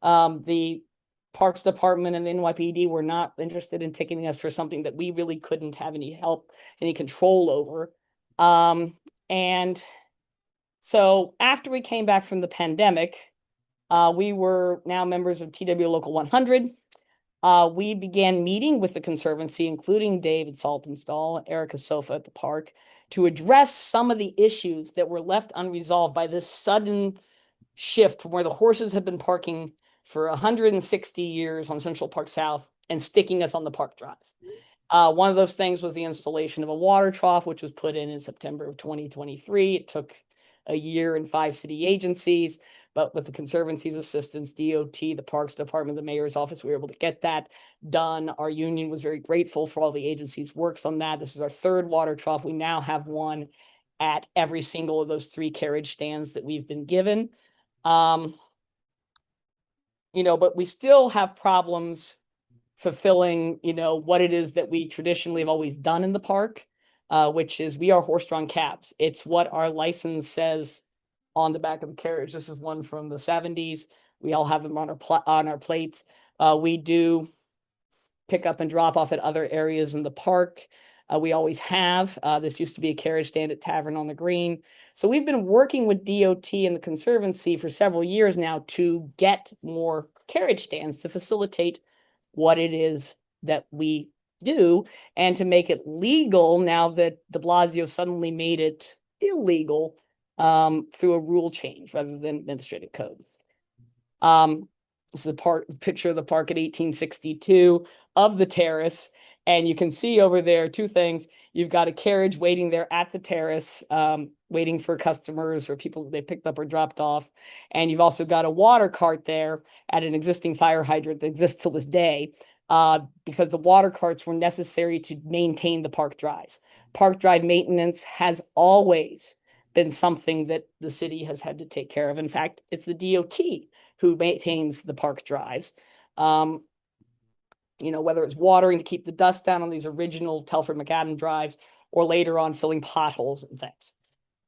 The Parks Department and the NYPD were not interested in ticketing us for something that we really couldn't have any help, any control over. And so after we came back from the pandemic, we were now members of TW Local 100. We began meeting with the Conservancy, including David Saltonstall, Erica Sofa at the park, to address some of the issues that were left unresolved by this sudden shift from where the horses had been parking for 160 years on Central Park South and sticking us on the park drives. One of those things was the installation of a water trough, which was put in September of 2023. It took a year and 5 city agencies, but with the Conservancy's assistance, DOT, the Parks Department, the Mayor's office, we were able to get that done. Our union was very grateful for all the agencies' works on that. This is our 3rd water trough. We now have one at every single of those 3 carriage stands that we've been given. But we still have problems fulfilling, what it is that we traditionally have always done in the park, which is we are horse-drawn cabs. It's what our license says on the back of the carriage. This is one from the 70s. We all have them on our plates. We do pick up and drop off at other areas in the park. We always have. This used to be a carriage stand at Tavern on the Green. So we've been working with DOT and the Conservancy for several years now to get more carriage stands to facilitate what it is that we do and to make it legal now that de Blasio suddenly made it illegal through a rule change rather than administrative code. This is a picture of the park at 1862 of the terrace. And you can see over there 2 things. You've got a carriage waiting there at the terrace, waiting for customers or people they picked up or dropped off. And you've also got a water cart there at an existing fire hydrant that exists till this day because the water carts were necessary to maintain the park drives. Park drive maintenance has always been something that the city has had to take care of. In fact, it's the DOT who maintains the park drives. Whether it's watering to keep the dust down on these original Telford McAdam drives or later on filling potholes and things.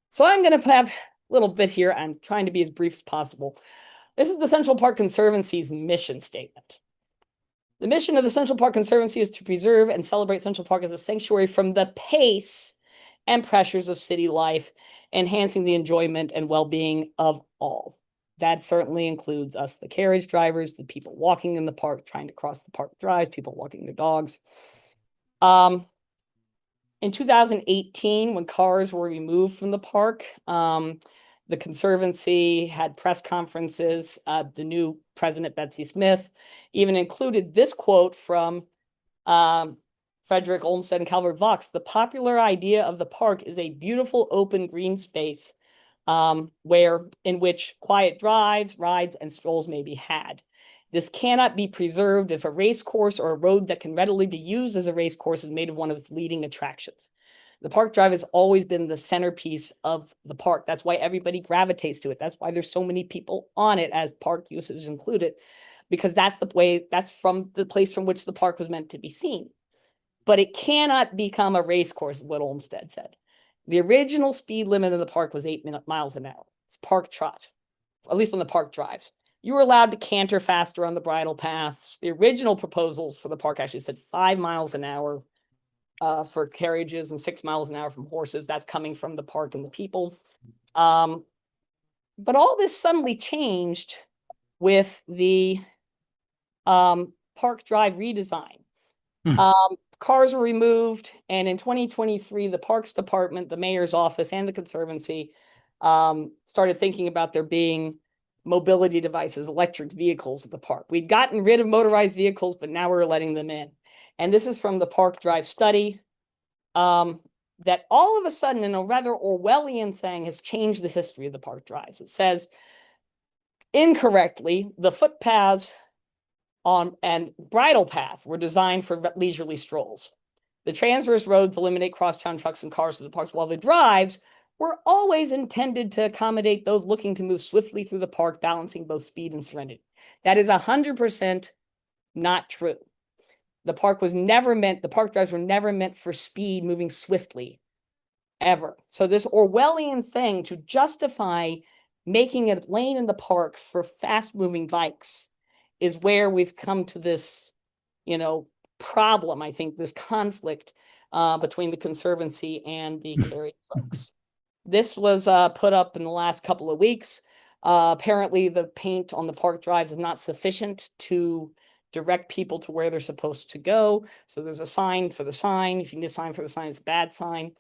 So I'm going to have a little bit here. I'm trying to be as brief as possible. This is the Central Park Conservancy's mission statement. The mission of the Central Park Conservancy is to preserve and celebrate Central Park as a sanctuary from the pace and pressures of city life, enhancing the enjoyment and well-being of all. That certainly includes us, the carriage drivers, the people walking in the park, trying to cross the park drives, people walking their dogs. In 2018, when cars were removed from the park, the Conservancy had press conferences. The new president, Betsy Smith, even included this quote from Frederick Olmsted and Calvert Vaux: "The popular idea of the park is a beautiful open green space in which quiet drives, rides, and strolls may be had. This cannot be preserved if a race course or a road that can readily be used as a race course is made of one of its leading attractions. The park drive has always been the centerpiece of the park. That's why everybody gravitates to it. That's why there's so many people on it, as park usage included, because that's from the place from which the park was meant to be seen. But it cannot become a race course," is what Olmsted said. The original speed limit in the park was 8 miles an hour. It's park trot, at least on the park drives. You were allowed to canter faster on the bridle paths. The original proposals for the park actually said 5 miles an hour for carriages and 6 miles an hour from horses. That's coming from the park and the people. But all this suddenly changed with the Park Drive redesign. Cars were removed, and in 2023, the Parks Department, the mayor's office, and the Conservancy started thinking about there being mobility devices, electric vehicles at the park. We'd gotten rid of motorized vehicles, but now we're letting them in. And this is from the Park Drive study, that all of a sudden, in a rather Orwellian thing, has changed the history of the Park Drives. It says, incorrectly, the footpaths and bridle path were designed for leisurely strolls. The transverse roads eliminate crosstown trucks and cars to the parks, while the drives were always intended to accommodate those looking to move swiftly through the park, balancing both speed and serenity. That is 100% not true. The park drives were never meant for speed, moving swiftly, ever. So this Orwellian thing to justify making a lane in the park for fast-moving bikes is where we've come to this, problem, I think, this conflict between the Conservancy and the Carriage folks. This was put up in the last couple of weeks. Apparently, the paint on the park drives is not sufficient to direct people to where they're supposed to go. So there's a sign for the sign. If you need a sign for the sign, it's a bad sign.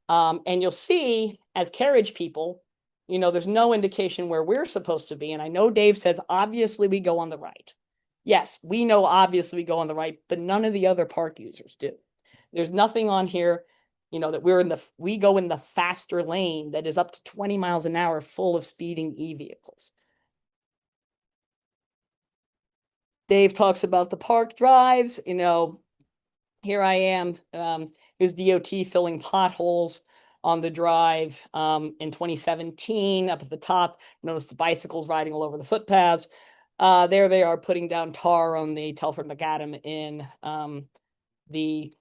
And you'll see, as carriage people, there's no indication where we're supposed to be. And I know Dave says, obviously, we go on the right. Yes, we know obviously we go on the right, but none of the other park users do. There's nothing on here, that we go in the faster lane that is up to 20 miles an hour full of speeding e-vehicles. Dave talks about the park drives, here I am, here's DOT filling potholes on the drive in 2017. Up at the top, notice the bicycles riding all over the footpaths. There they are putting down tar on the Telford Macadam in the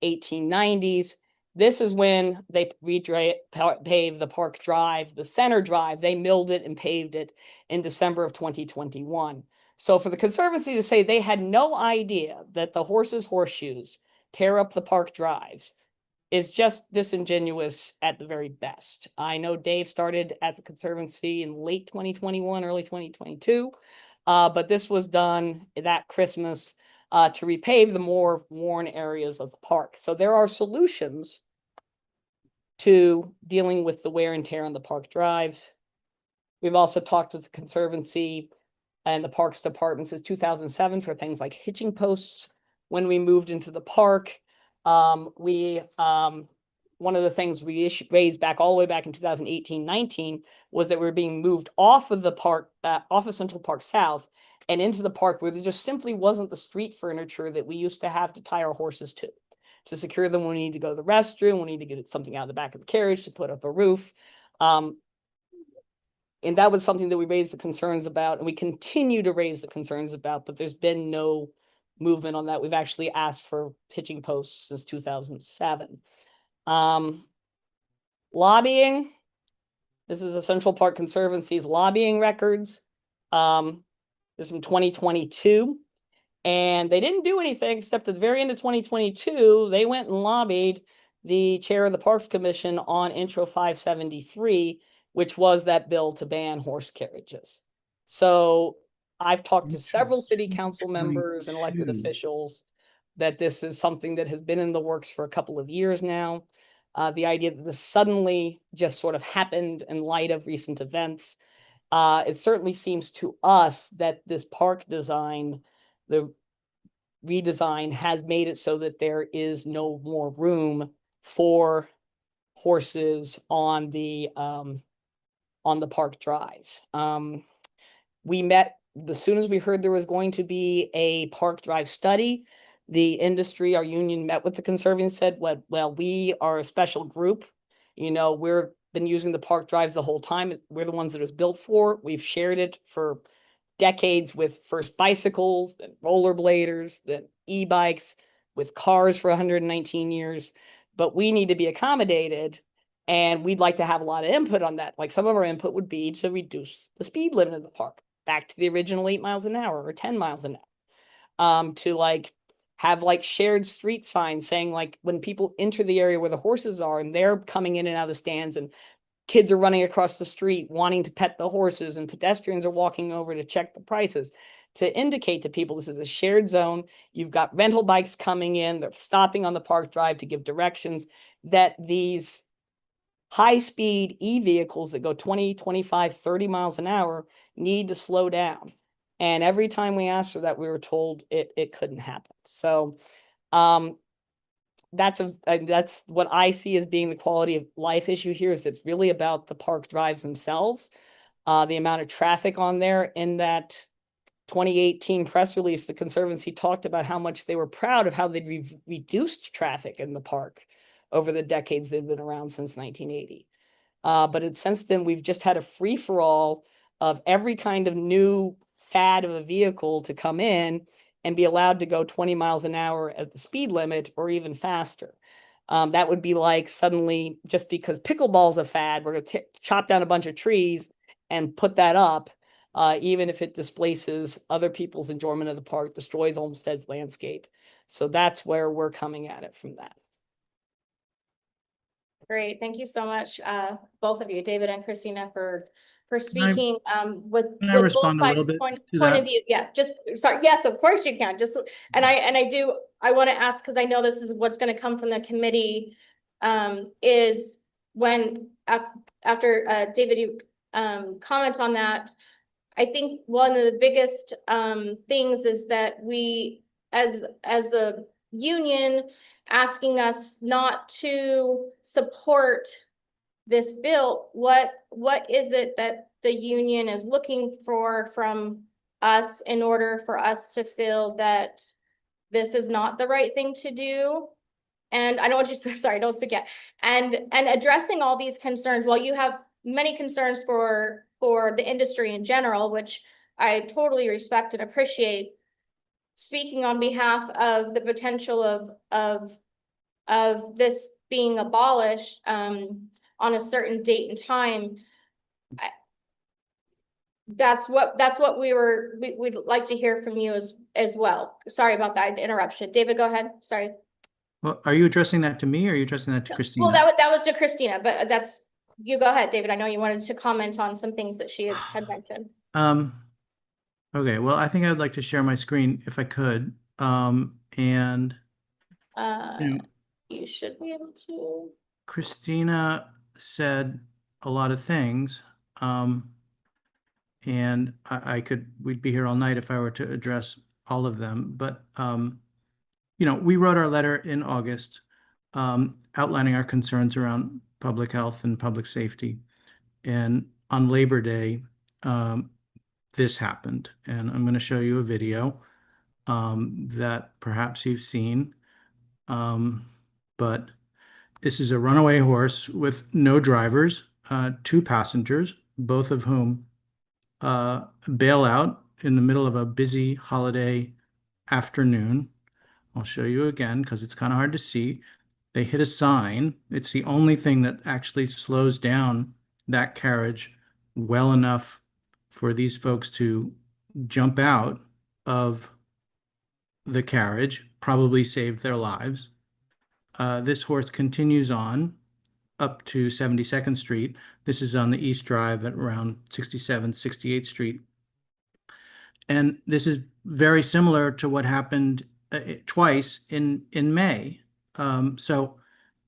1890s. This is when they paved the Park Drive, the center drive. They milled it and paved it in December of 2021. So for the Conservancy to say they had no idea that the horses' horseshoes tear up the park drives is just disingenuous at the very best. I know Dave started at the Conservancy in late 2021, early 2022, but this was done that Christmas to repave the more worn areas of the park. So there are solutions to dealing with the wear and tear on the park drives. We've also talked with the Conservancy and the Parks Department since 2007 for things like hitching posts. When we moved into the park, one of the things we raised back all the way back in 2018-19 was that we were being moved off of the park, off of Central Park South and into the park where there just simply wasn't the street furniture that we used to have to tie our horses to secure them when we need to go to the restroom, we need to get something out of the back of the carriage to put up a roof. And that was something that we raised the concerns about, and we continue to raise the concerns about, but there's been no movement on that. We've actually asked for pitching posts since 2007. Lobbying. This is a Central Park Conservancy's lobbying records. This is from 2022. And they didn't do anything except at the very end of 2022, they went and lobbied the chair of the Parks Commission on Intro 573, which was that bill to ban horse carriages. So I've talked to several city council members and elected officials that this is something that has been in the works for a couple of years now. The idea that this suddenly just sort of happened in light of recent events. It certainly seems to us that this park design, the redesign, has made it so that there is no more room for horses on the park drives. We met as soon as we heard there was going to be a park drive study. The industry, our union, met with the Conservancy and said, well, we are a special group. We've been using the park drives the whole time. We're the ones that it was built for. We've shared it for decades with first bicycles, then rollerbladers, then e-bikes, with cars for 119 years. But we need to be accommodated, and we'd like to have a lot of input on that. Like some of our input would be to reduce the speed limit in the park back to the original 8 miles an hour or 10 miles an hour. To have shared street signs saying when people enter the area where the horses are and they're coming in and out of the stands and kids are running across the street wanting to pet the horses and pedestrians are walking over to check the prices, to indicate to people this is a shared zone. You've got rental bikes coming in, they're stopping on the park drive to give directions, that these high-speed e-vehicles that go 20, 25, 30 miles an hour need to slow down. And every time we asked for that, we were told it couldn't happen. So that's what I see as being the quality of life issue here, is it's really about the park drives themselves. The amount of traffic on there. In that 2018 press release, the Conservancy talked about how much they were proud of how they'd reduced traffic in the park over the decades they've been around since 1980. But since then, we've just had a free-for-all of every kind of new fad of a vehicle to come in and be allowed to go 20 miles an hour at the speed limit or even faster. That would be like suddenly, just because pickleball's a fad, we're going to chop down a bunch of trees and put that up, even if it displaces other people's enjoyment of the park, destroys Olmsted's landscape. So that's where we're coming at it from that. Great. Thank you so much, both of you, David and Christina, for speaking with both respond a sides' little bit point to of that? view. Yeah, just sorry. Yes, of course you can. Just I want to ask, because I know this is what's going to come from the committee, is when after David, you comment on that. I think one of the biggest things is that we, as the union, asking us not to support this bill, what is it that the union is looking for from us in order for us to feel that this is not the right thing to do? And I don't want you to, sorry, don't speak yet. And addressing all these concerns, while you have many concerns for the industry in general, which I totally respect and appreciate, speaking on behalf of the potential of this being abolished on a certain date and time, that's what we'd like to hear from you as well. Sorry about that interruption. David, go ahead. Sorry. Well, are you addressing that to me, or are you addressing that to Christina? Well, that was to Christina, but you go ahead, David. I know you wanted to comment on some things that she had mentioned. Okay, well, I think I would like to share my screen if I could. And you should be able to. Christina said a lot of things. And we'd be here all night if I were to address all of them. But, we wrote our letter in August, outlining our concerns around public health and public safety. And on Labor Day, this happened. And I'm going to show you a video that perhaps you've seen. But this is a runaway horse with no drivers, 2 passengers, both of whom bail out in the middle of a busy holiday afternoon. I'll show you again because it's kind of hard to see. They hit a sign. It's the only thing that actually slows down that carriage well enough for these folks to jump out of the carriage, probably saved their lives. This horse continues on up to 72nd Street. This is on the East Drive at around 67th, 68th Street. And this is very similar to what happened twice in May. So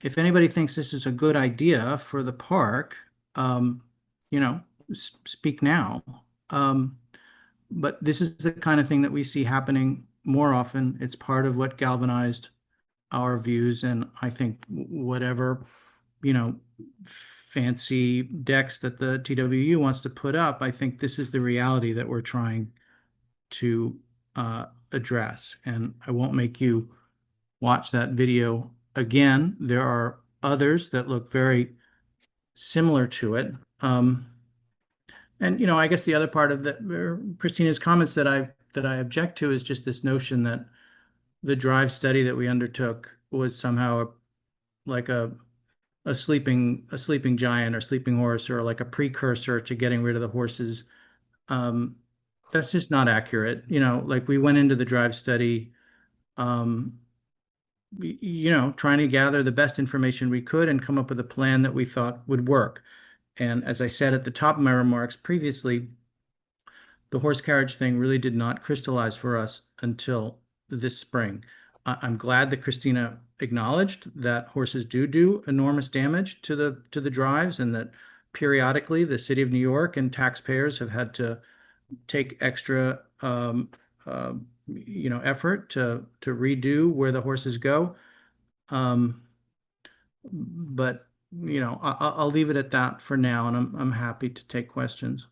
if anybody thinks this is a good idea for the park, speak now. But this is the kind of thing that we see happening more often. It's part of what galvanized our views. And I think whatever, fancy decks that the TWU wants to put up, I think this is the reality that we're trying to address. And I won't make you watch that video again. There are others that look very similar to it. And I guess the other part of Christina's comments that I object to is just this notion that the drive study that we undertook was somehow like a sleeping giant or sleeping horse, or like a precursor to getting rid of the horses. That's just not accurate. Like we went into the drive study, trying to gather the best information we could and come up with a plan that we thought would work. And as I said at the top of my remarks previously, the horse carriage thing really did not crystallize for us until this spring. I'm glad that Christina acknowledged that horses do enormous damage to the drives, and that periodically the city of New York and taxpayers have had to take extra effort to redo where the horses go. But I'll leave it at that for now, and I'm happy to take questions.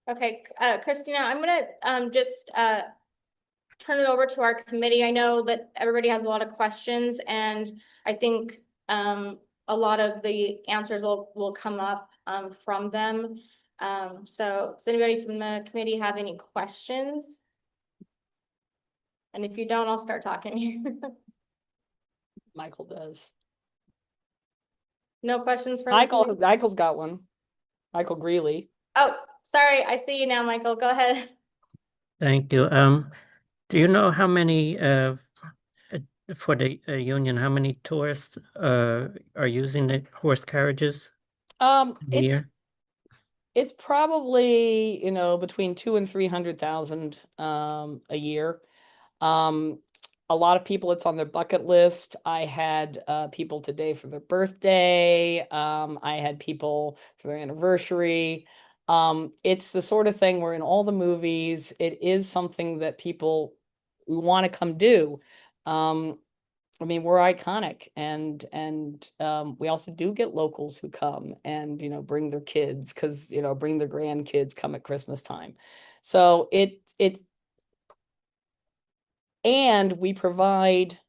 Okay, Christina, I'm gonna just turn it over to our committee. I know that everybody has a lot of questions, and I think a lot of the answers will come up from them. So does anybody from the committee have any questions? And if you don't, I'll start talking. Michael does. No questions from Michael's got one. Michael Greeley. Oh, sorry, I see you now, Michael. Go ahead. Thank you. Do you know how many for the union, how many tourists are using the horse carriages a year? It's probably, between 200,000 and 300,000 a year. A lot of people, it's on their bucket list. I had people today for their birthday. I had people for their anniversary. It's the sort of thing where in all the movies, it is something that people want to come do. I mean, we're iconic, and we also do get locals who come and, bring their kids, because, bring their grandkids, come at Christmas time. So and we provide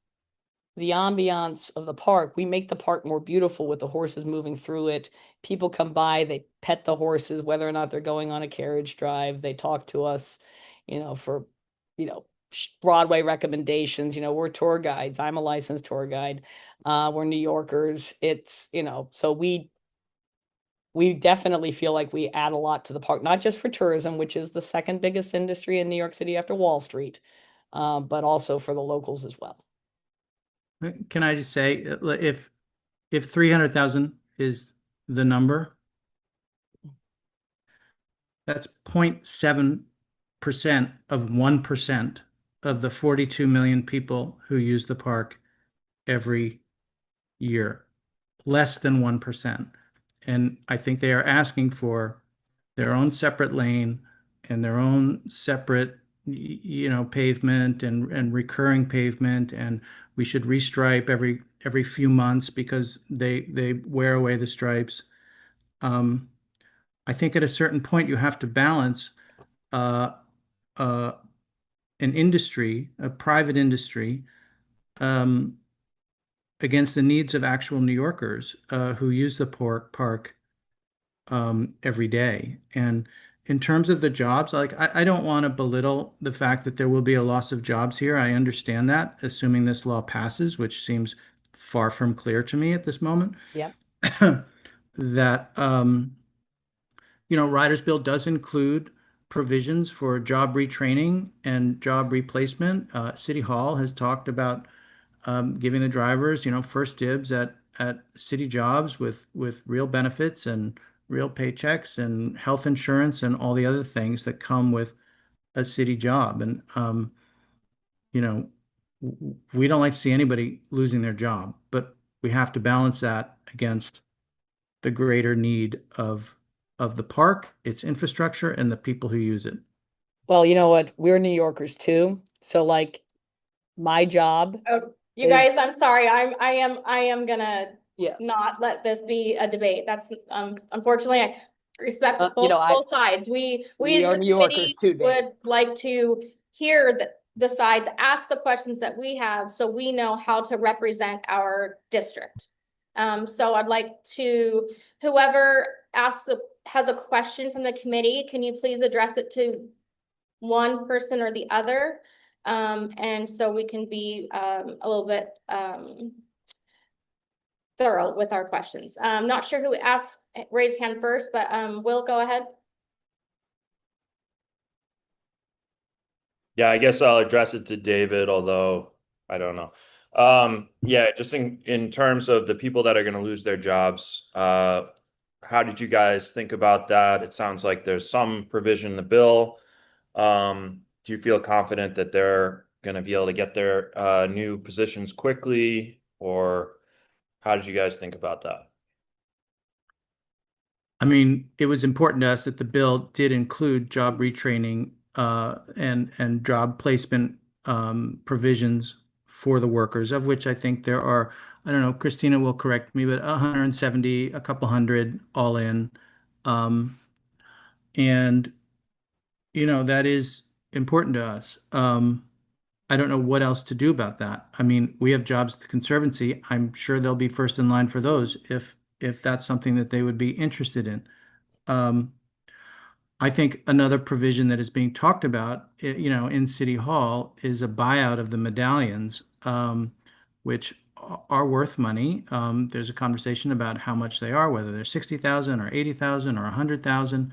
the ambiance of the park. We make the park more beautiful with the horses moving through it. People come by, they pet the horses, whether or not they're going on a carriage drive. They talk to us, for, Broadway recommendations. We're tour guides. I'm a licensed tour guide. We're New Yorkers. It's, so we definitely feel like we add a lot to the park, not just for tourism, which is the second biggest industry in New York City after Wall Street, but also for the locals as well. Can I just say, if 300,000 is the number, that's 0.7% of 1% of the 42 million people who use the park every year, less than 1%. And I think they are asking for their own separate lane and their own separate, pavement and recurring pavement, and we should restripe every few months because they wear away the stripes. I think at a certain point you have to balance an industry, a private industry, against the needs of actual New Yorkers who use the park every day. And in terms of the jobs, I don't want to belittle the fact that there will be a loss of jobs here. I understand that, assuming this law passes, which seems far from clear to me at this moment. Yeah. That Riders Bill does include provisions for job retraining and job replacement. City Hall has talked about giving the drivers, first dibs at city jobs with real benefits and real paychecks and health insurance and all the other things that come with a city job. And, we don't like to see anybody losing their job, but we have to balance that against the greater need of the park, its infrastructure, and the people who use it. Well, you know what? We're New Yorkers too. So my job. Oh, you guys, I'm sorry. I am gonna not let this be a debate. That's unfortunately, I respect both sides. We as are the New Yorkers committee too, Dave. would like to hear the sides, ask the questions that we have, so we know how to represent our district. So I'd like to, whoever has a question from the committee, can you please address it to one person or the other? And so we can be a little bit thorough with our questions. I'm not sure who raised hand first, but Will, go ahead. Yeah, I guess I'll address it to David, although I don't know. Yeah, just in terms of the people that are going to lose their jobs, how did you guys think about that? It sounds like there's some provision in the bill. Do you feel confident that they're going to be able to get their new positions quickly, or how did you guys think about that? I mean, it was important to us that the bill did include job retraining and job placement provisions for the workers, of which I think there are, I don't know, Christina will correct me, but 170, a couple hundred all in. And, you know, that is important to us. I don't know what else to do about that. I mean, we have jobs at the Conservancy. I'm sure they'll be first in line for those if that's something that they would be interested in. I think another provision that is being talked about, you know, in City Hall is a buyout of the medallions, which are worth money. There's a conversation about how much they are, whether they're 60,000 or 80,000 or 100,000.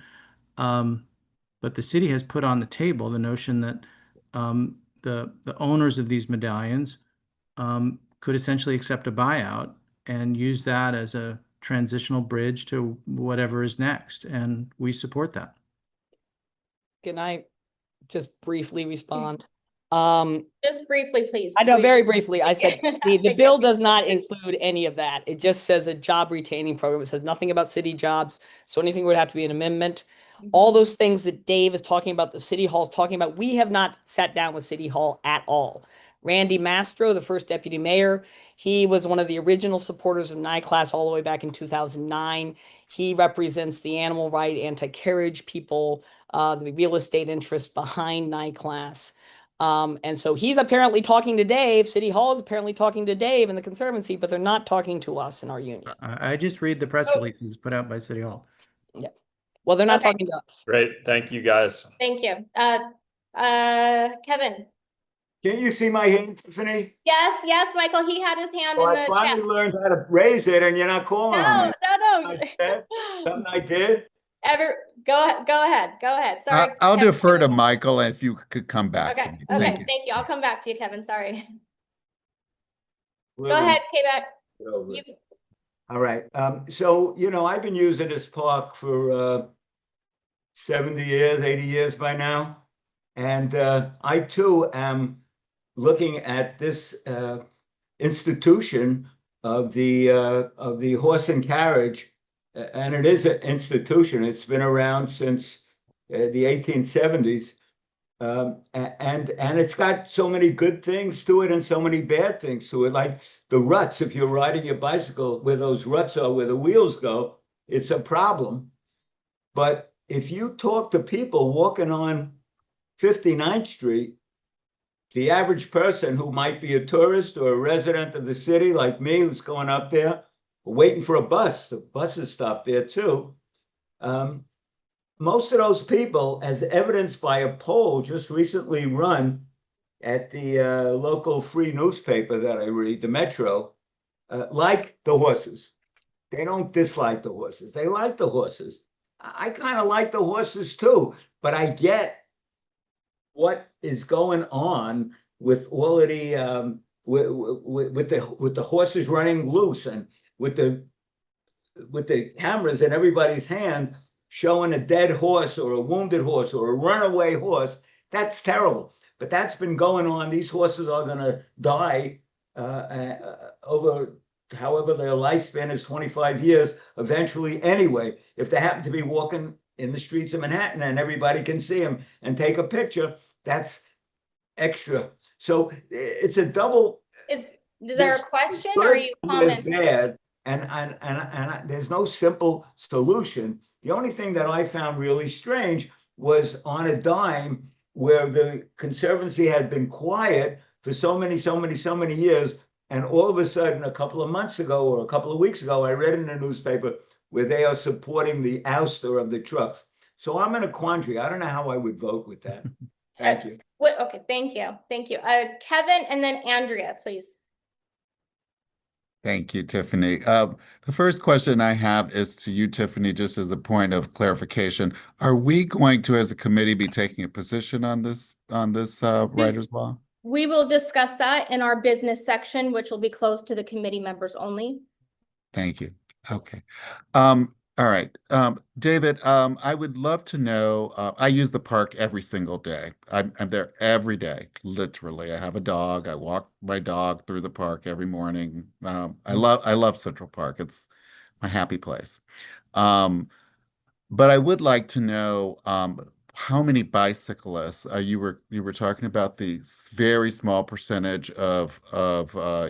But the city has put on the table the notion that the owners of these medallions could essentially accept a buyout and use that as a transitional bridge to whatever is next, and we support that. Can I just briefly respond? Just briefly, please. I know, very briefly. I said the bill does not include any of that. It just says a job retaining program. It says nothing about city jobs. So anything would have to be an amendment. All those things that Dave is talking about, the City Hall is talking about, we have not sat down with City Hall at all. Randy Mastro, the first deputy mayor, he was one of the original supporters of NICLAS all the way back in 2009. He represents the animal right, anti-carriage people, the real estate interest behind NICLAS. And so he's apparently talking to Dave. City Hall is apparently talking to Dave and the Conservancy, but they're not talking to us in our union. I just read the press releases put out by City Hall. Yes. Well, they're not talking to us. Great. Thank you, guys. Thank you. Kevin. Can you see my hand, Tiffany? Yes, Michael, he had his hand Well, in I the finally chat. learned how to raise it and you're not calling on me. No. I said something I did. Go ahead. Sorry. I'll Kevin. defer to Michael if you could come back to Okay, me. okay, Thank you. thank you. I'll come back to you, Kevin. Sorry. Go ahead, K-Mac. All right. So, you know, I've been using this park for 70 years, 80 years by now. And I too am looking at this institution of the horse and carriage, and it is an institution. It's been around since the 1870s, and it's got so many good things to it and so many bad things to it, like the ruts. If you're riding your bicycle where those ruts are, where the wheels go, it's a problem. But if you talk to people walking on 59th Street, the average person who might be a tourist or a resident of the city like me, who's going up there, waiting for a bus, the buses stop there too. Most of those people, as evidenced by a poll just recently run at the local free newspaper that I read, the Metro, like the horses. They don't dislike the horses. They like the horses. I kind of like the horses too, but I get what is going on with all of the with the horses running loose, and with the cameras in everybody's hand showing a dead horse or a wounded horse or a runaway horse. That's terrible. But that's been going on. These horses are going to die over however their lifespan is, 25 years, eventually anyway. If they happen to be walking in the streets of Manhattan and everybody can see them and take a picture, that's extra. So it's a double. Is there a question or are you commenting? Bad, and there's no simple solution. The only thing that I found really strange was on a dime where the Conservancy had been quiet for so many years. And all of a sudden, a couple of months ago or a couple of weeks ago, I read in the newspaper where they are supporting the ouster of the trucks. So I'm in a quandary. I don't know how I would vote with that. Thank you. Okay, thank you. Kevin and then Andrea, please. Thank you, Tiffany. The first question I have is to you, Tiffany, just as a point of clarification. Are we going to, as a committee, be taking a position on this writer's law? We will discuss that in our business section, which will be closed to the committee members only. Thank you. Okay. All right. David, I would love to know, I use the park every single day. I'm there every day, literally. I have a dog. I walk my dog through the park every morning. I love Central Park. It's my happy place. Um, but I would like to know how many bicyclists you were talking about the very small percentage of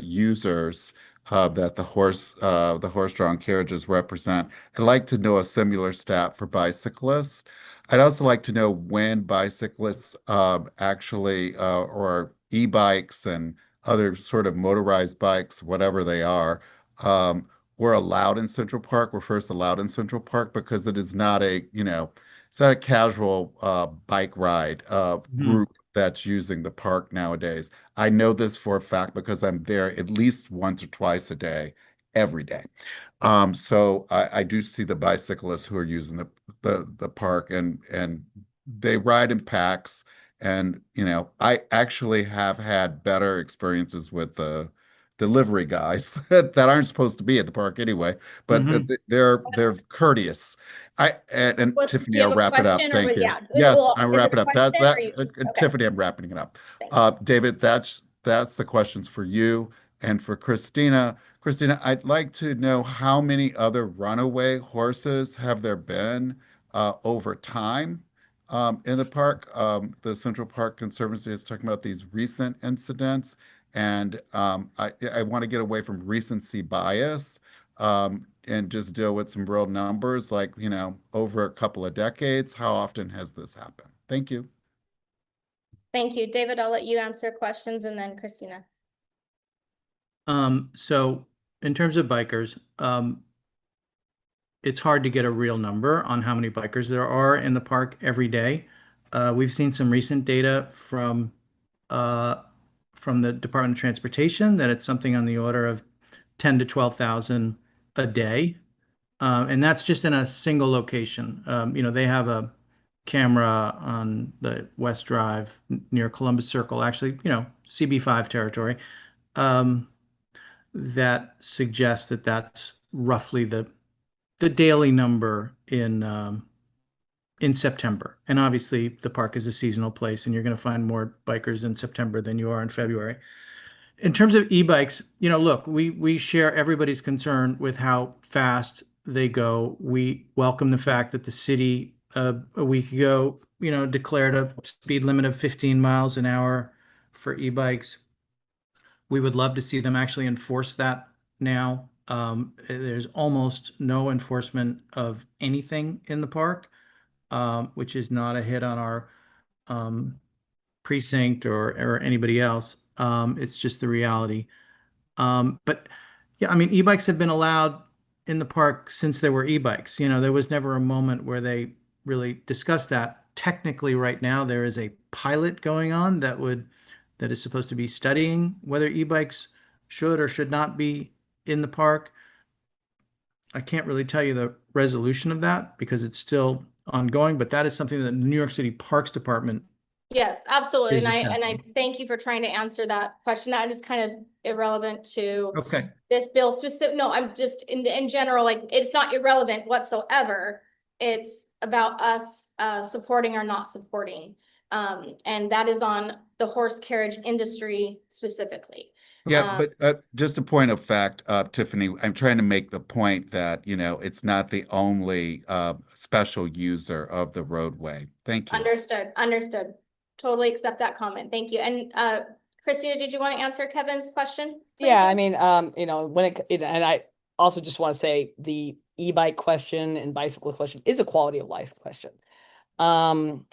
users that the horse-drawn carriages represent. I'd like to know a similar stat for bicyclists. I'd also like to know when bicyclists actually or e-bikes and other sort of motorized bikes, whatever they are, um, were allowed in Central Park, were first allowed in Central Park, because it is not a, it's not a casual bike ride group that's using the park nowadays. I know this for a fact because I'm there at least once or twice a day, every day. So I do see the bicyclists who are using the park, and they ride in packs. And I actually have had better experiences with the delivery guys that aren't supposed to be at the park anyway, but they're courteous. And Do Tiffany, you I'll have a wrap it up. question or Thank you. yeah? Yes, Well, I'll is wrap it it a up. question or you? Okay. Tiffany, I'm wrapping it up. Thanks. David, that's the questions for you. And for Christina. Christina, I'd like to know how many other runaway horses have there been over time in the park. The Central Park Conservancy is talking about these recent incidents, and I want to get away from recency bias and just deal with some real numbers, like, over a couple of decades. How often has this happened? Thank you. Thank you. David, I'll let you answer questions and then Christina. So in terms of bikers, it's hard to get a real number on how many bikers there are in the park every day. We've seen some recent data from the Department of Transportation that it's something on the order of 10 to 12,000 a day. And that's just in a single location. They have a camera on the West Drive near Columbus Circle, actually, CB5 territory, that suggests that that's roughly the daily number in September. And obviously the park is a seasonal place, and you're going to find more bikers in September than you are in February. In terms of e-bikes, look, we share everybody's concern with how fast they go. We welcome the fact that the city a week ago, declared a speed limit of 15 miles an hour for e-bikes. We would love to see them actually enforce that now. There's almost no enforcement of anything in the park, which is not a hit on our precinct or anybody else. It's just the reality. But yeah, I mean, e-bikes have been allowed in the park since there were e-bikes. There was never a moment where they really discussed that. Technically, right now, there is a pilot going on that is supposed to be studying whether e-bikes should or should not be in the park. I can't really tell you the resolution of that because it's still ongoing, but that is something that the New York City Parks Department. Yes, absolutely. is And I assessing. thank you for trying to answer that question. That is kind of irrelevant to Okay. this bill specific. No, I'm just in general, like it's not irrelevant whatsoever. It's about us supporting or not supporting. And that is on the horse carriage industry specifically. Yeah, but just a point of fact, Tiffany, I'm trying to make the point that, it's not the only special user of the roadway. Thank you. Understood. Totally accept that comment. Thank you. And Christina, did you want to answer Kevin's question, please? Yeah, I mean, and I also just want to say the e-bike question and bicycle question is a quality of life question. In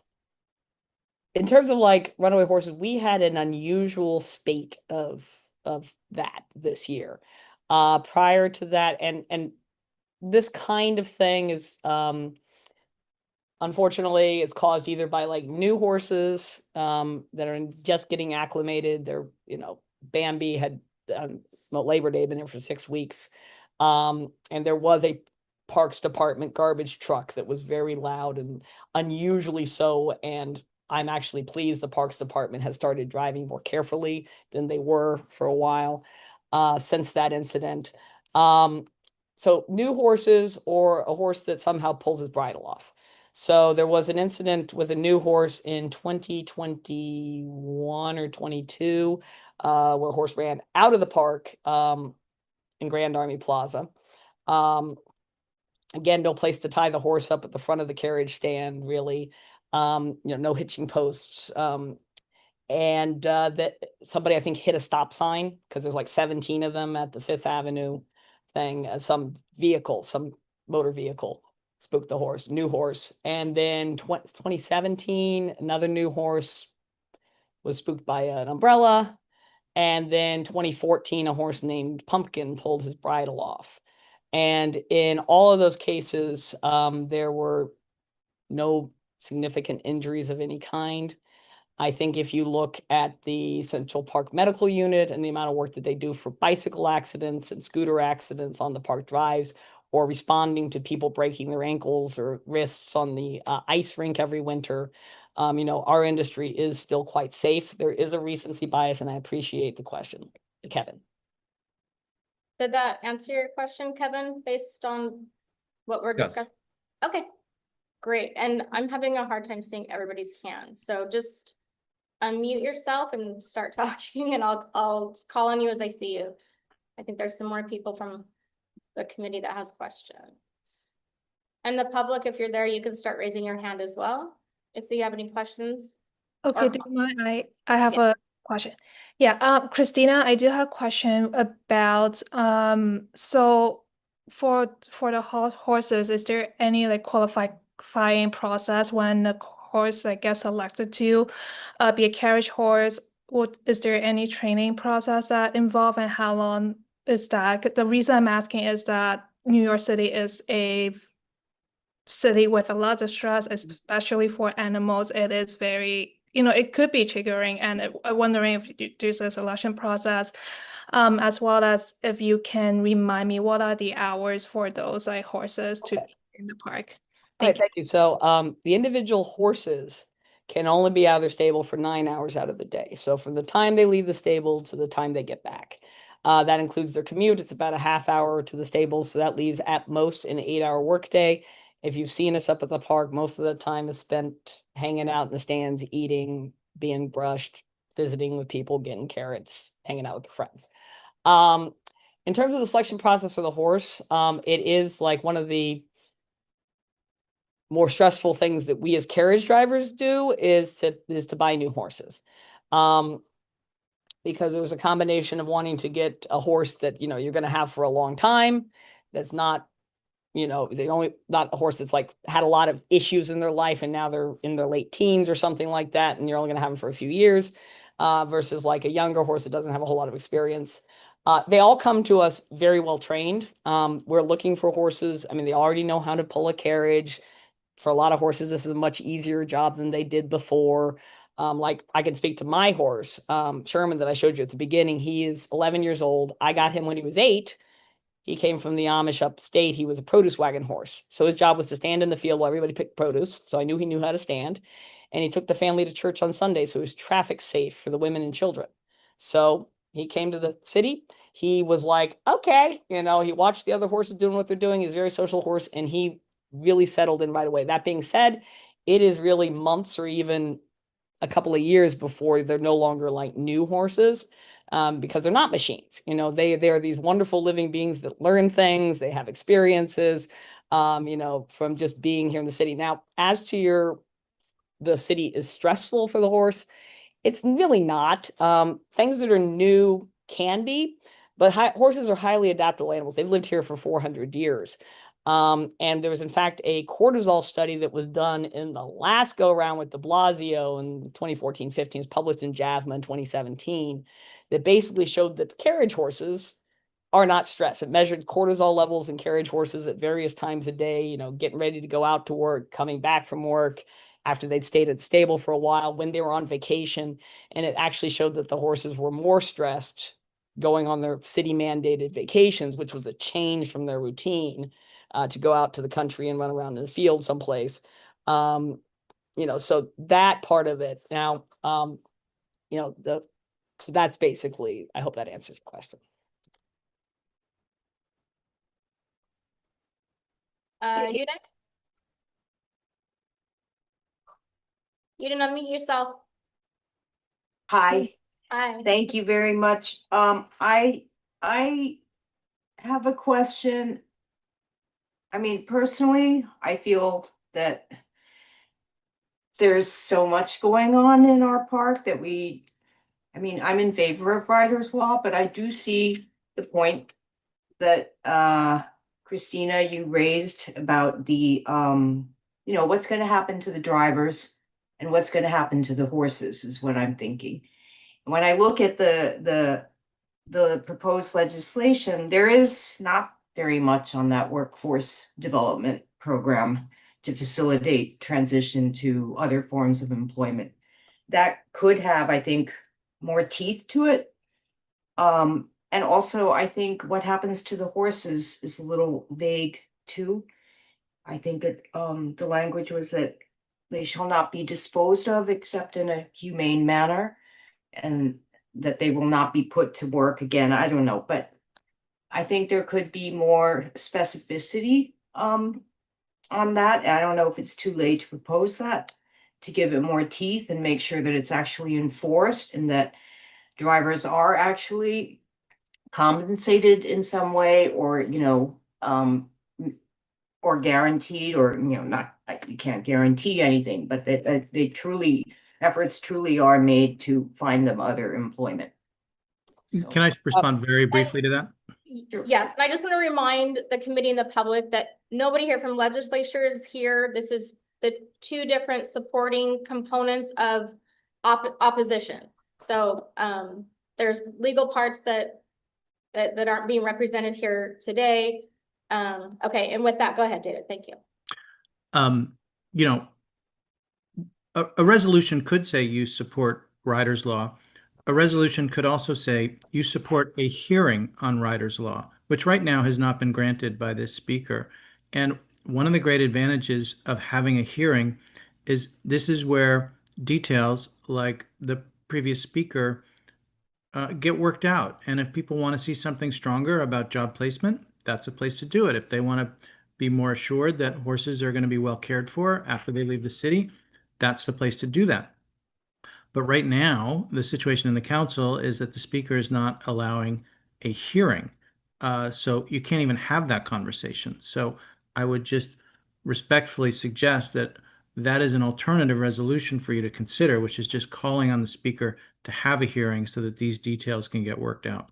terms of like runaway horses, we had an unusual spate of that this year. Prior to that, and this kind of thing is unfortunately is caused either by like new horses that are just getting acclimated. They're, Bambi had Labor Day been there for 6 weeks. And there was a Parks Department garbage truck that was very loud and unusually so. And I'm actually pleased the Parks Department has started driving more carefully than they were for a while since that incident. So new horses or a horse that somehow pulls his bridle off. So there was an incident with a new horse in 2021 or 22, where a horse ran out of the park in Grand Army Plaza. Again, no place to tie the horse up at the front of the carriage stand, really. No hitching posts. And that somebody, I think, hit a stop sign because there's like 17 of them at the Fifth Avenue thing. Some motor vehicle spooked the horse, new horse. And then 2017, another new horse was spooked by an umbrella. And then 2014, a horse named Pumpkin pulled his bridle off. And in all of those cases, there were no significant injuries of any kind. I think if you look at the Central Park Medical Unit and the amount of work that they do for bicycle accidents and scooter accidents on the park drives, or responding to people breaking their ankles or wrists on the ice rink every winter, our industry is still quite safe. There is a recency bias, and I appreciate the question, Kevin. Did that answer your question, Kevin, based on what we're Yes. discussing? Okay, great. And I'm having a hard time seeing everybody's hands. So just unmute yourself and start talking, and I'll call on you as I see you. I think there's some more people from the committee that has questions. And the public, if you're there, you can start raising your hand as well, if you have any questions. Okay, do you mind? I have a question. Yeah, Christina, I do have a question about so for the horses, is there any like qualifying process when the horse gets selected to be a carriage horse? Is there any training process that involved, and how long is that? The reason I'm asking is that New York City is a city with a lot of stress, especially for animals. It is very, it could be triggering, and I'm wondering if there's a selection process, as well as if you can remind me what are the hours for those like horses to be in the park. Thank you. So the individual horses can only be out of their stable for 9 hours out of the day. So from the time they leave the stable to the time they get back. That includes their commute. It's about a half hour to the stable. So that leaves at most an 8-hour workday. If you've seen us up at the park, most of the time is spent hanging out in the stands, eating, being brushed, visiting with people, getting carrots, hanging out with their friends. In terms of the selection process for the horse, it is like one of the more stressful things that we as carriage drivers do is to buy new horses. Because it was a combination of wanting to get a horse that, you're going to have for a long time. That's not, not a horse that's like had a lot of issues in their life and now they're in their late teens or something like that. And you're only going to have them for a few years, versus like a younger horse that doesn't have a whole lot of experience. They all come to us very well trained. We're looking for horses. I mean, they already know how to pull a carriage. For a lot of horses, this is a much easier job than they did before. Like I can speak to my horse, Sherman, that I showed you at the beginning. He is 11 years old. I got him when he was 8. He came from the Amish upstate. He was a produce wagon horse. So his job was to stand in the field while everybody picked produce. So I knew he knew how to stand. And he took the family to church on Sunday. So it was traffic safe for the women and children. So he came to the city. He was like, okay, he watched the other horses doing what they're doing. He's a very social horse, and he really settled in right away. That being said, it is really months or even a couple of years before they're no longer like new horses, because they're not machines. They are these wonderful living beings that learn things. They have experiences, from just being here in the city. Now, as to the city is stressful for the horse. It's really not. Things that are new can be, but horses are highly adaptable animals. They've lived here for 400 years. And there was, in fact, a cortisol study that was done in the last go-around with de Blasio in 2014-15. It was published in JAVMA in 2017, that basically showed that the carriage horses are not stressed. It measured cortisol levels in carriage horses at various times a day, getting ready to go out to work, coming back from work, after they'd stayed at the stable for a while, when they were on vacation. And it actually showed that the horses were more stressed going on their city mandated vacations, which was a change from their routine, to go out to the country and run around in the field someplace. So that part of it. Now, so that's basically, I hope that answers your question. Judith? You didn't unmute yourself. Hi, Hi. thank you very much. I have a question. I mean, personally, I feel that there's so much going on in our park that I mean, I'm in favor of rider's law, but I do see the point that Christina, you raised about the you know, what's going to happen to the drivers and what's going to happen to the horses is what I'm thinking. When I look at the proposed legislation, there is not very much on that workforce development program to facilitate transition to other forms of employment. That could have, I think, more teeth to it. And also, I think what happens to the horses is a little vague too. I think the language was that they shall not be disposed of except in a humane manner, and that they will not be put to work again. I don't know, but I think there could be more specificity on that. I don't know if it's too late to propose that, to give it more teeth and make sure that it's actually enforced and that drivers are actually compensated in some way, or, you know, or guaranteed, or, you know, not, you can't guarantee anything, but that they truly, efforts truly are made to find them other employment. Can I respond very briefly to that? Yes, and I just want to remind the committee and the public that nobody here from legislature is here. This is the two different supporting components of opposition. So there's legal parts that aren't being represented here today. Okay, and with that, go ahead, David. Thank you. You know, a resolution could say you support rider's law. A resolution could also say you support a hearing on rider's law, which right now has not been granted by this speaker. And one of the great advantages of having a hearing is this is where details like the previous speaker get worked out. And if people want to see something stronger about job placement, that's a place to do it. If they want to be more assured that horses are going to be well cared for after they leave the city, that's the place to do that. But right now, the situation in the council is that the speaker is not allowing a hearing. So you can't even have that conversation. So I would just respectfully suggest that that is an alternative resolution for you to consider, which is just calling on the speaker to have a hearing so that these details can get worked out.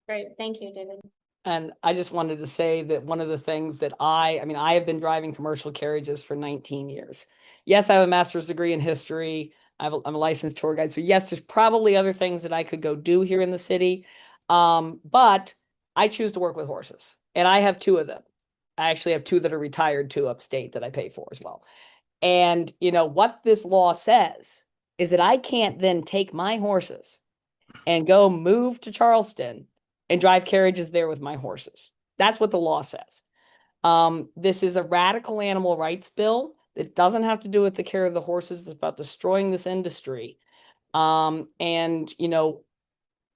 Great, thank you, David. And I just wanted to say that one of the things that I mean, I have been driving commercial carriages for 19 years. Yes, I have a master's degree in history. I'm a licensed tour guide. So yes, there's probably other things that I could go do here in the city. But I choose to work with horses, and I have two of them. I actually have two that are retired, two upstate that I pay for as well. And you know what this law says is that I can't then take my horses and go move to Charleston and drive carriages there with my horses. That's what the law says. This is a radical animal rights bill that doesn't have to do with the care of the horses. It's about destroying this industry. And, you know,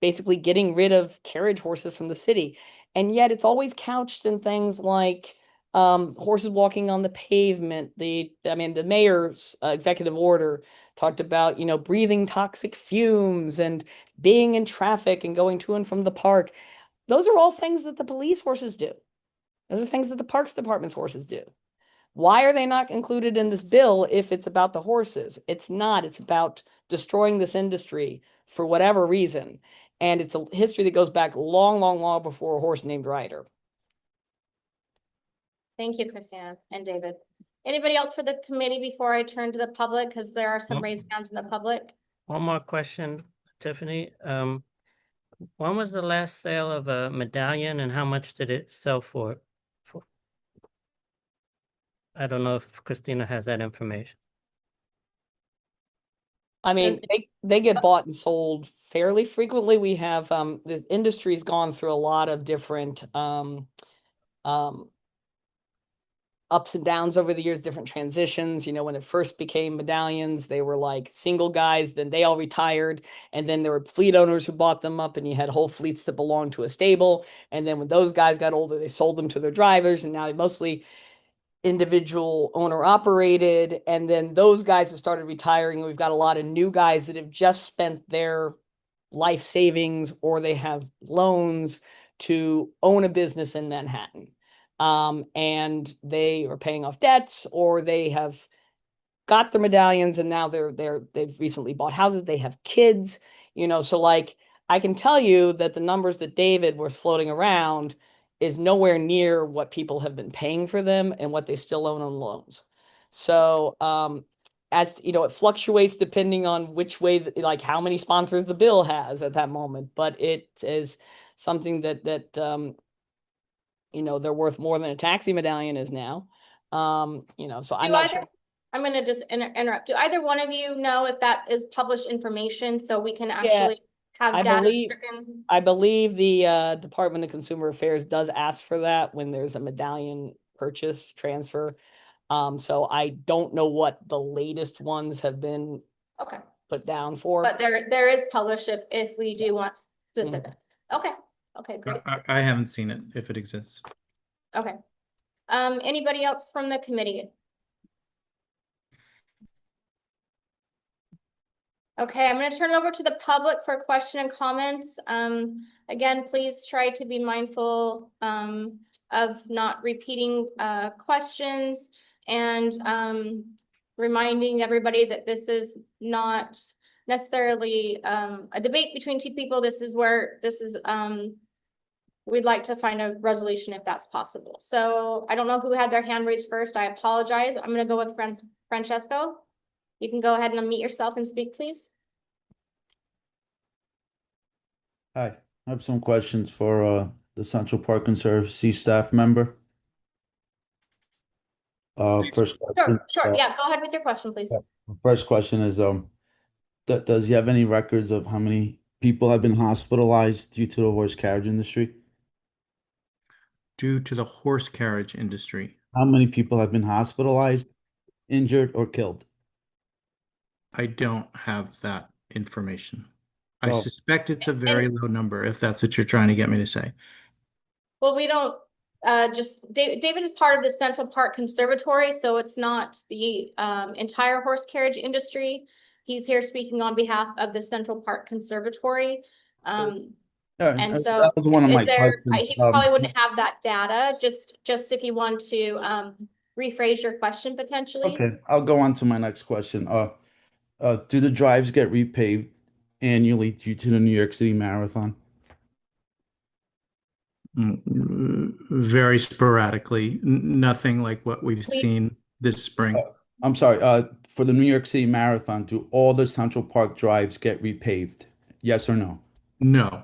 basically getting rid of carriage horses from the city. And yet it's always couched in things like horses walking on the pavement. The mayor's executive order talked about, you know, breathing toxic fumes and being in traffic and going to and from the park. Those are all things that the police horses do. Those are things that the Parks Department's horses do. Why are they not included in this bill if it's about the horses? It's not. It's about destroying this industry for whatever reason. And it's a history that goes back long, long, long before a horse named Ryder. Thank you, Christina and David. Anybody else for the committee before I turn to the public? Because there are some raised hands in the public. One more question, Tiffany. When was the last sale of a medallion, and how much did it sell for? I don't know if Christina has that information. I mean, they get bought and sold fairly frequently. We have the industry's gone through a lot of different ups and downs over the years, different transitions. You know, when it first became medallions, they were like single guys, then they all retired. And then there were fleet owners who bought them up, and you had whole fleets that belonged to a stable. And then when those guys got older, they sold them to their drivers. And now they mostly, individual owner operated, and then those guys have started retiring. We've got a lot of new guys that have just spent their life savings or they have loans to own a business in Manhattan. And they are paying off debts, or they have got their medallions and now they've recently bought houses, they have kids, so like I can tell you that the numbers that David was floating around is nowhere near what people have been paying for them and what they still own on loans. So as it fluctuates depending on which way, like how many sponsors the bill has at that moment, but it is something that they're worth more than a taxi medallion is now. So I'm not sure. I'm going to just interrupt. Do either one of you know if that is published information so we can actually have data stricken? I believe the Department of Consumer Affairs does ask for that when there's a medallion purchase transfer. So I don't know what the latest ones have been put down for. But there is published if we do want specifics. Okay. Okay, great. I haven't seen it if it exists. Okay. Anybody else from the committee? Okay, I'm going to turn it over to the public for question and comments. Again, please try to be mindful of not repeating questions, and reminding everybody that this is not necessarily a debate between two people. This is we'd like to find a resolution if that's possible. So I don't know who had their hand raised first. I apologize. I'm going to go with Francesco. You can go ahead and unmute yourself and speak, please. Hi, I have some questions for the Central Park Conservancy staff member. First question. Sure. Yeah, go ahead with your question, please. First question is, does he have any records of how many people have been hospitalized due to the horse carriage industry? Due to the horse carriage industry. How many people have been hospitalized, injured, or killed? I don't have that information. I suspect it's a very low number, if that's what you're trying to get me to say. Well, we don't David is part of the Central Park Conservatory, so it's not the entire horse carriage industry. He's here speaking on behalf of the Central Park Conservatory. And so that was one of my questions. He probably wouldn't have that data, just if you want to rephrase your question potentially. Okay, I'll go on to my next question. Do the drives get repaved annually due to the New York City Marathon? Very sporadically, nothing like what we've seen this spring. I'm sorry, for the New York City Marathon, do all the Central Park drives get repaved? Yes or no? No.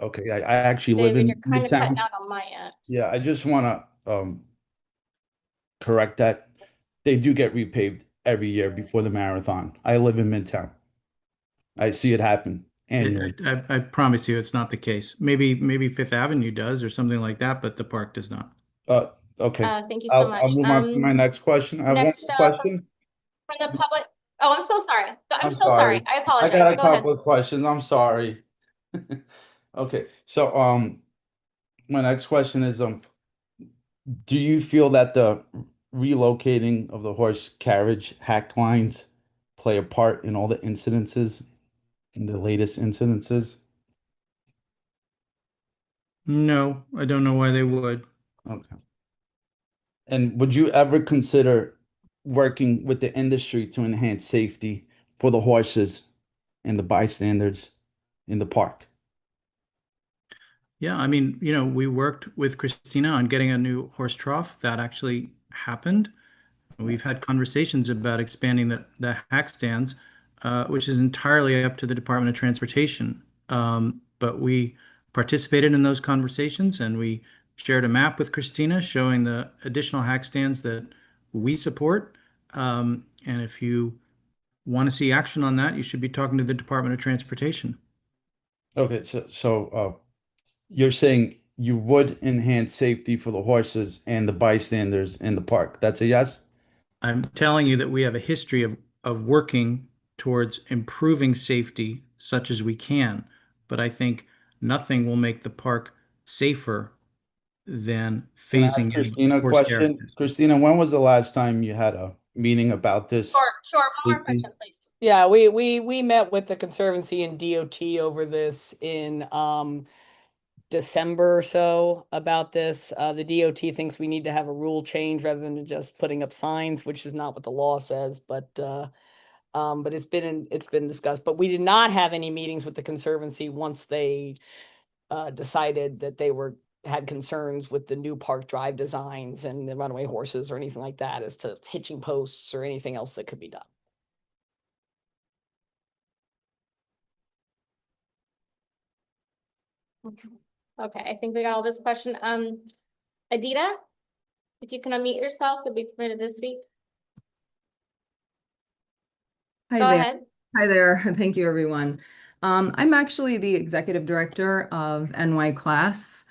Okay, I actually live in You're kind of cutting Midtown. out on my end. Yeah, I just want to correct that. They do get repaved every year before the marathon. I live in Midtown. I see it happen annually. I promise you it's not the case. Maybe Fifth Avenue does or something like that, but the park does not. Okay. Thank you so much. I'll move on to my next question. I have one next, question. From the public. Oh, I'm so sorry. I'm so sorry. sorry. I apologize. I got a Go ahead. couple of questions. I'm sorry. Okay, so my next question is do you feel that the relocating of the horse carriage hack lines play a part in all the incidences, in the latest incidences? No, I don't know why they would. Okay. And would you ever consider working with the industry to enhance safety for the horses and the bystanders in the park? Yeah, I mean, we worked with Christina on getting a new horse trough. That actually happened. We've had conversations about expanding the hack stands, which is entirely up to the Department of Transportation. But we participated in those conversations, and we shared a map with Christina showing the additional hack stands that we support. And if you want to see action on that, you should be talking to the Department of Transportation. Okay, so you're saying you would enhance safety for the horses and the bystanders in the park. That's a yes? I'm telling you that we have a history of working towards improving safety such as we can, but I think nothing will make the park safer than Can I ask phasing in Christina a horse question? carriages. Christina, when was the last time you had a meeting about this? Sure, one more safety? question, please. Yeah, we met with the Conservancy and DOT over this in December or so about this. The DOT thinks we need to have a rule change rather than just putting up signs, which is not what the law says, but it's been discussed. But we did not have any meetings with the Conservancy once they decided that they had concerns with the new Park Drive designs and the runaway horses or anything like that as to hitching posts or anything else that could be done. Okay, I think we got all this question. Adita, if you can unmute yourself, you'll be permitted to speak. Hi Go there. ahead. Hi there. Thank you, everyone. I'm actually the executive director of NY Class,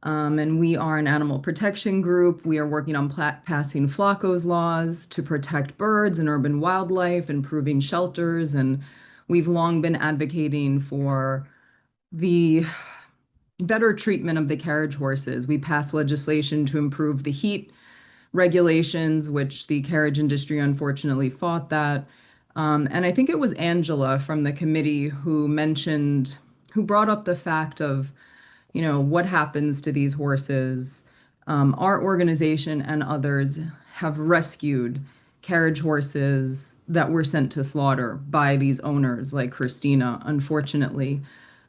and we are an animal protection group. We are working on passing FLACO's laws to protect birds and urban wildlife, improving shelters, and we've long been advocating for the better treatment of the carriage horses. We passed legislation to improve the heat regulations, which the carriage industry unfortunately fought that. And I think it was Angela from the committee who brought up the fact of, what happens to these horses. Our organization and others have rescued carriage horses that were sent to slaughter by these owners like Christina, unfortunately.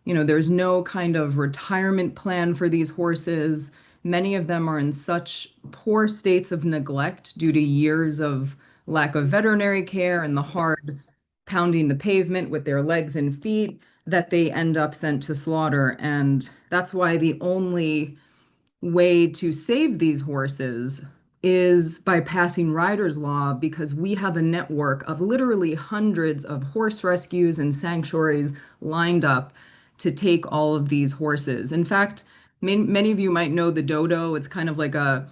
There's no kind of retirement plan for these horses. Many of them are in such poor states of neglect due to years of lack of veterinary care and the hard pounding the pavement with their legs and feet that they end up sent to slaughter. And that's why the only way to save these horses is by passing rider's law, because we have a network of literally hundreds of horse rescues and sanctuaries lined up to take all of these horses. In fact, many of you might know the Dodo. It's kind of like a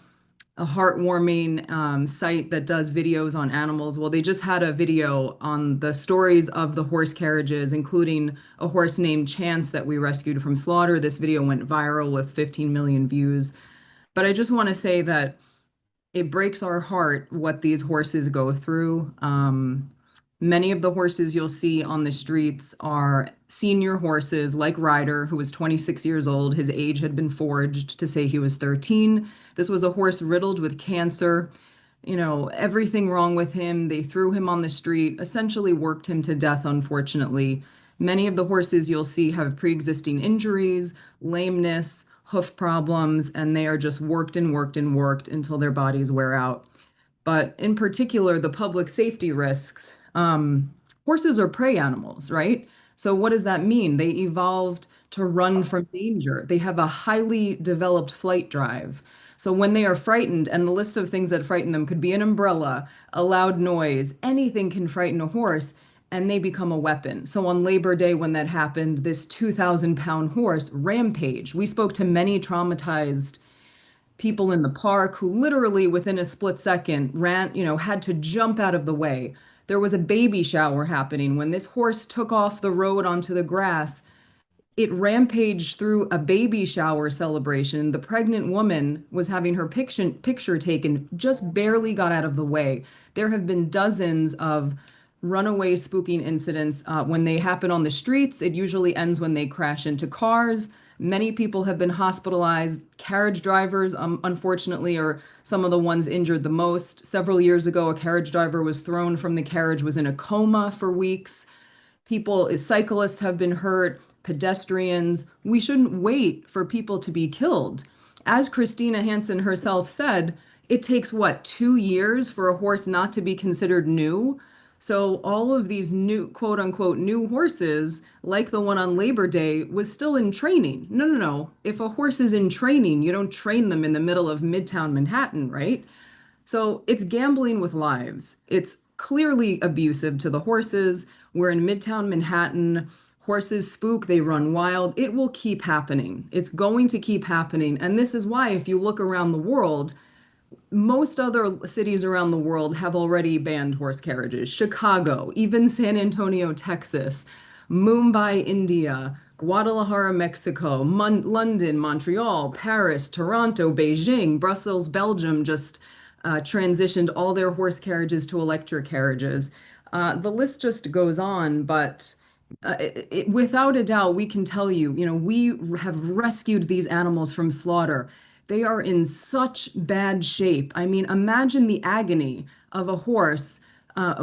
heartwarming site that does videos on animals. Well, they just had a video on the stories of the horse carriages, including a horse named Chance that we rescued from slaughter. This video went viral with 15 million views. But I just want to say that it breaks our heart what these horses go through. Many of the horses you'll see on the streets are senior horses like Ryder, who was 26 years old. His age had been forged to say he was 13. This was a horse riddled with cancer, everything wrong with him. They threw him on the street, essentially worked him to death, unfortunately. Many of the horses you'll see have pre-existing injuries, lameness, hoof problems, and they are just worked and worked and worked until their bodies wear out. But in particular, the public safety risks. Horses are prey animals, right? So what does that mean? They evolved to run from danger. They have a highly developed flight drive. So when they are frightened, and the list of things that frighten them could be an umbrella, a loud noise, anything can frighten a horse, and they become a weapon. So on Labor Day, when that happened, this 2,000-pound horse rampaged. We spoke to many traumatized people in the park who literally within a split second ran, had to jump out of the way. There was a baby shower happening. When this horse took off the road onto the grass, it rampaged through a baby shower celebration. The pregnant woman was having her picture taken, just barely got out of the way. There have been dozens of runaway spooking incidents. When they happen on the streets, it usually ends when they crash into cars. Many people have been hospitalized. Carriage drivers, unfortunately, are some of the ones injured the most. Several years ago, a carriage driver was thrown from the carriage, was in a coma for weeks. Cyclists have been hurt, pedestrians. We shouldn't wait for people to be killed. As Christina Hansen herself said, it takes, 2 years for a horse not to be considered new? So all of these new, quote unquote, new horses, like the one on Labor Day, was still in training. No. If a horse is in training, you don't train them in the middle of Midtown Manhattan, right? So it's gambling with lives. It's clearly abusive to the horses. We're in Midtown Manhattan. Horses spook, they run wild. It will keep happening. It's going to keep happening. And this is why, if you look around the world, most other cities around the world have already banned horse carriages. Chicago, even San Antonio, Texas, Mumbai, India, Guadalajara, Mexico, London, Montreal, Paris, Toronto, Beijing, Brussels, Belgium just transitioned all their horse carriages to electric carriages. The list just goes on, but without a doubt, we can tell you, we have rescued these animals from slaughter. They are in such bad shape. I mean, imagine the agony of a horse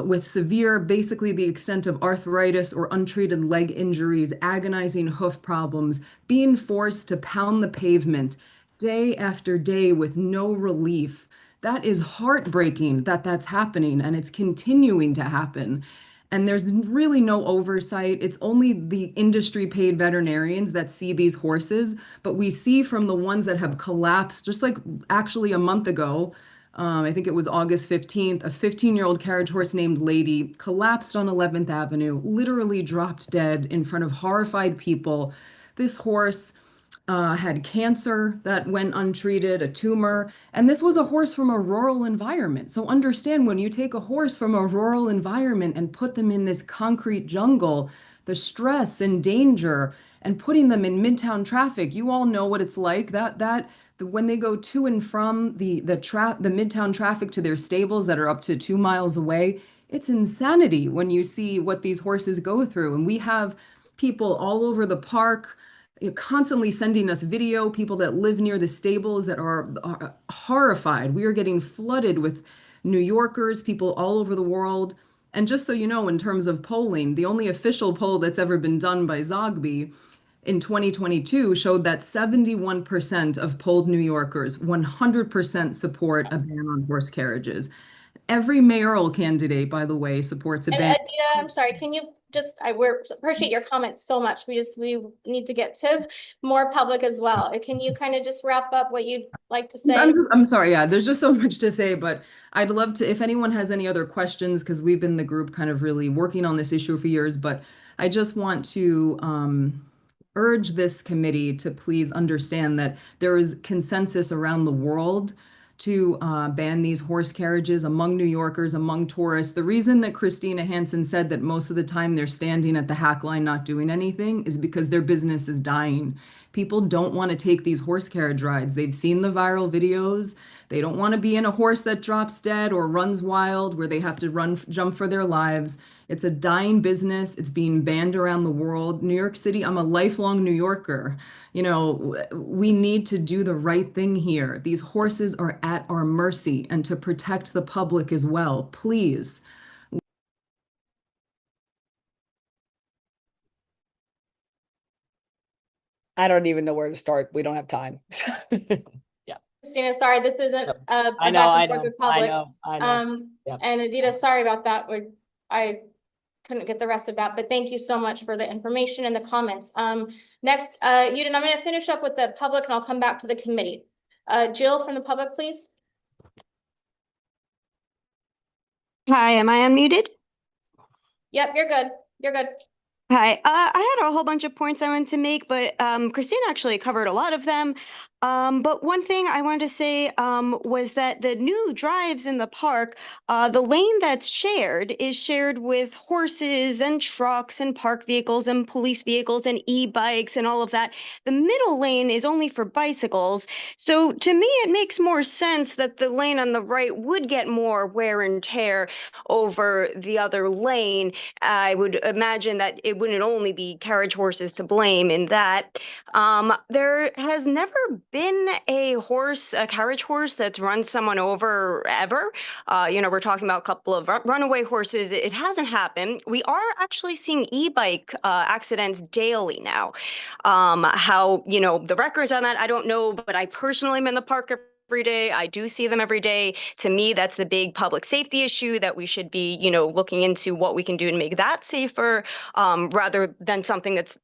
with severe, basically the extent of arthritis or untreated leg injuries, agonizing hoof problems, being forced to pound the pavement day after day with no relief. That is heartbreaking that that's happening, and it's continuing to happen. And there's really no oversight. It's only the industry paid veterinarians that see these horses, but we see from the ones that have collapsed, just like actually a month ago, I think it was August 15th, a 15-year-old carriage horse named Lady collapsed on 11th Avenue, literally dropped dead in front of horrified people. This horse had cancer that went untreated, a tumor, and this was a horse from a rural environment. So understand, when you take a horse from a rural environment and put them in this concrete jungle, the stress and danger, and putting them in midtown traffic, you all know what it's like. When they go to and from the midtown traffic to their stables that are up to 2 miles away, it's insanity when you see what these horses go through. And we have people all over the park constantly sending us video, people that live near the stables that are horrified. We are getting flooded with New Yorkers, people all over the world. And just so you know, in terms of polling, the only official poll that's ever been done by Zogby in 2022 showed that 71% of polled New Yorkers 100% support a ban on horse carriages. Every mayoral candidate, by the way, supports a ban. Adita, I'm sorry, can you just, we appreciate your comments so much. We need to get to more public as well. Can you kind of just wrap up what you'd like to say? I'm sorry, yeah, there's just so much to say, but I'd love to, if anyone has any other questions, because we've been the group kind of really working on this issue for years, but I just want to urge this committee to please understand that there is consensus around the world to ban these horse carriages among New Yorkers, among tourists. The reason that Christina Hansen said that most of the time they're standing at the hack line not doing anything is because their business is dying. People don't want to take these horse carriage rides. They've seen the viral videos. They don't want to be in a horse that drops dead or runs wild where they have to jump for their lives. It's a dying business. It's being banned around the world. New York City, I'm a lifelong New Yorker. We need to do the right thing here. These horses are at our mercy, and to protect the public as well, please. I don't even know where to start. We don't have time. Yeah. Christina, sorry, this isn't a back and forth with public. I know. Yeah. And Adita, sorry about that. I couldn't get the rest of that, but thank you so much for the information and the comments. Next, Yudin, I'm going to finish up with the public and I'll come back to the committee. Jill from the public, please. Hi, am I unmuted? Yep, you're good. You're good. Hi, I had a whole bunch of points I wanted to make, but Christine actually covered a lot of them. But one thing I wanted to say was that the new drives in the park, the lane that's shared is shared with horses and trucks and park vehicles and police vehicles and e-bikes and all of that. The middle lane is only for bicycles. So to me, it makes more sense that the lane on the right would get more wear and tear over the other lane. I would imagine that it wouldn't only be carriage horses to blame in that. There has never been a carriage horse that's run someone over ever. We're talking about a couple of runaway horses. It hasn't happened. We are actually seeing e-bike accidents daily now. How, the records on that, I don't know, but I personally am in the park every day. I do see them every day. To me, that's the big public safety issue that we should be, looking into what we can do to make that safer, rather than something that's,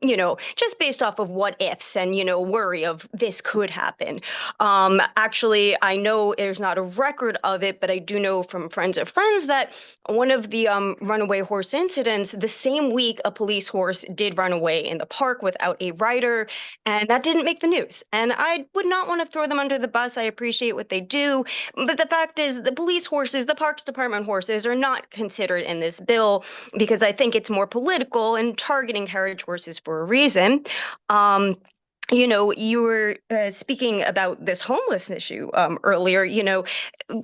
just based off of what ifs and, worry of this could happen. Actually, I know there's not a record of it, but I do know from friends of friends that one of the runaway horse incidents, the same week, a police horse did run away in the park without a rider, and that didn't make the news. And I would not want to throw them under the bus. I appreciate appreciate what they do. But the fact is, the police horses, the Parks Department horses, are not considered in this bill because I think it's more political and targeting carriage horses for a reason. You know, you were speaking about this homeless issue earlier. You know,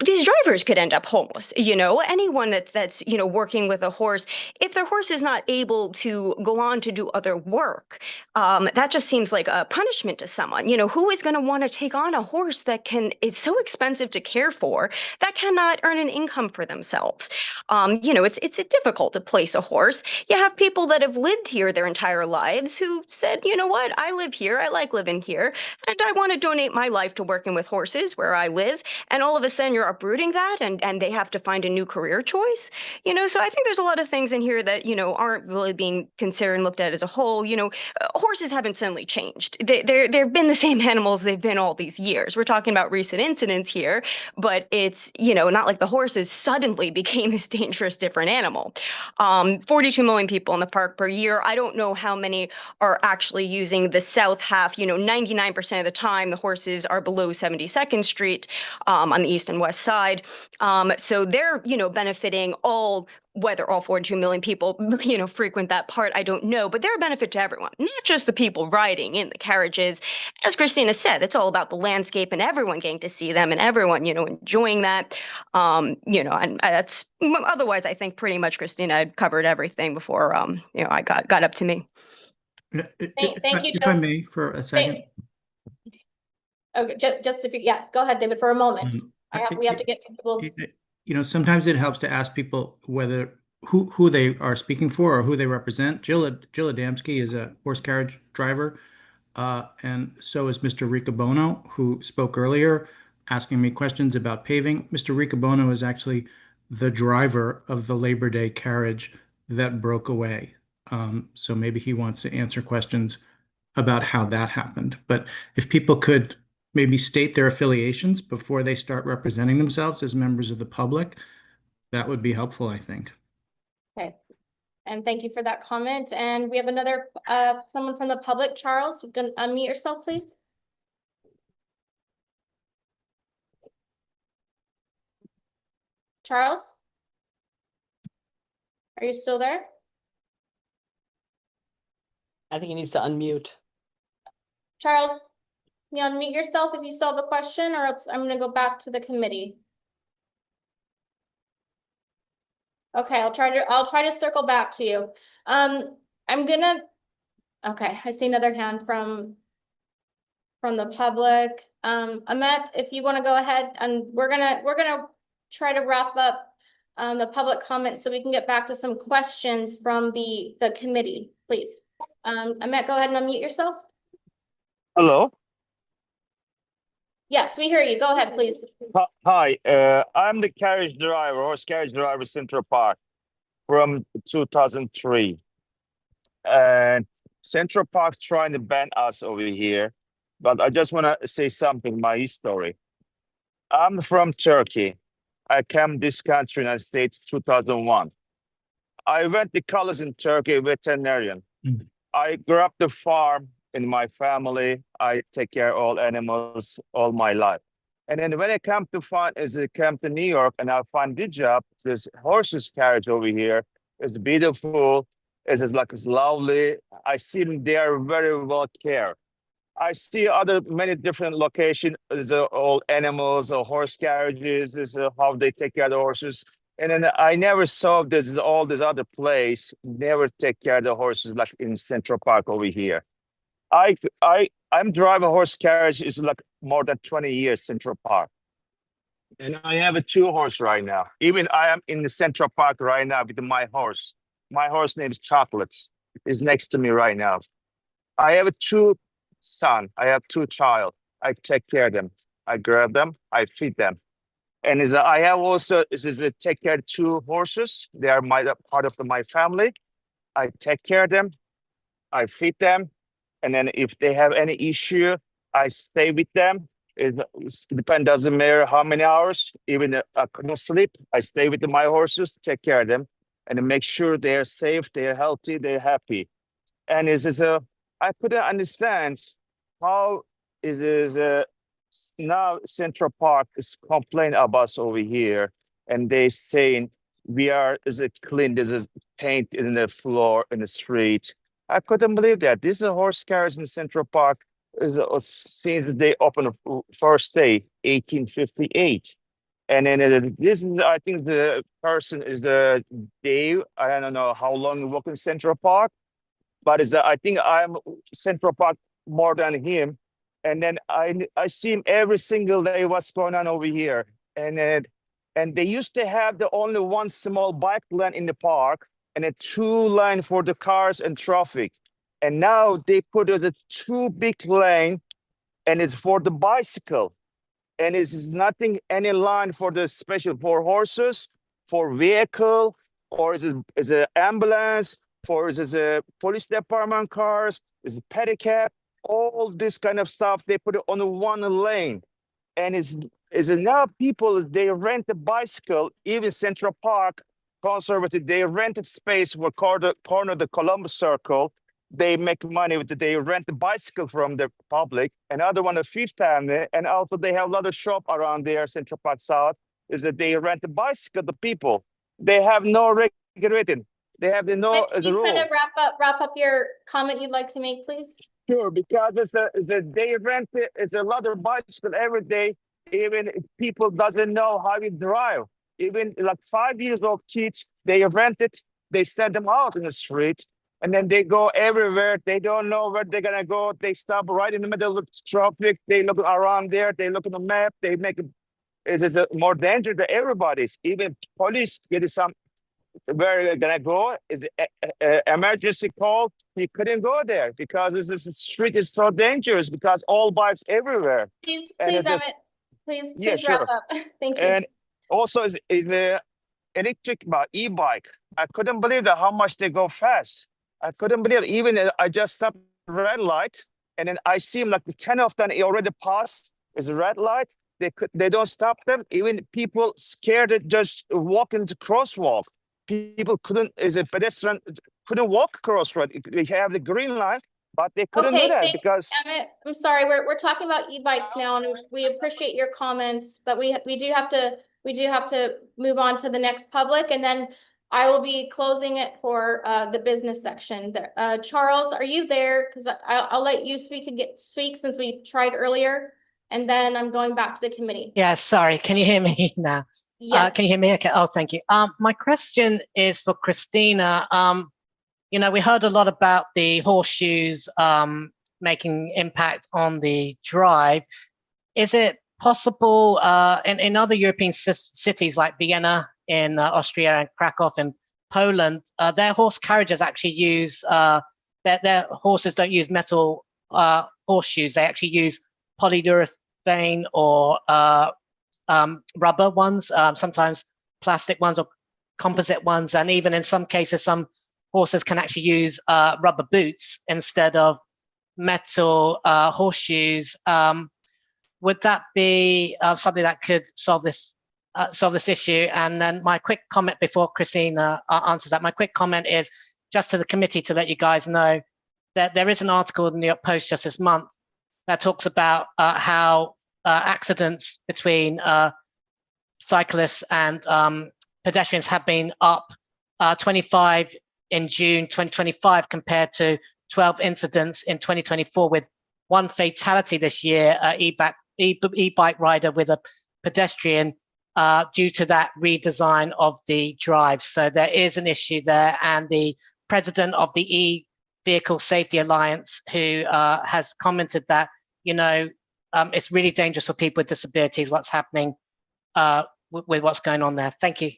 these drivers could end up homeless. You know, anyone that's you know, working with a horse, if their horse is not able to go on to do other work, that just seems like a punishment to someone. You know, who is going to want to take on a horse that is so expensive to care for, that cannot earn an income for themselves? You know, it's difficult to place a horse. You have people that have lived here their entire lives who said, you know what, I live here, I like living here, and I want to donate my life to working with horses where I live. And all of a sudden you're uprooting that, and they have to find a new career choice. You know, so I think there's a lot of things in here that, you know, aren't really being considered and looked at as a whole. You know, horses haven't suddenly changed. They've been the same animals they've been all these years. We're talking about recent incidents here, but it's, you know, not like the horses suddenly became this dangerous different animal. 42 million people in the park per year. I don't know how many are actually using the south half. You know, 99% of the time the horses are below 72nd Street on the east and west side. So they're, you know, benefiting all, whether all 42 million people, you know, frequent that part, I don't know, but they're a benefit to everyone, not just the people riding in the carriages. As Christina said, it's all about the landscape and everyone getting to see them and everyone, you know, enjoying that. You know, and that's, otherwise I think pretty much Christina had covered everything before, you know, I got up to me. Thank you, If I may, for a second. Okay, just if you, yeah, go ahead, David, for a moment. We have to get to people's. You know, sometimes it helps to ask people whether who they are speaking for or who they represent. Jill Adamski is a horse carriage driver, and so is Mr. Riccobono, who spoke earlier, asking me questions about paving. Mr. Riccobono is actually the driver of the Labor Day carriage that broke away. So maybe he wants to answer questions about how that happened. But if people could maybe state their affiliations before they start representing themselves as members of the public, that would be helpful, I think. Okay, and thank you for that comment. And we have another, someone from the public. Charles, you can unmute yourself, please. Charles? Are you still there? I think he needs to unmute. Charles, can you unmute yourself if you still have a question, or else I'm going to go back to the committee. Okay, I'll try to circle back to you. Okay, I see another hand from the public. Ahmet, if you want to go ahead, and we're gonna try to wrap up the public comments so we can get back to some questions from the committee, please. Ahmet, go ahead and unmute yourself. Hello. Yes, we hear you. Go ahead, please. Hi, I'm the horse carriage driver, Central Park from 2003. And Central Park trying to ban us over here. But I just want to say something, my history. I'm from Turkey. I came this country, United States, 2001. I went to college in Turkey, veterinarian. I grew up the farm in my family. I take care of all animals all my life. And then when I come to New York and I find this job, this horses carriage over here is beautiful. It's lovely. I see them, they are very well cared. I see many different locations. There's all animals or horse carriages. This is how they take care of the horses. And then I never saw all this other place never take care of the horses like in Central Park over here. I'm driving a horse carriage is like more than 20 years Central Park. And I have a 2 horse right now. Even I am in the Central Park right now with my horse. My horse name is Chocolates. Is next to me right now. I have 2 sons. I have 2 child. I take care of them. I grab them. I feed them. And I have also take care of 2 horses. They are part of my family. I take care of them. I feed them. And then if they have any issue, I stay with them. It depends, doesn't matter how many hours, even I couldn't sleep. I stay with my horses, take care of them, and make sure they're safe, they're healthy, they're happy. And I couldn't understand how now Central Park is complaining about us over here, and they saying is it clean? There's a paint in the floor in the street. I couldn't believe that. This is a horse carriage in Central Park since they opened the first day, 1858. And then this is, I think the person is Dave. I don't know how long he worked in Central Park, but I think I'm Central Park more than him. And then I see him every single day. What's going on over here? And they used to have the only one small bike lane in the park and a 2 lane for the cars and traffic. And now they put a 2 big lane, and it's for the bicycle. And it's nothing, any line for the special for horses, for vehicle, or is it an ambulance, for is it a police department cars, is it pedicab, all this kind of stuff. They put it on 1 lane, and is now people they rent a bicycle. Even Central Park Conservative, they rented space for corner the Columbus Circle. They make money with it. They rent the bicycle from the public. Another one, a Fifth Avenue, and also they have a lot of shop around there, Central Park South, is that they rent the bicycle, the people. They have no regulating. They have no Can you rule. kind of wrap up your comment you'd like to make, please? Sure, because they rent it. It's a lot of bicycle every day. Even if people doesn't know how to drive. Even like 5 years old kids, they rent it. They send them out in the street. And then they go everywhere. They don't know where they're gonna go. They stop right in the middle of traffic. They look around there. They look at the map. They make it. It's more dangerous than everybody's. Even police get some where they're gonna go. Is emergency call? He couldn't go there because this street is so dangerous because all bikes everywhere. Please, And please, it's Emmett, please Yeah, wrap sure. up. Thank you. And also is the electric e-bike. I couldn't believe that how much they go fast. I couldn't believe it. Even I just stopped red light, and then I see like the 10 of them already passed. Is a red light. They don't stop them. Even people scared to just walk into crosswalk. People as a pedestrian couldn't walk across road. They have the green line, but they couldn't do that because Emmett, I'm sorry, we're talking about e-bikes now, and we appreciate your comments, but we do have to move on to the next public, and then I will be closing it for the business section. Charles, are you there? Because I'll let you speak since we tried earlier, and then I'm going back to the committee. Yeah, sorry. Can you hear me now? Yeah. Can you hear me? Okay. Oh, thank you. My question is for Christina. We heard a lot about the horseshoes making impact on the drive. Is it possible in other European cities like Vienna in Austria and Krakow in Poland, their horse carriages actually use their horses don't use metal horseshoes. They actually use polyurethane or rubber ones, sometimes plastic ones or composite ones, and even in some cases, some horses can actually use rubber boots instead of metal horseshoes. Would that be something that could solve this issue? And then my quick comment before Christina answers that, my quick comment is just to the committee to let you guys know that there is an article in the New York Post just this month that talks about how accidents between cyclists and pedestrians have been up 25 in June 2025 compared to 12 incidents in 2024, with 1 fatality this year, e-bike rider with a pedestrian due to that redesign of the drive. So there is an issue there, and the president of the E-Vehicle Safety Alliance, who has commented that, it's really dangerous for people with disabilities, what's happening with what's going on there. Thank you.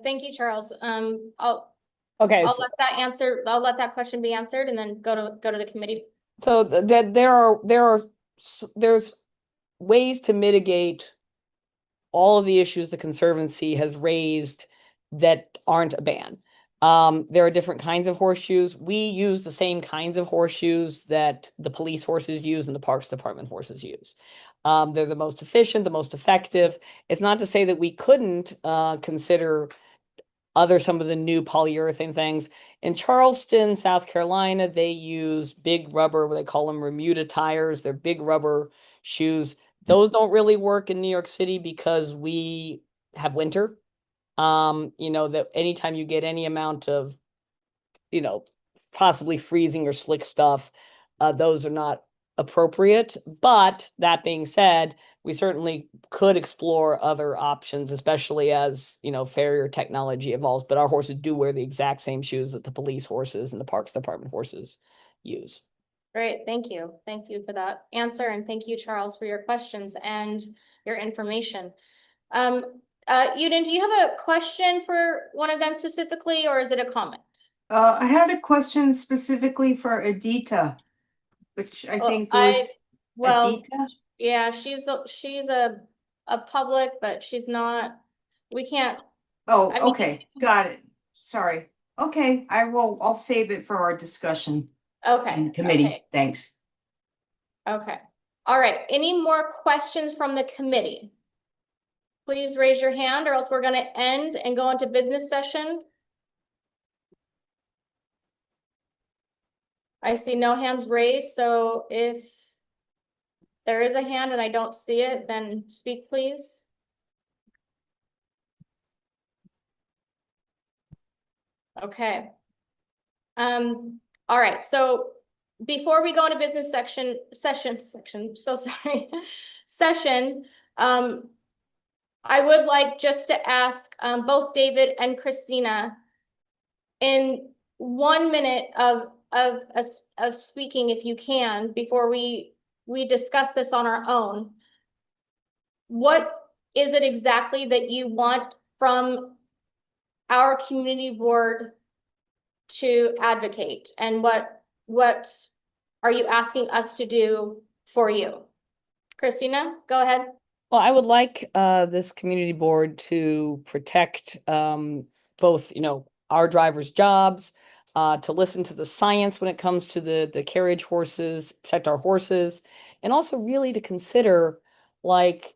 Thank you, Charles. I'll let that question be answered, and then go to the committee. So that there's ways to mitigate all of the issues the Conservancy has raised that aren't a ban. There are different kinds of horseshoes. We use the same kinds of horseshoes that the police horses use and the Parks Department horses use. They're the most efficient, the most effective. It's not to say that we couldn't consider some of the new polyurethane things. In Charleston, South Carolina, they use big rubber, what they call them Bermuda tires. They're big rubber shoes. Those don't really work in New York City because we have winter. That anytime you get any amount of, possibly freezing or slick stuff, those are not appropriate. But that being said, we certainly could explore other options, especially as, farrier technology evolves. But our horses do wear the exact same shoes that the police horses and the Parks Department horses use. Great, thank you. Thank you for that answer. And thank you, Charles, for your questions and your information. Uden, do you have a question for one of them specifically, or is it a comment? I had a question specifically for Adita, which I think was Adita. Yeah, she's a public, but she's not, we can't. Oh, okay, got it. Sorry. Okay, I'll save it for our discussion. Okay. In committee, okay. Thanks. Okay, all right, any more questions from the committee? Please raise your hand, or else we're gonna end and go into business session. I see no hands raised, so if there is a hand and I don't see it, then speak, please. Okay. All right, so before we go into business session, I would like just to ask both David and Christina, in 1 minute of speaking, if you can, before we discuss this on our own. What is it exactly that you want from our community board to advocate, and what are you asking us to do for you? Christina, go ahead. Well, I would like this community board to protect both, our drivers' jobs, to listen to the science when it comes to the carriage horses, protect our horses, and also really to consider what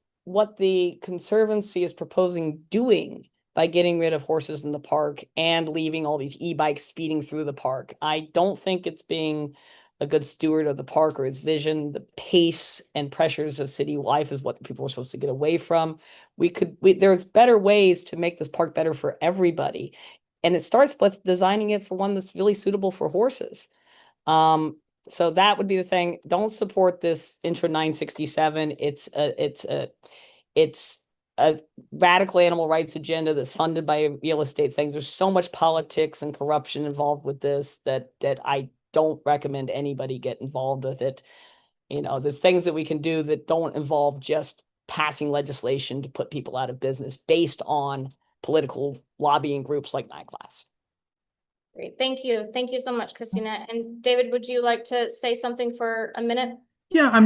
the Conservancy is proposing doing by getting rid of horses in the park and leaving all these e-bikes speeding through the park. I don't think it's being a good steward of the park or its vision. The pace and pressures of city life is what people are supposed to get away from. There's better ways to make this park better for everybody. And it starts with designing it for one that's really suitable for horses. So that would be the thing. Don't support this Intro 967. It's a radical animal rights agenda that's funded by real estate things. There's so much politics and corruption involved with this that I don't recommend anybody get involved with it. There's things that we can do that don't involve just passing legislation to put people out of business based on political lobbying groups like NICLAS. Great, thank you. Thank you so much, Christina. And David, would you like to say something for a minute? Yeah,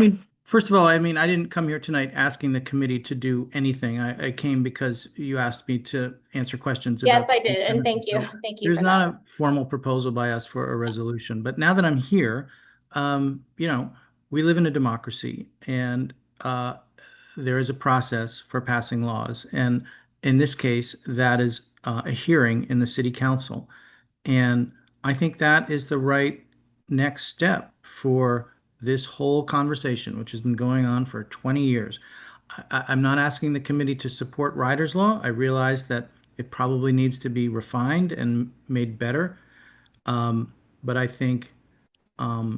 first of all, I didn't come here tonight asking the committee to do anything. I came because you asked me to answer questions. Yes, about I did, and thank you. So Thank you. there's not a formal proposal by us for a resolution, but now that I'm here, we live in a democracy, and there is a process for passing laws. And in this case, that is a hearing in the city council. And I think that is the right next step for this whole conversation, which has been going on for 20 years. I'm not asking the committee to support Riders Law. I realize that it probably needs to be refined and made better. But I think a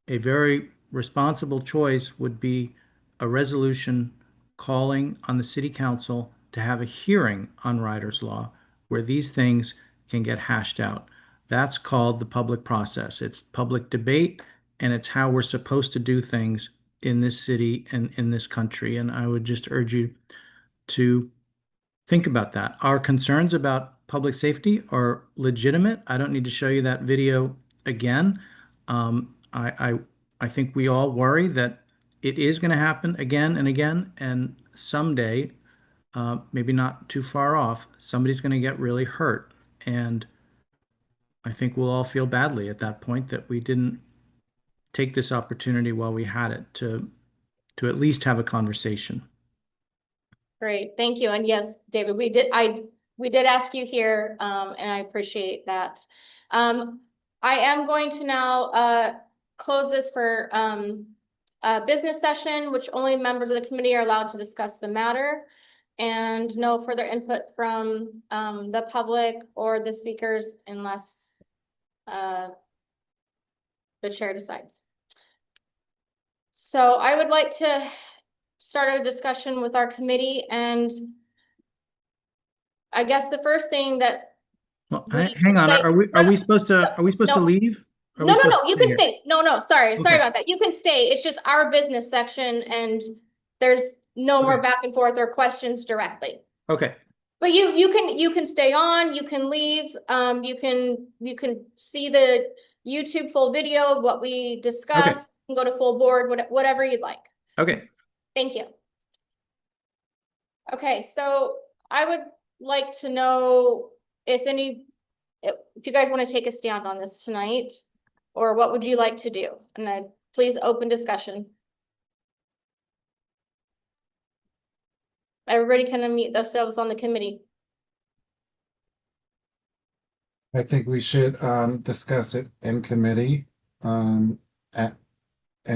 very responsible choice would be a resolution calling on the city council to have a hearing on Riders Law where these things can get hashed out. That's called the public process. It's public debate, and it's how we're supposed to do things in this city and in this country. And I would just urge you to think about that. Our concerns about public safety are legitimate. I don't need to show you that video again. I think we all worry that it is going to happen again and again, and someday, maybe not too far off, somebody's going to get really hurt. And I think we'll all feel badly at that point that we didn't take this opportunity while we had it to at least have a conversation. Great, thank you. And yes, David, we did ask you here, and I appreciate that. I am going to now close this for a business session, which only members of the committee are allowed to discuss the matter, and no further input from the public or the speakers unless the chair decides. So I would like to start a discussion with our committee, and I guess the first thing that Well, we hang on. say- Are we supposed to no. leave? Are we No, supposed to you stay can here? stay. No, sorry Okay. about that. You can stay. It's just our business section and there's no more back and forth or questions directly. Okay. But you can stay on, you can leave, you can see the YouTube full video of what we discussed, and go to full board, whatever you'd like. Okay. Thank you. Okay, so I would like to know if you guys want to take a stand on this tonight, or what would you like to do? And then please open discussion. Everybody can unmute themselves on the committee. I think we should discuss it in committee in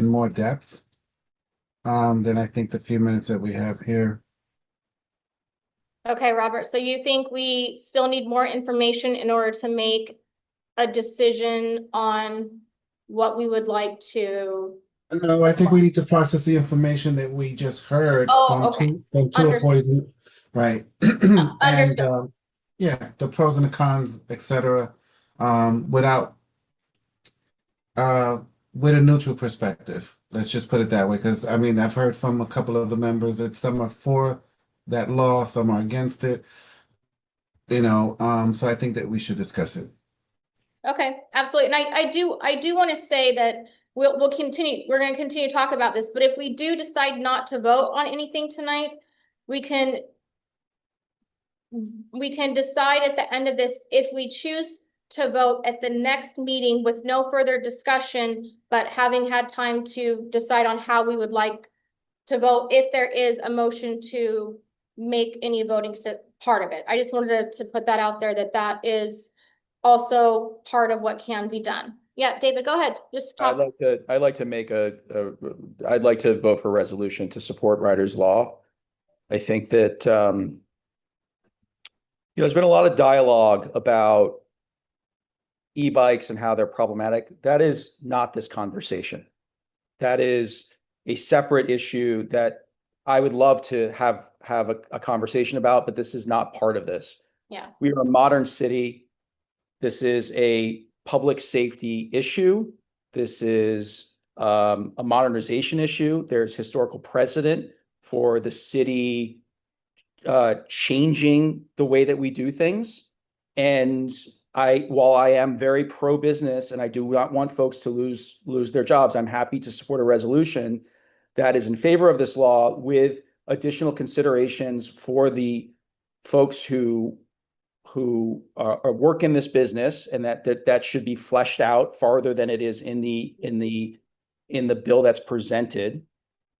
more depth than I think the few minutes that we have here. Okay, Robert, so you think we still need more information in order to make a decision on what we would like to? No, I think we need to process the information that we just heard Oh, from okay. two Understood. employees, right? Understood. Yeah, the pros and the cons, etc. Without with a neutral perspective. Let's just put it that way, because I mean I've heard from a couple of the members that some are for that law, some are against it. So I think that we should discuss it. Okay, absolutely. And I do want to say that we're going to continue to talk about this, but if we do decide not to vote on anything tonight, we can decide at the end of this if we choose to vote at the next meeting with no further discussion, but having had time to decide on how we would like to vote if there is a motion to make any voting part of it. I just wanted to put that out there, that is also part of what can be done. Yeah, David, go ahead. Just talk. I'd like to make I'd like to vote for a resolution to support Ryder's Law. I think that there's been a lot of dialogue about e-bikes and how they're problematic. That is not this conversation. That is a separate issue that I would love to have a conversation about, but this is not part of this. Yeah. We are a modern city. This is a public safety issue. This is a modernization issue. There's historical precedent for the city changing the way that we do things. And while I am very pro-business and I do not want folks to lose their jobs, I'm happy to support a resolution that is in favor of this law with additional considerations for the folks who work in this business, and that should be fleshed out farther than it is in the bill that's presented.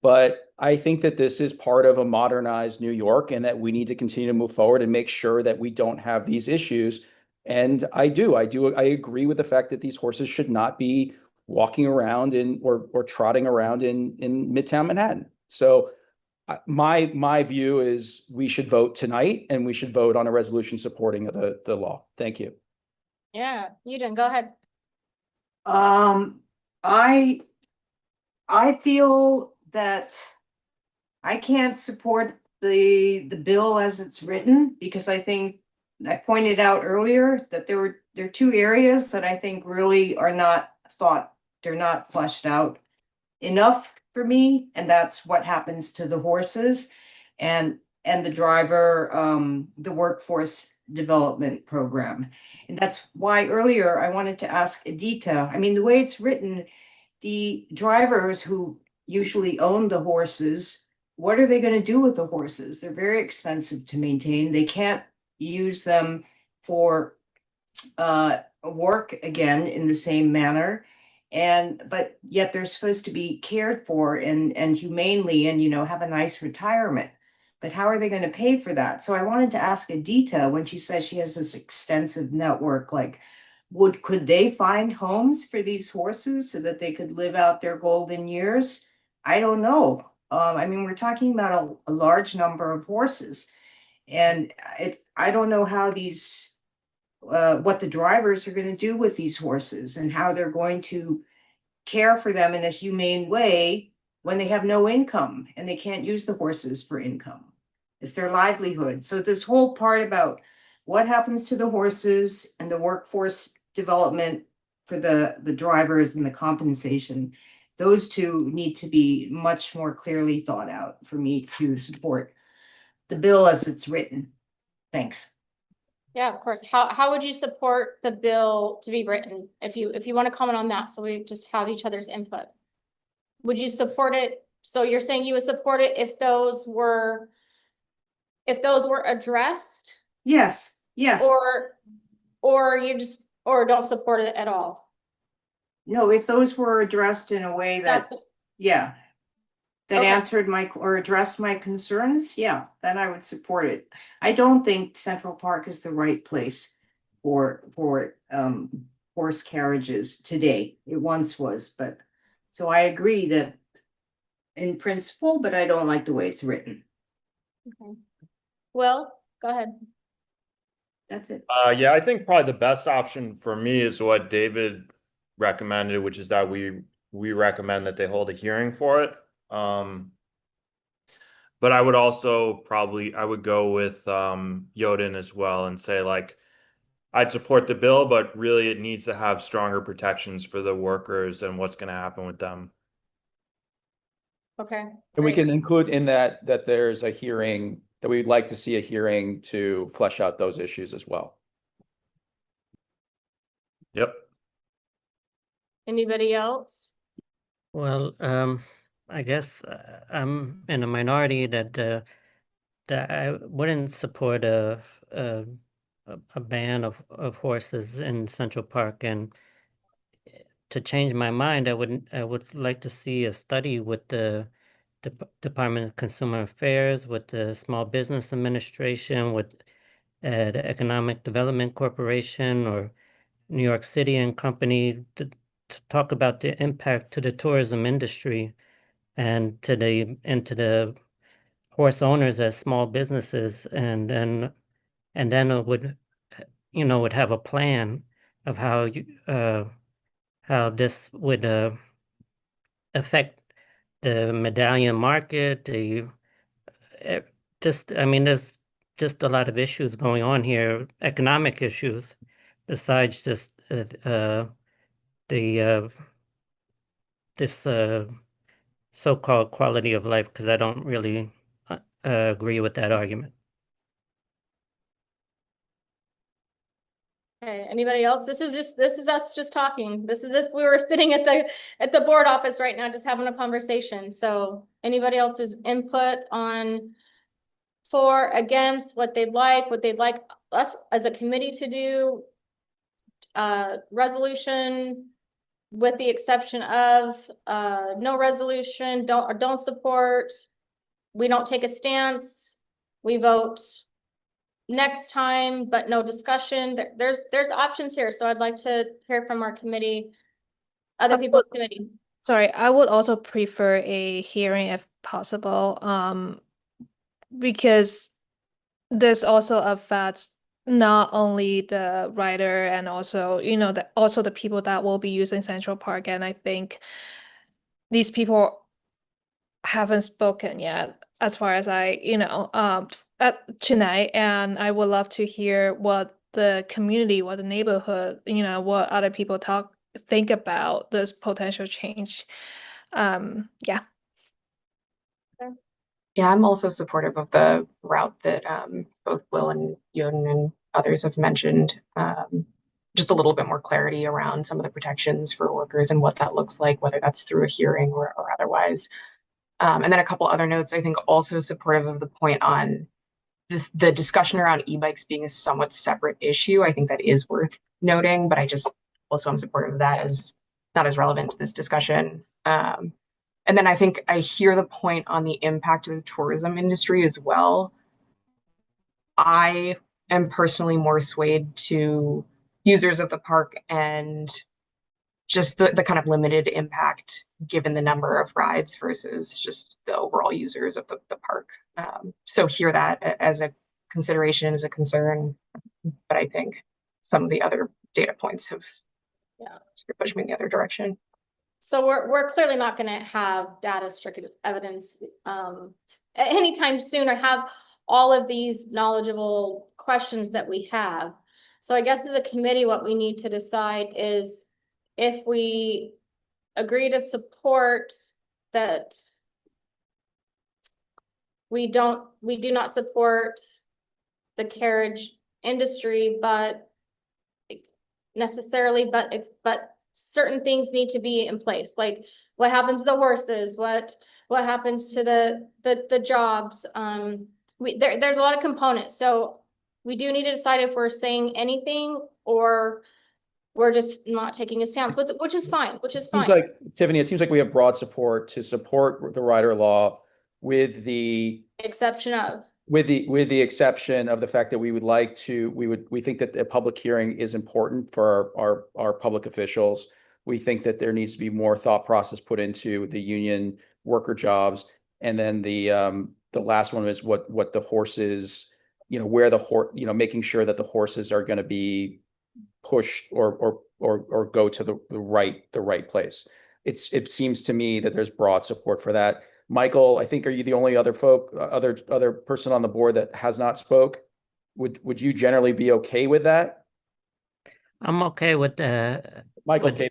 But I think that this is part of a modernized New York, and that we need to continue to move forward and make sure that we don't have these issues. And I agree with the fact that these horses should not be walking around or trotting around in Midtown Manhattan. So my view is we should vote tonight, and we should vote on a resolution supporting the law. Thank you. Yeah, you didn't. Go ahead. I feel that I can't support the bill as it's written, because I think I pointed out earlier that there are two areas that I think really are not they're not fleshed out enough for me, and that's what happens to the horses and the driver, the workforce development program. And that's why earlier I wanted to ask Edita. I mean, the way it's written, the drivers who usually own the horses, what are they going to do with the horses? They're very expensive to maintain. They can't use them for work again in the same manner. But yet they're supposed to be cared for and humanely, and have a nice retirement. but how are they going to pay for that? So I wanted to ask Adita, when she says she has this extensive network, like, could they find homes for these horses so that they could live out their golden years? I don't know. I mean, we're talking about a large number of horses, and I don't know how these, what the drivers are going to do with these horses and how they're going to care for them in a humane way when they have no income and they can't use the horses for income. It's their livelihood. So this whole part about what happens to the horses and the workforce development for the drivers and the compensation, those two need to be much more clearly thought out for me to support the bill as it's written. Thanks. Yeah, of course. How would you support the bill to be written? If you want to comment on that, so we just have each other's input. Would you support it? So you're saying you would support it if those were addressed? Yes, yes. Or you just, or don't support it at all? No, if those were addressed in a way that, yeah, that Okay. answered or addressed my concerns, yeah, then I would support it. I don't think Central Park is the right place for horse carriages today. It once was, but so I agree that in principle, but I don't like the way it's written. Okay. Will, go ahead. That's it. Yeah, I think probably the best option for me is what David recommended, which is that we recommend that they hold a hearing for it. But I would also I would go with Yoden as well and say, like, I'd support the bill, but really it needs to have stronger protections for the workers and what's going to happen with them. Okay. And we can include in that there's a hearing, that we'd like to see a hearing to flesh out those issues as well. Yep. Anybody else? Well, I guess I'm in a minority that I wouldn't support a ban of horses in Central Park. And to change my mind, I would like to see a study with the Department of Consumer Affairs, with the Small Business Administration, with the Economic Development Corporation or New York City and Company to talk about the impact to the tourism industry and to the horse owners as small businesses, and then it would have a plan of how this would affect the medallion market. I mean, there's just a lot of issues going on here, economic issues, besides just this so-called quality of life, because I don't really agree with that argument. Okay, anybody else? This is us just talking. We were sitting at the board office right now, just having a conversation. So anybody else's input on for, against, what they'd like us as a committee to do? Resolution with the exception of no resolution, don't support, we don't take a stance, we vote next time, but no discussion. There's options here, so I'd like to hear from our committee, other people in the committee. Sorry, I would also prefer a hearing if possible, because this also affects not only the rider and also, also the people that will be using Central Park. And I think these people haven't spoken yet, as far as tonight. And I would love to hear what the community, what the neighborhood, what other people think about this potential change. Yeah. Yeah, I'm also supportive of the route that both Will and Yoden and others have mentioned. Just a little bit more clarity around some of the protections for workers and what that looks like, whether that's through a hearing or otherwise. And then a couple other notes, I think also supportive of the point on the discussion around e-bikes being a somewhat separate issue. I think that is worth noting, but I just also am supportive of that as not as relevant to this discussion. And then I think I hear the point on the impact of the tourism industry as well. I am personally more swayed to users of the park and just the kind of limited impact given the number of rides versus just the overall users of the park. So hear that as a consideration, as a concern, but I think some of the other data points have pushed me in the other direction. So we're clearly not going to have data strict evidence anytime soon, or have all of these knowledgeable questions that we have. So I guess as a committee, what we need to decide is if we agree to support that, we do not support the carriage industry, but necessarily, but certain things need to be in place, like what happens to the horses, what happens to the jobs. There's a lot of components, so we do need to decide if we're saying anything or we're just not taking a stance, which is fine. Seems like, Tiffany, it seems like we have broad support to support the rider law with the exception of with the exception of the fact that we think that the public hearing is important for our public officials. We think that there needs to be more thought process put into the union worker jobs. And then the last one is what the horses, where the making sure that the horses are going to be pushed or go to the right place. It seems to me that there's broad support for that. Michael, I think, are you the only other person on the board that has not spoke? Would you generally be okay with that? I'm okay with Michael with K.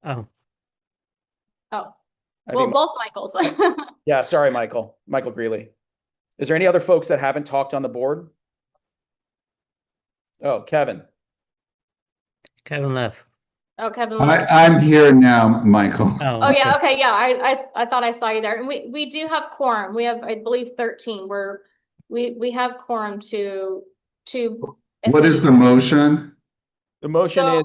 well, think- both Michaels. Yeah, sorry, Michael Greeley. Is there any other folks that haven't talked on the board? Oh, Kevin left. Oh, Kevin. I'm here now, Michael. Oh yeah, okay, yeah. I thought I saw you there, and we do have quorum. We have, I believe, 13. We have quorum to. What is the motion? The motion is.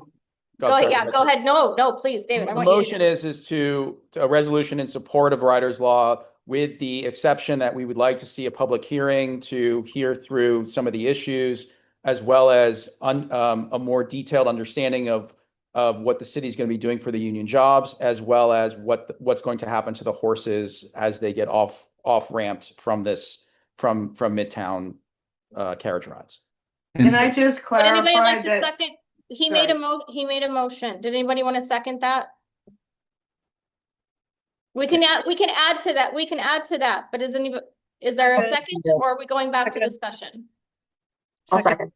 Go ahead. Yeah, go ahead. No, please, David. The motion is to a resolution in support of Riders Law, with the exception that we would like to see a public hearing to hear through some of the issues, as well as a more detailed understanding of what the city is going to be doing for the union jobs, as well as what's going to happen to the horses as they get off ramped from Midtown carriage rides. Can I just Would clarify anybody like to that? second? He Sorry. made a motion. Did anybody want to second that? We can add to that. We can add to that. But is there a second, or are we going back to discussion? I'll second.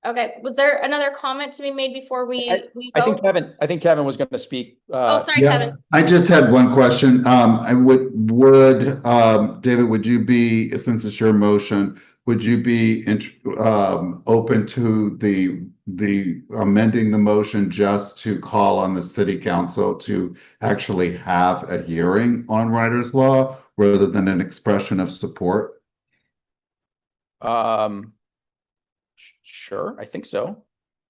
Okay. Was there another comment to be made before we I vote? think Kevin was going to speak. Oh, sorry, Kevin. I just had one question. David, would you be, since it's your motion, would you be open to the amending the motion just to call on the city council to actually have a hearing on Riders Law rather than an expression of support? Sure, I think so.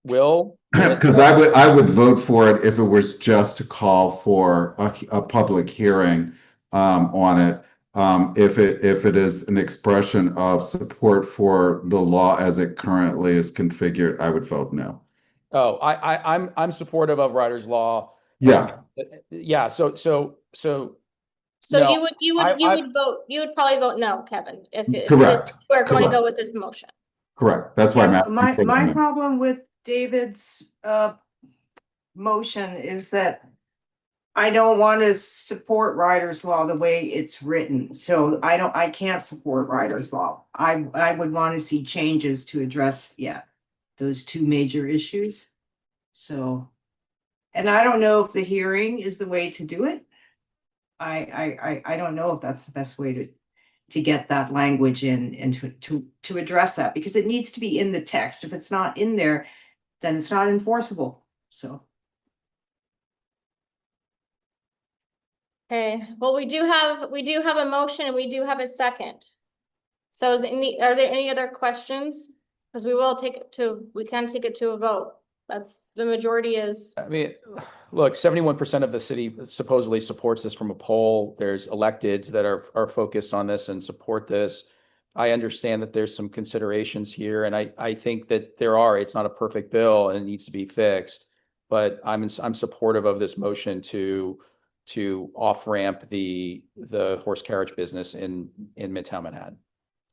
Will? Because I would vote for it if it was just to call for a public hearing on it. If it is an expression of support for the law as it currently is configured, I would vote no. Oh, I'm supportive of Riders Law. Yeah. Yeah. So So no, you would probably vote no, Kevin, if Correct. we're going to Correct. go with this motion. Correct. That's why I'm asking for the My no. problem with David's motion is that I don't want to support Riders Law the way it's written. So I can't support Riders Law. I would want to see changes to address, those two major issues. So, and I don't know if the hearing is the way to do it. I don't know if that's the best way to get that language in and to address that, because it needs to be in the text. If it's not in there, then it's not enforceable. So. Okay, well, we do have a motion and we do have a second. So are there any other questions? Because we can take it to a vote. That's the majority is, I mean, look, 71% of the city supposedly supports this from a poll. There's electeds that are focused on this and support this. I understand that there's some considerations here, and I think that it's not a perfect bill and it needs to be fixed. But I'm supportive of this motion to off ramp the horse carriage business in Midtown Manhattan.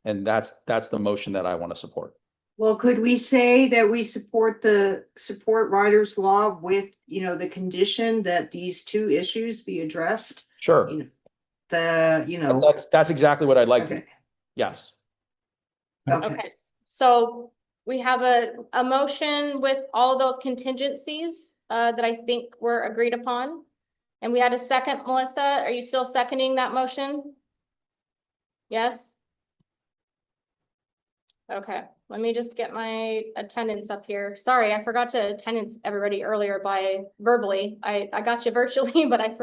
And that's the motion that I want to support. Well, could we say that we support Ryder's Law with, the condition that these two issues be addressed? Sure. That's exactly what I'd like to. Yes. okay. So we have a motion with all those contingencies that I think were agreed upon. And we had a second, Melissa. Are you still seconding that motion? Yes? Okay, let me just get my attendance up here. Sorry, I forgot to attendance everybody earlier by verbally. I got you virtually, but I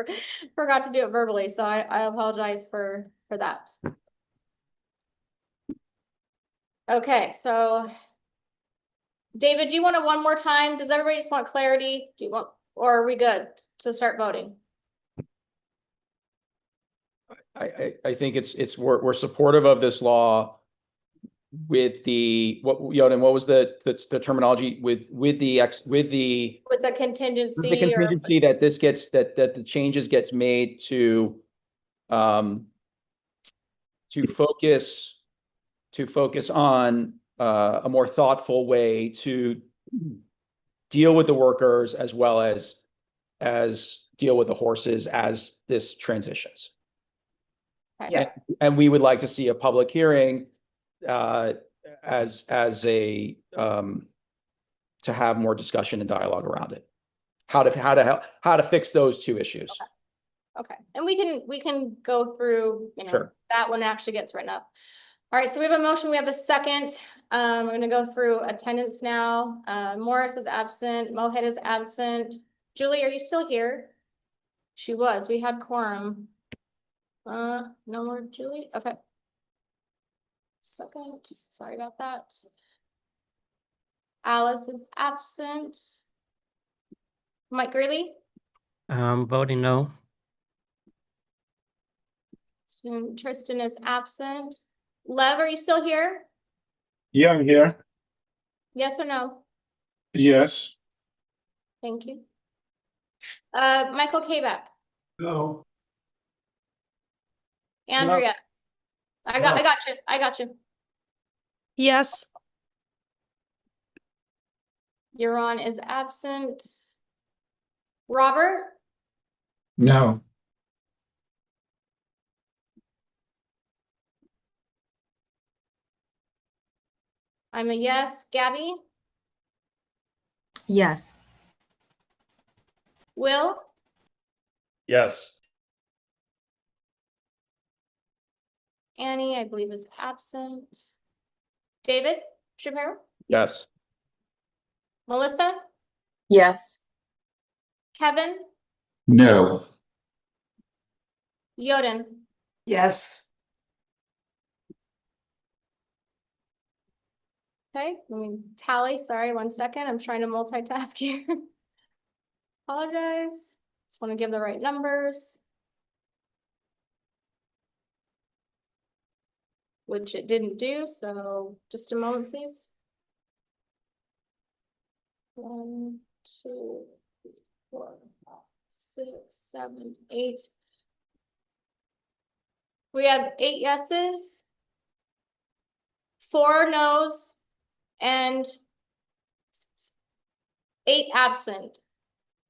forgot to do it verbally. So I apologize for that. Okay, so David, do you want it one more time? Does everybody just want clarity? Do you want, or are we good to start voting? I think we're supportive of this law with what was the terminology with the contingency that that the changes gets made to focus on a more thoughtful way to deal with the workers as well as deal with the horses as this transitions. Yeah. And we would like to see a public hearing as a to have more discussion and dialogue around it. How to fix those two issues. Okay, and we can go through, Sure. that one actually gets written up. All right, so we have a motion, we have a second. We're gonna go through attendance now. Morris is absent, Mohed is absent. Julie, are you still here? She was, we had quorum. No more Julie, okay. Second, sorry about that. Alice is absent. Mike Greeley? Voting no. Tristan is absent. Lev, are you still here? Yeah, I'm here. Yes or no? Yes. Thank you. Michael Kabak. No. Andrea. I got you. Yes. Euron is absent. Robert? No. I'm a yes. Gabby? Yes. Will? Yes. Annie, I believe, is absent. David Shapiro? Yes. Melissa? Yes. Kevin? No. Yoden? Yes. Okay, let me tally. Sorry, 1 second. I'm trying to multitask here. Apologize. Just want to give the right numbers. Which it didn't do, so just a moment, please. 1, 2, 3, 4, 5, 6, 7, 8. We have 8 yeses, 4 noes, and 8 absent.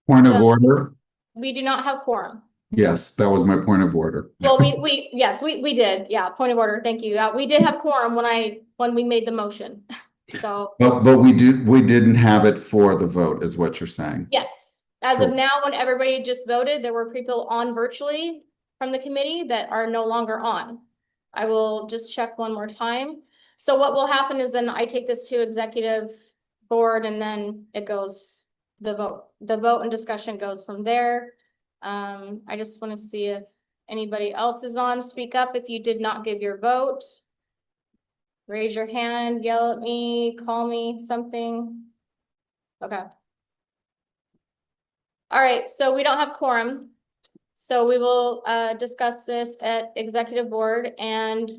Point of So- order? We do not have quorum. Yes, that was my point of order. Well, yes, we did. Yeah, point of order. Thank you. Yeah, we did have quorum when we made the motion. So But we didn't have it for the vote, is what you're saying. yes, as of Sure. now, when everybody just voted, there were people on virtually from the committee that are no longer on. I will just check one more time. So what will happen is then I take this to executive board and then it goes the vote and discussion goes from there. I just want to see if anybody else is on. Speak up if you did not give your vote. Raise your hand, yell at me, call me, something. Okay, All right, so we don't have quorum. So we will discuss this at executive board, and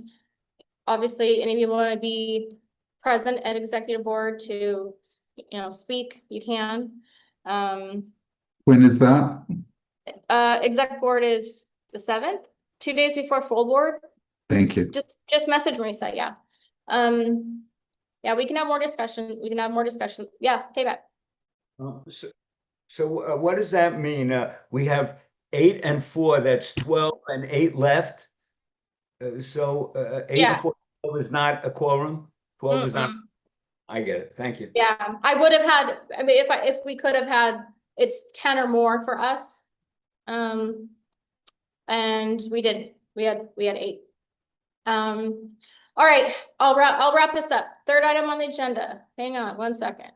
obviously any of you want to be present at executive board to, speak, you can. When is that? Exec board is the 7th, 2 days before full board. Thank you. Just message Marisa, yeah. Yeah, we can have more discussion. Yeah, payback. So what does that mean? We have 8 and 4, that's 12 and 8 left. So 8 Yeah. and 4 is not a quorum? 12 is not, I get it, thank you. Yeah, I would have had, I mean, if we could have had, it's 10 or more for us. And we didn't, we had 8. All right, I'll wrap this up. Third item on the agenda. Hang on 1 second.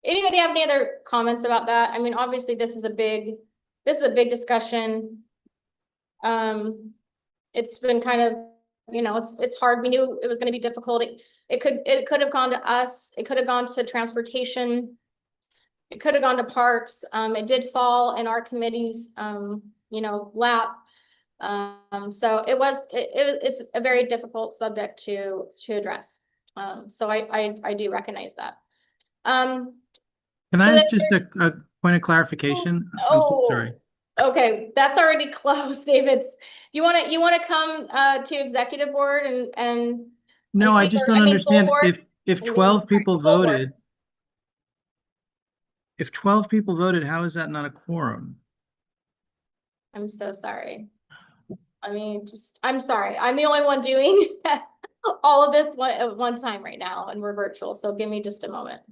Anybody have any other comments about that? I mean, obviously this is a big discussion. It's been kind of, it's hard. We knew it was going to be difficult. It could have gone to us. It could have gone to transportation. It could have gone to parks. It did fall in our committee's, lap. So it's a very difficult subject to address. So I do recognize that. Can I ask just a point of clarification? I'm so sorry. Okay, that's already closed, David. You want to come to executive board and No, I just don't understand. If 12 people voted, how is that not a quorum? I'm so sorry. I mean, I'm sorry. I'm the only one doing all of this at one time right now, and we're virtual. So give me just a moment.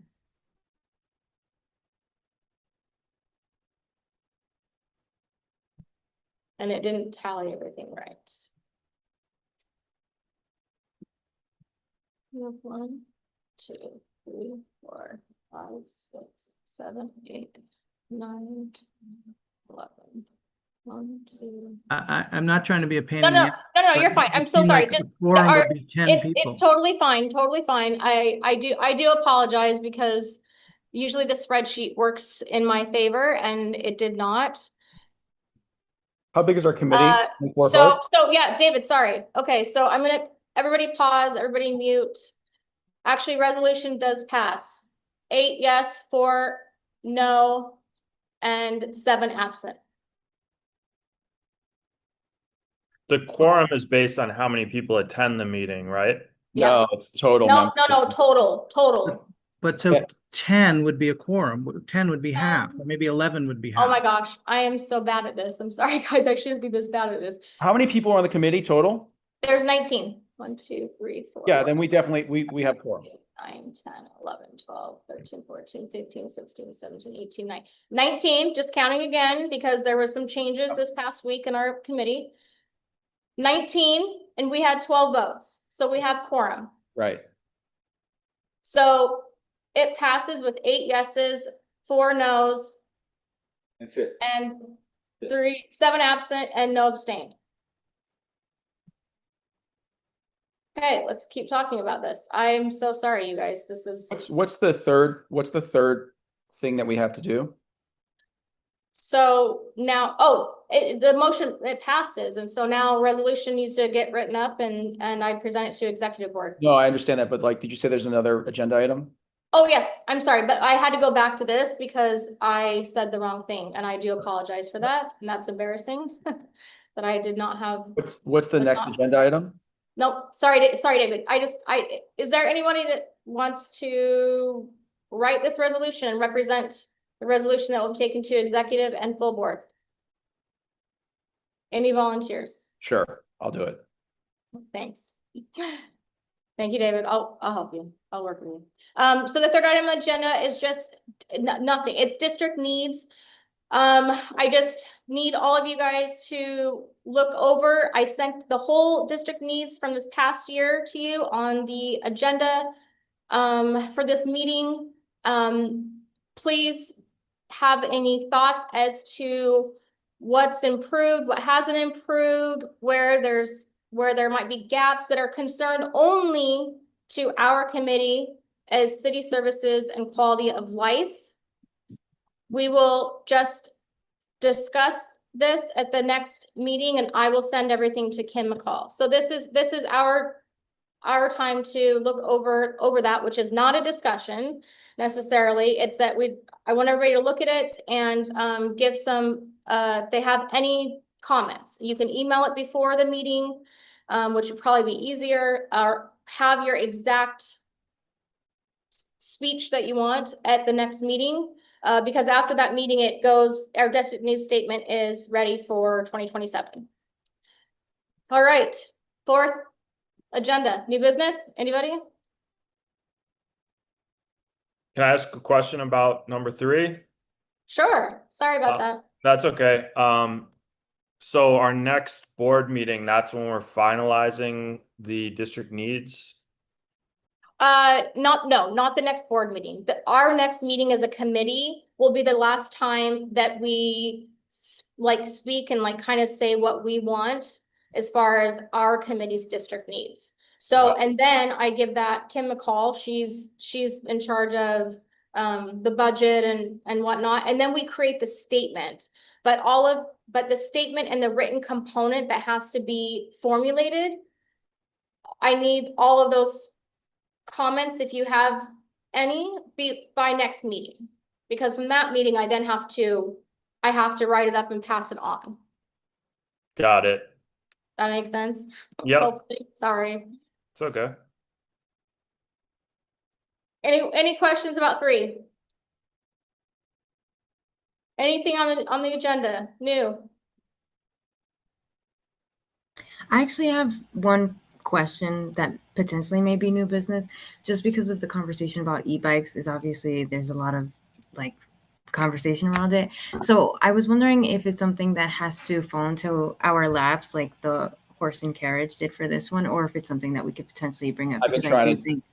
And it didn't tally everything right. 1, 2, 3, 4, 5, 6, 7, 8, 9, 11. 1, 2. I'm not trying to be a pain No, in the no, ass, no, but you're fine. it I'm so seemed sorry. like Just the quorum would be 10 people. it's totally fine. Totally fine. I do apologize because usually the spreadsheet works in my favor and it did not. How big is our committee? So yeah, David, sorry. Okay, so I'm gonna, everybody pause, everybody mute. Actually, resolution does pass. 8 yes, 4 no, and 7 absent. The quorum is based on how many people attend the meeting, right? Yeah. No, it's total. No, total. But so 10 would be a quorum. 10 would be half, or maybe 11 would be half. Oh my gosh, I am so bad at this. I'm sorry, guys. I shouldn't be this bad at this. How many people are on the committee total? There's 19. 1, 2, 3, 4. Yeah, then we definitely, we have quorum. 9, 10, 11, 12, 13, 14, 15, 16, 17, 18, 19, just counting again, because there were some changes this past week in our committee. 19, and we had 12 votes. So we have quorum. Right. So it passes with 8 yeses, 4 noes, That's it. and 7 absent and no abstained. Okay, let's keep talking about this. I'm so sorry, you guys. This is What's the third thing that we have to do? so now. The motion, it passes, and so now resolution needs to get written up, and I present it to executive board. No, I understand that, but like, did you say there's another agenda item? Oh yes, I'm sorry, but I had to go back to this because I said the wrong thing, and I do apologize for that, and that's embarrassing that I did not have. What's the next agenda item? Nope, sorry, David. Is there anybody that wants to write this resolution and represent the resolution that will be taken to executive and full board? Any volunteers? Sure, I'll do it. Thanks. Thank you, David. I'll help you. I'll work with you. So the third item on the agenda is just nothing. It's district needs. I just need all of you guys to look over. I sent the whole district needs from this past year to you on the agenda for this meeting. Please have any thoughts as to what's improved, what hasn't improved, where there might be gaps that are concerned only to our committee as city services and quality of life. We will just discuss this at the next meeting, and I will send everything to Kim McCall. So this is our time to look over that, which is not a discussion necessarily. It's that I want everybody to look at it and give some, if they have any comments. You can email it before the meeting, which would probably be easier, or have your exact speech that you want at the next meeting. Because after that meeting, it goes, our district news statement is ready for 2027. All right, fourth agenda, new business, anybody? Can I ask a question about number 3? Sure, sorry about that. That's okay. So our next board meeting, that's when we're finalizing the district needs. Not the next board meeting. Our next meeting as a committee will be the last time that we speak and kind of say what we want as far as our committee's district needs. So, and then I give that Kim McCall, she's in charge of the budget and whatnot. And then we create the statement, but the statement and the written component that has to be formulated, I need all of those comments, if you have any, by next meeting, because from that meeting, I have to write it up and pass it on. Got it. That makes sense? Yep. Hopefully. Sorry. It's okay. Any questions about 3? Anything on the agenda new? I actually have one question that potentially may be new business, just because of the conversation about e-bikes is obviously there's a lot of conversation around it. So I was wondering if it's something that has to fall into our laps like the horse and carriage did for this one, or if it's something that we could potentially bring up. I've been Because I trying do to, think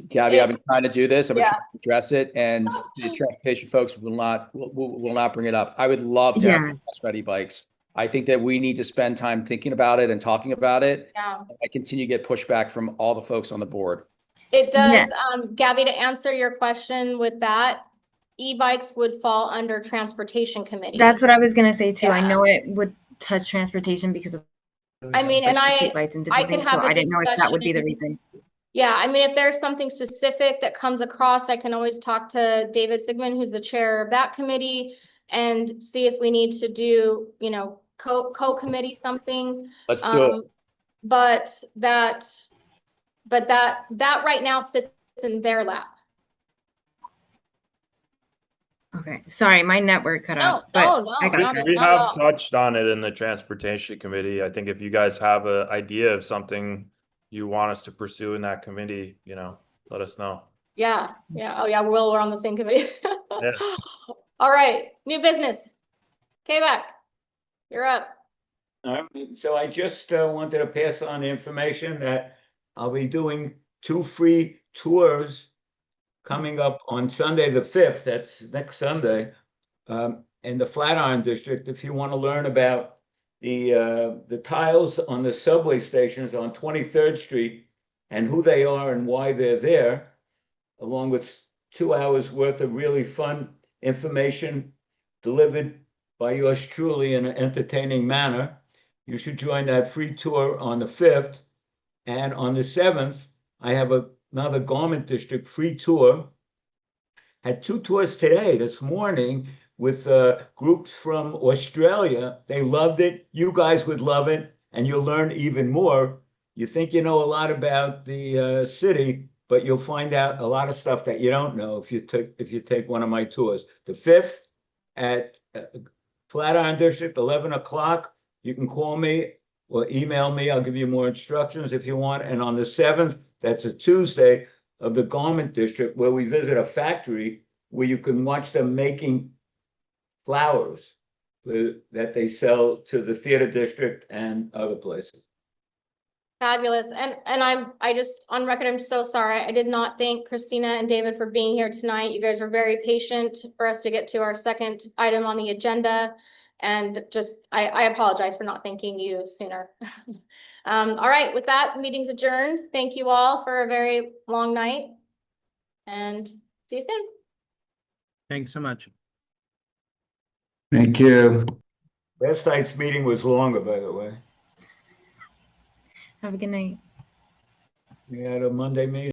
Gabby, I've been trying to do this. I've been trying to address it, and the transportation folks will not bring it up. I would love to have ready bikes. I think that we need to spend time thinking about it and talking about it. Yeah. I continue to get pushback from all the folks on the board. It does, Gabby, to answer your question with that, e-bikes would fall under transportation committee. that's what I was gonna say too. I know it would touch transportation because of I mean, and streetlights and different things, so I didn't know if that would be the reason. Yeah, I mean, if there's something specific that comes across, I can always talk to David Sigmund, who's the chair of that committee, and see if we need to do, co-committee something. Let's do it. But that right now sits in their lap. Okay, sorry, my network cut out. We have touched on it in the transportation committee. I think if you guys have an idea of something you want us to pursue in that committee, let us know. Yeah. Oh yeah, we're on the same committee. Yeah. All right, new business. K-Back, you're up. So I just wanted to pass on the information that I'll be doing 2 free tours coming up on Sunday the 5th, that's next Sunday, in the Flatiron District. If you want to learn about the tiles on the subway stations on 23rd Street and who they are and why they're there, along with 2 hours worth of really fun information delivered by yours truly in an entertaining manner, you should join that free tour on the 5th. And on the 7th, I have another Garment District free tour. Had 2 tours today, this morning, with groups from Australia. They loved it. You guys would love it, and you'll learn even more. You think you know a lot about the city, but you'll find out a lot of stuff that you don't know if you take one of my tours. The 5th at Flatiron District, 11 o'clock. You can call me or email me. I'll give you more instructions if you want. And on the 7th, that's a Tuesday, of the Garment District, where we visit a factory where you can watch them making flowers that they sell to the theater district and other places. Fabulous. And I just, on record, I'm so sorry. I did not thank Christina and David for being here tonight. You guys were very patient for us to get to our second item on the agenda. And just, I apologize for not thanking you sooner. All right, with that, meeting's adjourned. Thank you all for a very long night, and see you soon. Thanks so much. Thank you. Last night's meeting was longer, by the way. Have a good night. We had a Monday meeting.